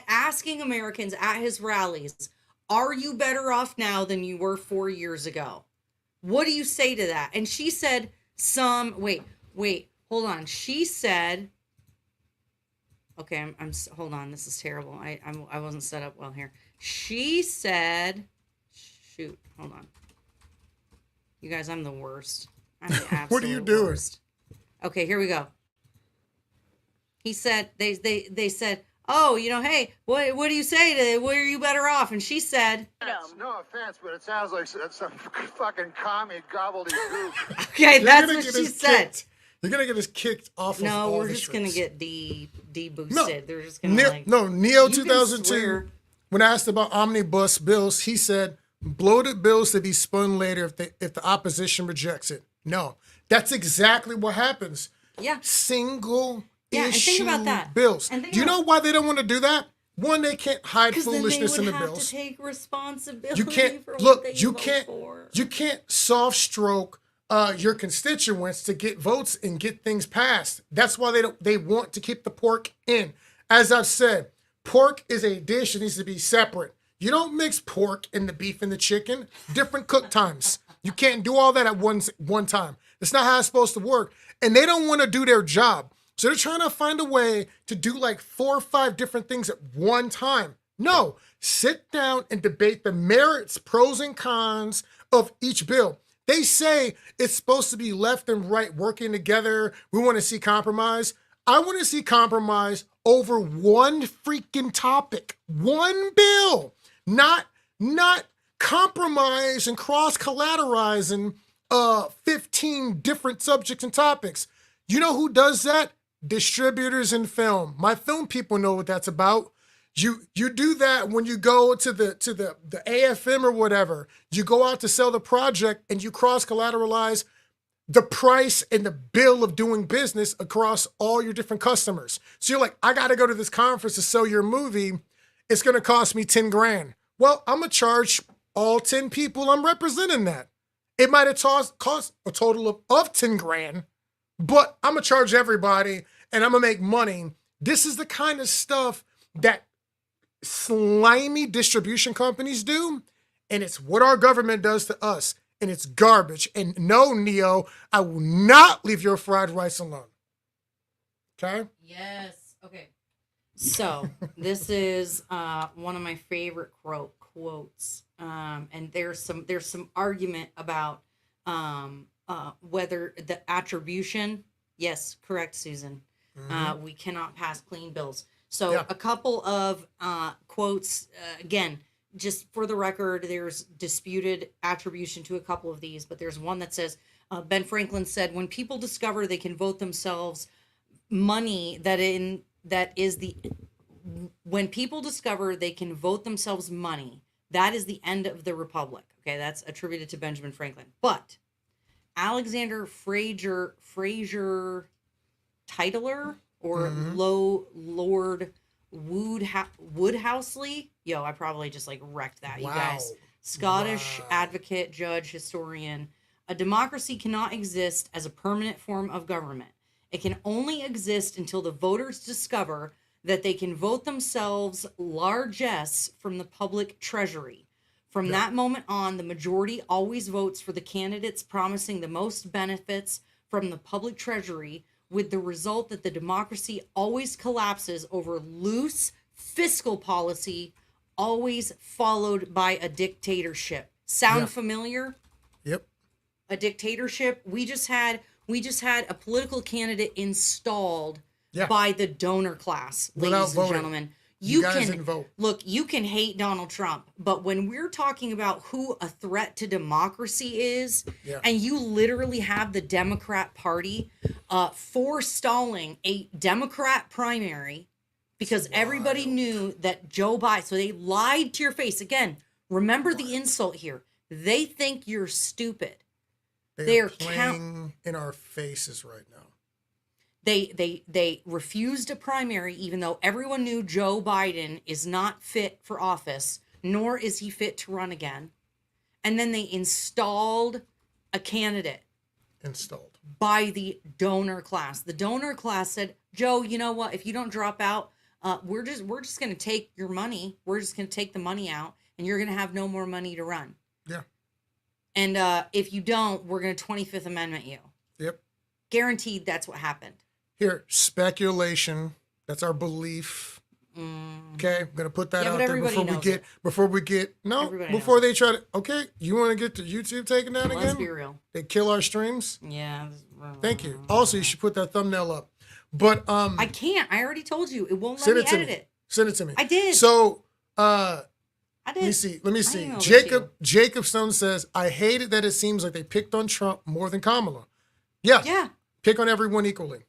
asking Americans at his rallies, are you better off now than you were 4 years ago? What do you say to that? And she said wait, hold on. She said, okay, hold on. This is terrible. I wasn't set up well here. She said, shoot, hold on. You guys, I'm the worst. I'm the absolute What are you doing? worst. Okay, here we go. He said, they said, oh, hey, what do you say to, where are you better off? And she said, No offense, but it sounds like some fucking commie gobbledygook. okay, You're that's gonna what get she us said. kicked. You're gonna get us kicked off of No, all we're the just gonna streets. get de-boosted. No. They're just gonna Neo you can 2002, swear. when asked about omnibus bills, he said, bloated bills to be spun later if the opposition rejects it. No, that's exactly what happens. Yeah. Single Yeah, and issue think about that. bills. And think Do you about- know why they don't want to do that? One, they can't hide Because then they foolishness would in the have bills. to take responsibility You can't for look. what they You vote can't. for. You can't soft stroke your constituents to get votes and get things passed. That's why they want to keep the pork in. As I've said, pork is a dish that needs to be separate. You don't mix pork and the beef and the chicken. Different cook times. You can't do all that at one time. That's not how it's supposed to work. And they don't want to do their job. So they're trying to find a way to do like 4 or 5 different things at one time. No, sit down and debate the merits, pros and cons of each bill. They say it's supposed to be left and right working together. We want to see compromise. I want to see compromise over one freaking topic, one bill, not compromise and cross collateralizing 15 different subjects and topics. You know who does that? Distributors in film. My film people know what that's about. You do that when you go to the AFM or whatever. You go out to sell the project and you cross collateralize the price and the bill of doing business across all your different customers. So you're like, I got to go to this conference to sell your movie. It's going to cost me 10 grand. Well, I'm going to charge all 10 people I'm representing that. It might have cost a total of 10 grand, but I'm going to charge everybody and I'm going to make money. This is the kind of stuff that slimy distribution companies do, and it's what our government does to us, and it's garbage. And no, Neo, I will not leave your fried rice alone. Okay? Yes. Okay. So this is one of my favorite quotes, and there's some argument about whether the attribution. Yes, correct, Susan. We cannot pass clean bills. So Yeah. a couple of quotes, again, just for the record, there's disputed attribution to a couple of these, but there's one that says, Ben Franklin said, when people discover they can vote themselves money when people discover they can vote themselves money, that is the end of the republic. Okay, that's attributed to Benjamin Franklin. But Alexander Fraser Titler or Lord Woodhousley. Yo, I probably just like wrecked that, you guys. Scottish advocate, judge, historian. A democracy cannot exist as a permanent form of government. It can only exist until the voters discover that they can vote themselves largesse from the public treasury. From that moment on, the majority always votes for the candidates promising the most benefits from the public treasury, with the result that the democracy always collapses over loose fiscal policy, always followed by a dictatorship. Sound familiar? Yep. A dictatorship. We just had a political candidate installed by the donor class, Without ladies and voting. gentlemen. You guys didn't vote. Look, you can hate Donald Trump, but when we're talking about who a threat to democracy is, and you literally have the Democrat Party forestalling a Democrat primary because everybody knew that Joe Biden, so they lied to your face. Again, remember the insult here. They think you're stupid. They are playing in our faces right now. They refused a primary, even though everyone knew Joe Biden is not fit for office, nor is he fit to run again. And then they installed a candidate by the donor class. The donor class said, Joe, you know what? If you don't drop out, we're just going to take your money. We're just going to take the money out, and you're going to have no more money to run. Yeah. And if you don't, we're going to 25th Amendment you. Yep. Guaranteed that's what happened. Here, speculation. That's our belief. Okay, I'm gonna put that out there before we get before they try to. Okay, you want to get the YouTube taken down again? Let's be real. They kill our streams. Yeah, Thank you. Also, you should put that thumbnail up. But I can't. I already told you. It won't let send me it to edit me. it. Send it to me. I did. So I did. let me see. emailed it to Jacob Stone says, I hate it that it seems like they picked on Trump more than Kamala. Yeah. Yeah. Pick on everyone equally.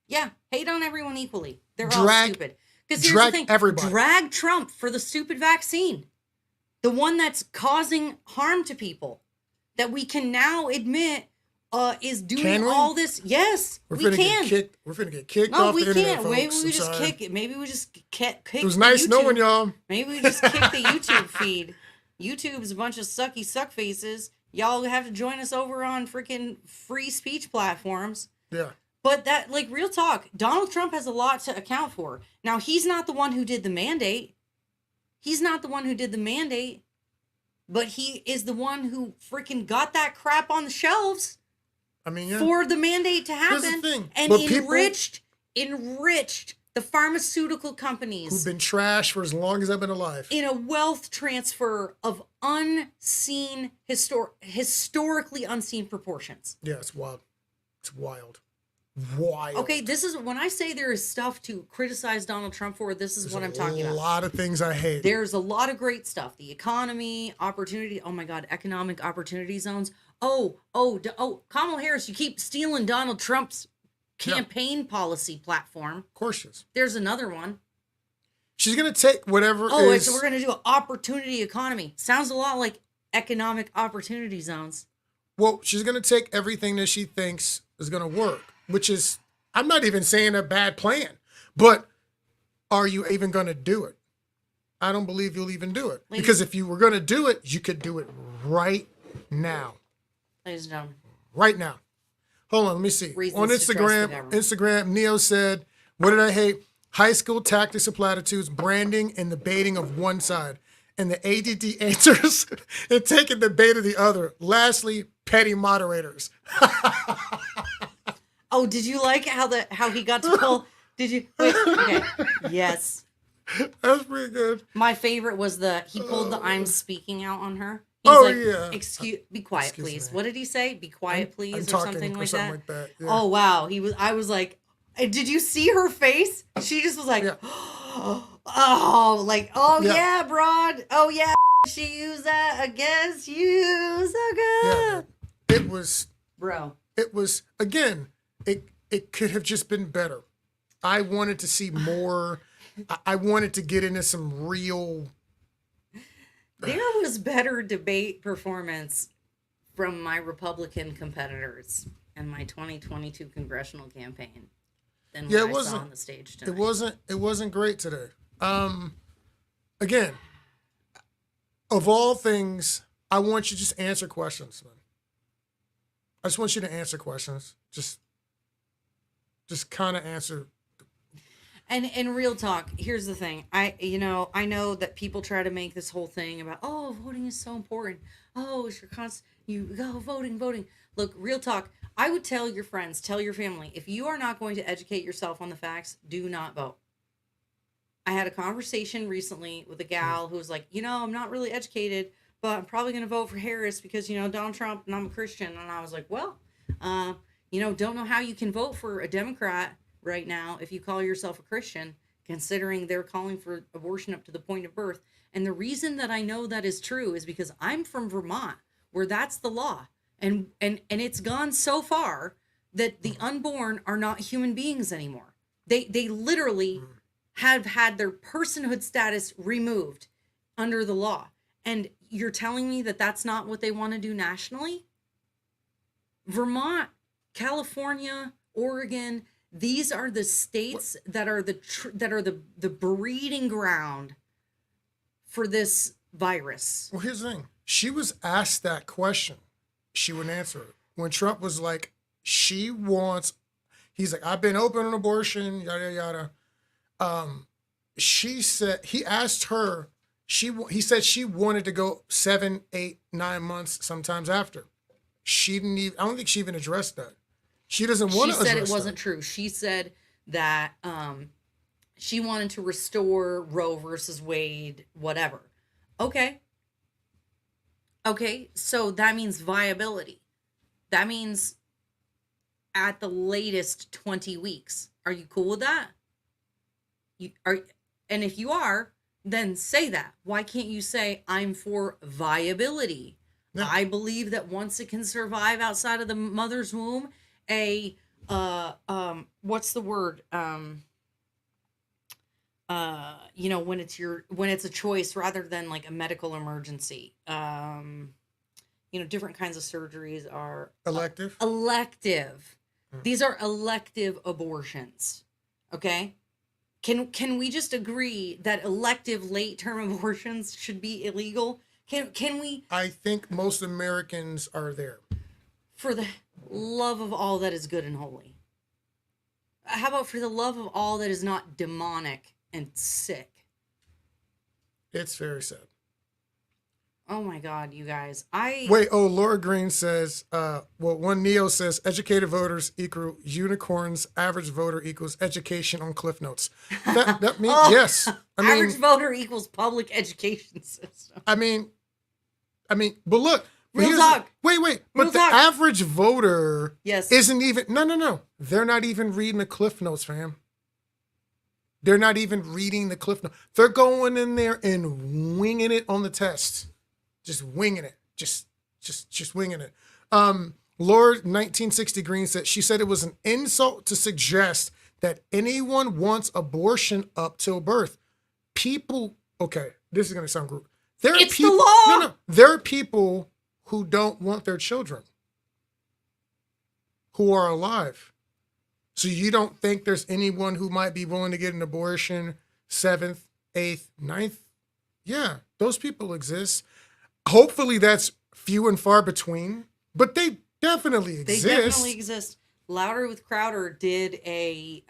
Yeah. Hate on everyone equally. They're all Drag- stupid. Because here's drag the thing. everybody. Drag Trump for the stupid vaccine. The one that's causing harm to people. That we can now admit is doing Can we? all this. Yes, We're we finna can. get kicked No, off we the internet, can't. folks. Maybe we I'm just sorry. kick it. Maybe we just kick It was the nice YouTube. knowing y'all. Maybe we just kick the YouTube feed. YouTube's a bunch of sucky suck faces. Y'all have to join us over on freaking free speech platforms. Yeah. But that, like, real talk, Donald Trump has a lot to account for. Now, he's not the one who did the mandate. But he is the one who freaking got that crap on the shelves I mean, yeah. for the mandate to Here's the happen. thing, And but people- enriched the pharmaceutical companies Who've been trashed for as long as I've been alive. in a wealth transfer of unseen, historically unseen proportions. Yeah, it's wild. It's wild. Wild. Okay, this is when I say there is stuff to criticize Donald Trump for, this is what I'm talking A about. lot of things I hate. There's a lot of great stuff. The economy, opportunity. Oh my God, economic opportunity zones. Oh, Kamala Harris, you keep stealing Donald Trump's campaign policy platform. Of course she is. There's another one. She's going to take whatever Oh, is... so we're going to do an opportunity economy. Sounds a lot like economic opportunity zones. Well, she's going to take everything that she thinks is going to work, which is, I'm not even saying a bad plan, but are you even going to do it? I don't believe you'll even do it. Ladies- Because if you were going to do it, you could do it right now. Ladies and gentlemen. Right now. Hold on, let me see. Reasons On to trust the government. Instagram, Neo said, what did I hate? High school tactics and platitudes, branding and the baiting of one side, and the ADD answers and taking the bait of the other. Lastly, petty moderators. Oh, did you like how he got to pull? Did you? Wait, okay. Yes. That's pretty good. My favorite was he pulled the I'm speaking out on her. He's Oh, like, yeah. Be quiet, Excuse please. me. What did he say? Be quiet, please, I'm or talking something or like something that. like that, yeah. Oh wow, I was like, did you see her face? She just was like, Yeah. oh, like, oh Yeah. yeah, broad. Oh yeah, she used that against you so good. Yeah. It was, Bro. again, it could have just been better. I wanted to see more. I wanted to get into some real. There was better debate performance from my Republican competitors in my 2022 congressional campaign than Yeah, it what I saw wasn't- on the stage tonight. It wasn't great today. Again, of all things, I want you to just answer questions, man. I just want you to answer questions. Just kind of answer. And real talk, here's the thing. I know that people try to make this whole thing about, oh, voting is so important. Oh, it's your you go voting. Look, real talk. I would tell your friends, tell your family, if you are not going to educate yourself on the facts, do not vote. I had a conversation recently with a gal who was like, I'm not really educated, but I'm probably going to vote for Harris because, Donald Trump and I'm a Christian. And I was like, well, don't know how you can vote for a Democrat right now if you call yourself a Christian, considering they're calling for abortion up to the point of birth. And the reason that I know that is true is because I'm from Vermont, where that's the law. And it's gone so far that the unborn are not human beings anymore. They literally have had their personhood status removed under the law. And you're telling me that that's not what they want to do nationally? Vermont, California, Oregon, these are the states that are the breeding ground for this virus. Well, here's the thing. She was asked that question. She wouldn't answer it. When Trump was like, he's like, I've been open on abortion, yada, yada. She said, he asked her, he said she wanted to go 7, 8, 9 months sometimes after. She didn't even, I don't think she even addressed that. She doesn't want to address that. She said it wasn't true. She said that she wanted to restore Roe versus Wade, whatever. Okay, so that means viability. That means at the latest 20 weeks. Are you cool with that? And if you are, then say that. Why can't you say I'm for viability? Yeah. I believe that once it can survive outside of the mother's womb, what's the word? When it's a choice rather than like a medical emergency. Different kinds of surgeries are Elective. elective. These are elective abortions. Okay? Can we just agree that elective late-term abortions should be illegal? Can we, I think most Americans are there. for the love of all that is good and holy? How about for the love of all that is not demonic and sick? It's very sad. Oh my God, you guys. Wait, Laura Green says, one Neo says, educated voters equal unicorns, average voter equals education on Cliff Notes. That means, yes. Average voter equals public education system. I mean, but look. Real here's talk. Wait. Real But the talk. average voter Yes. isn't even, no. They're not even reading the Cliff Notes, fam. They're not even reading the Cliff Notes. They're going in there and winging it on the test. Just winging it. Just winging it. Laura 1960 Green said, she said it was an insult to suggest that anyone wants abortion up till birth. People, okay, this is going to sound rude. It's the law. No. There are people who don't want their children who are alive. So you don't think there's anyone who might be willing to get an abortion 7th, 8th, 9th? Yeah, those people exist. Hopefully that's few and far between, but they definitely exist. They definitely exist. Louder with Crowder did a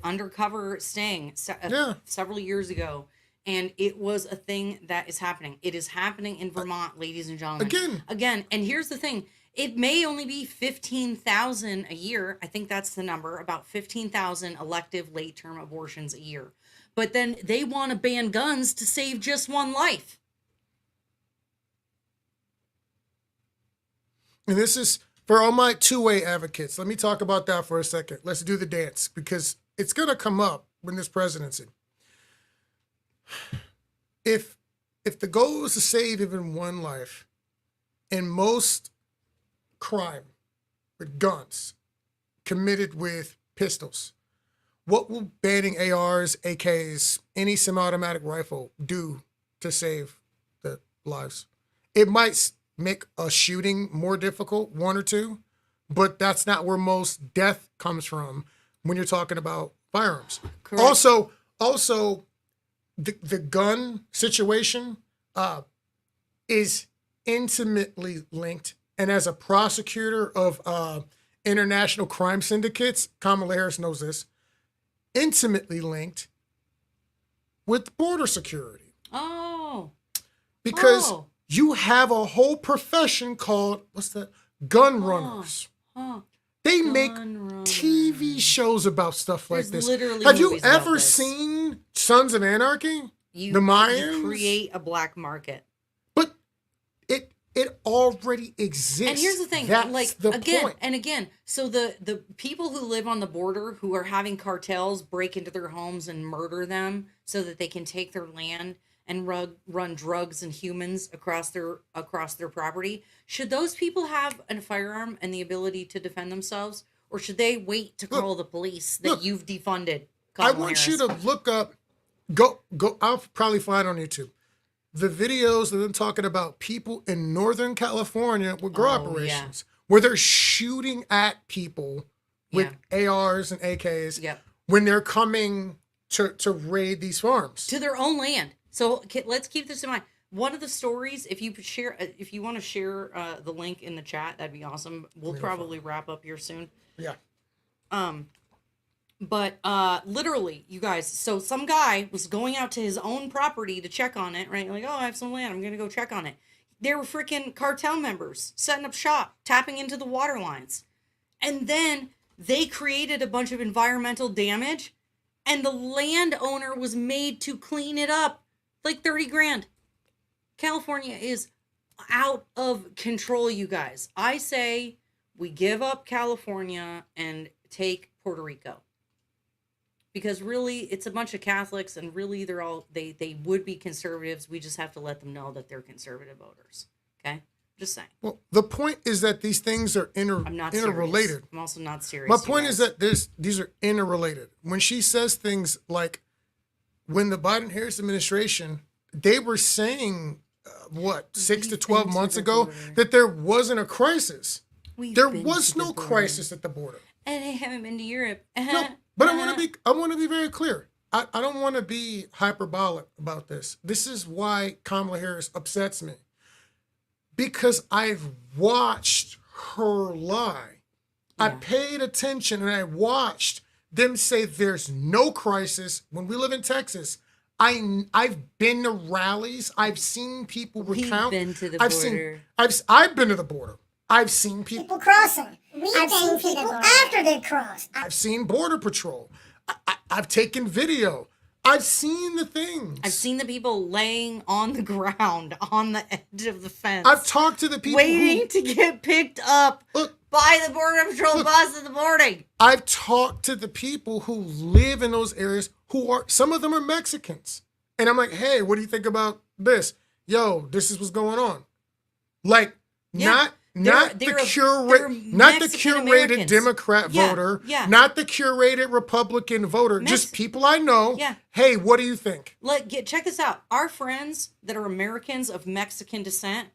undercover sting several years ago, and it was a thing that is happening. It is happening in Vermont, ladies and gentlemen. Again, and here's the thing. It may only be 15,000 a year. I think that's the number, about 15,000 elective late-term abortions a year. But then they want to ban guns to save just one life. And this is for all my two-way advocates. Let me talk about that for a second. Let's do the dance because it's going to come up in this presidency. If the goal is to save even one life, and most crime with guns committed with pistols, what will banning ARs, AKs, any semi-automatic rifle do to save the lives? It might make a shooting more difficult, one or two, but that's not where most death comes from when you're talking about firearms. Correct. Also, the gun situation is intimately linked. And as a prosecutor of international crime syndicates, Kamala Harris knows this, intimately linked with border security. Oh. Because you have a whole profession called, what's that? Gun runners. They make TV shows about stuff like There's this. literally Have you movies about ever this. seen Sons of Anarchy? You The Mayans? You create a black market. But it already exists. And here's the thing, That's like the again point. and again, so the people who live on the border who are having cartels break into their homes and murder them so that they can take their land and run drugs and humans across their property, should those people have a firearm and the ability to defend themselves, or should they wait to call the police that you've defunded? I want you to look up, go. I'll probably find on YouTube the videos of them talking about people in Northern California with grow operations where they're shooting at people with ARs and AKs when they're coming to raid these farms. To their own land. So let's keep this in mind. One of the stories, if you want to share the link in the chat, that'd be awesome. We'll probably wrap up here soon. Yeah. But literally, you guys, so some guy was going out to his own property to check on it, right? Like, oh, I have some land, I'm gonna go check on it. There were freaking cartel members setting up shop, tapping into the water lines. And then they created a bunch of environmental damage, and the landowner was made to clean it up. Like 30 grand. California is out of control, you guys. I say we give up California and take Puerto Rico. Because really, it's a bunch of Catholics, and really, they would be conservatives. We just have to let them know that they're conservative voters. Okay, just saying. Well, the point is that these things are I'm not serious. interrelated. I'm also not serious. My you point is guys. that these are interrelated. When she says things like, when the Biden-Harris administration, they were saying, 6 to 12 been to months the ago, border. that there wasn't a crisis. We've There been was to the no border. crisis at the border. And I haven't been to Europe. No, but I want to be very clear. I don't want to be hyperbolic about this. This is why Kamala Harris upsets me. Because I've watched her lie. I paid attention and I watched them say there's no crisis. When we live in Texas, I've been to rallies. I've seen people recount. been to the I've border. I've been to the border. I've seen people. People crossing. I've seen people after they crossed. I've seen Border Patrol. I've taken video. I've seen the things. I've seen the people laying on the ground on the edge of the fence. I've talked to the people waiting to get picked up by the Border Patrol bus in the morning. I've talked to the people who live in those areas some of them are Mexicans. And I'm like, hey, what do you think about this? Yo, this is what's going on. Like, not the curated Mexican-Americans. Democrat voter, yeah. not the curated Republican voter, just people I know. Yeah. Hey, what do you think? Check this out. Our friends that are Americans of Mexican descent,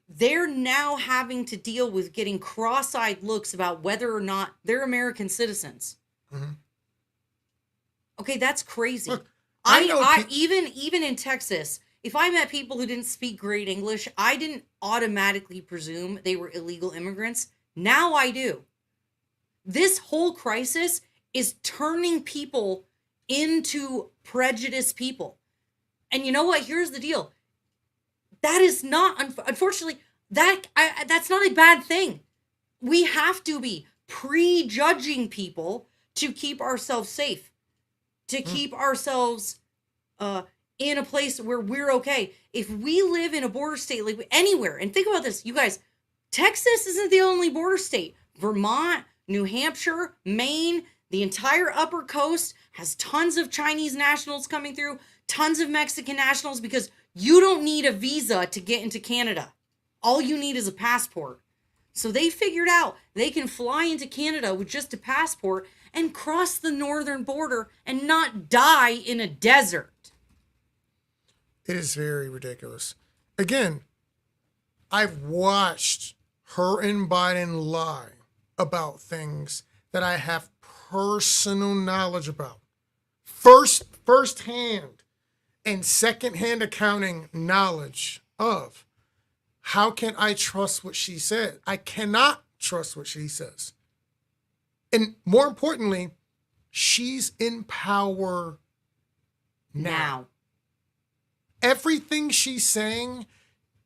they're now having to deal with getting cross-eyed looks about whether or not they're American citizens. Mm-hmm. Okay, that's crazy. Look, Even in Texas, if I met people who didn't speak great English, I didn't automatically presume they were illegal immigrants. Now I do. This whole crisis is turning people into prejudiced people. And you know what? Here's the deal. That is not, unfortunately, that's not a bad thing. We have to be prejudging people to keep ourselves safe, to keep ourselves in a place where we're okay. If we live in a border state, like anywhere, and think about this, you guys, Texas isn't the only border state. Vermont, New Hampshire, Maine, the entire upper coast has tons of Chinese nationals coming through, tons of Mexican nationals, because you don't need a visa to get into Canada. All you need is a passport. So they figured out they can fly into Canada with just a passport and cross the northern border and not die in a desert. It is very ridiculous. Again, I've watched her and Biden lie about things that I have personal knowledge about. Firsthand and secondhand accounting knowledge of. How can I trust what she said? I cannot trust what she says. And more importantly, she's in power now. Everything she's saying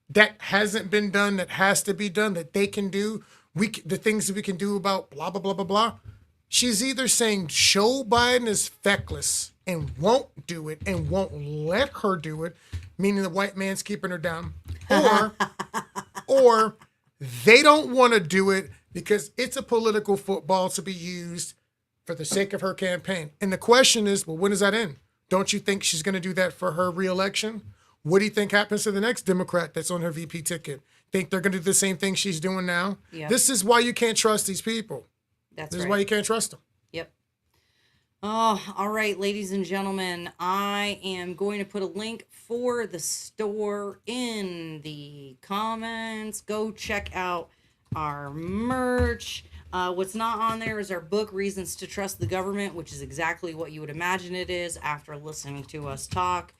that hasn't been done, that has to be done, that they can do, the things that we can do about blah, blah, blah, blah, blah. She's either saying Joe Biden is feckless and won't do it and won't let her do it, meaning the white man's keeping her down, or they don't want to do it because it's a political football to be used for the sake of her campaign. And the question is, well, when does that end? Don't you think she's going to do that for her reelection? What do you think happens to the next Democrat that's on her VP ticket? Think they're going to do the same thing she's doing now? Yep. This is why you can't trust these people. This is why you can't trust them. Yep. Oh, all right, ladies and gentlemen, I am going to put a link for the store in the comments. Go check out our merch. What's not on there is our book, Reasons to Trust the Government, which is exactly what you would imagine it is after listening to us talk.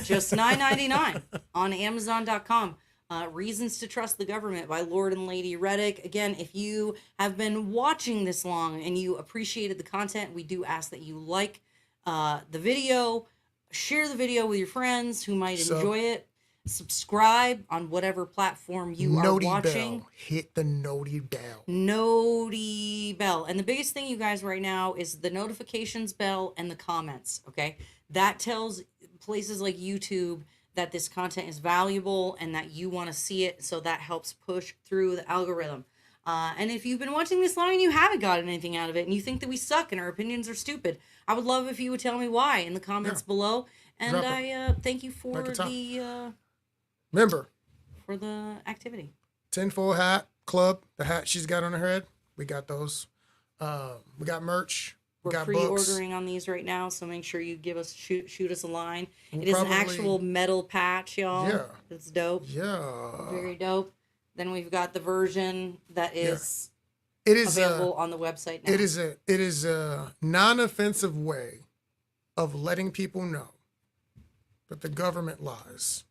Just $9.99 on Amazon.com. Reasons to Trust the Government by Lord and Lady Reddick. Again, if you have been watching this long and you appreciated the content, we do ask that you like the video, share the video with your friends who might enjoy it, subscribe on whatever platform you are watching. Bell. Hit the noti bell. Noti bell. And the biggest thing, you guys, right now is the notifications bell and the comments, okay? That tells places like YouTube that this content is valuable and that you want to see it, so that helps push through the algorithm. And if you've been watching this long and you haven't gotten anything out of it and you think that we suck and our opinions are stupid, I would love if you would tell me why in the comments below. And Drop it. I thank you for Like a top. the Remember, activity. Tinfoil Hat Club, the hat she's got on her head, we got those. We got merch. We We're got books. pre-ordering on these right now, so make sure you give us shoot us a line. We'll It is probably- an actual metal patch, y'all. Yeah. It's dope. Yeah. Very dope. Then we've got the version that is It is available on the website now. It is a non-offensive way of letting people know that the government lies.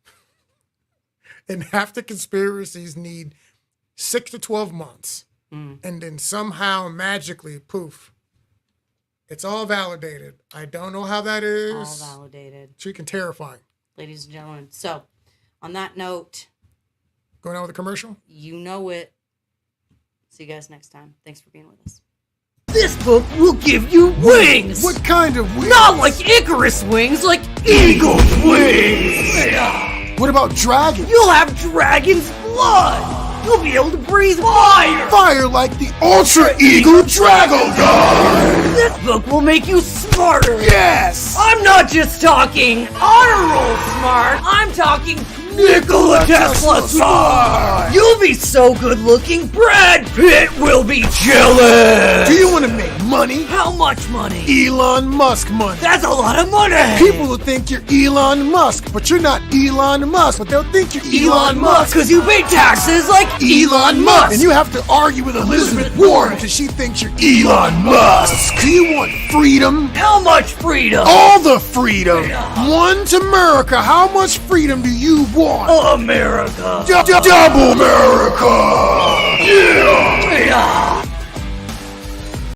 And half the conspiracies need 6 to 12 months. And then somehow magically, poof, it's all validated. I don't know how that is. All validated, Freaking terrifying. ladies and gentlemen. So, on that note, Going on with the commercial? you know it. See you guys next time. Thanks for being with us. This book will give you wings! What kind of wings? Not like Icarus wings, like eagle's wings! What about dragons? You'll have dragon's blood! You'll be able to breathe fire! Fire like the Ultra Eagle Dragon! This book will make you smarter! Yes! I'm not just talking honor roll smart, I'm talking Nikola Tesla smart! You'll be so good looking, Brad Pitt will be jealous! Do you want to make money? How much money? Elon Musk money. That's a lot of money! People will think you're Elon Musk, but you're not Elon Musk. But they'll think you're Elon Musk, because you pay taxes like Elon Musk! And you have to argue with Elizabeth Warren because she thinks you're Elon Musk. Do you want freedom? How much freedom? All the freedom. One to America. How much freedom do you want? America! Double America. Yeah.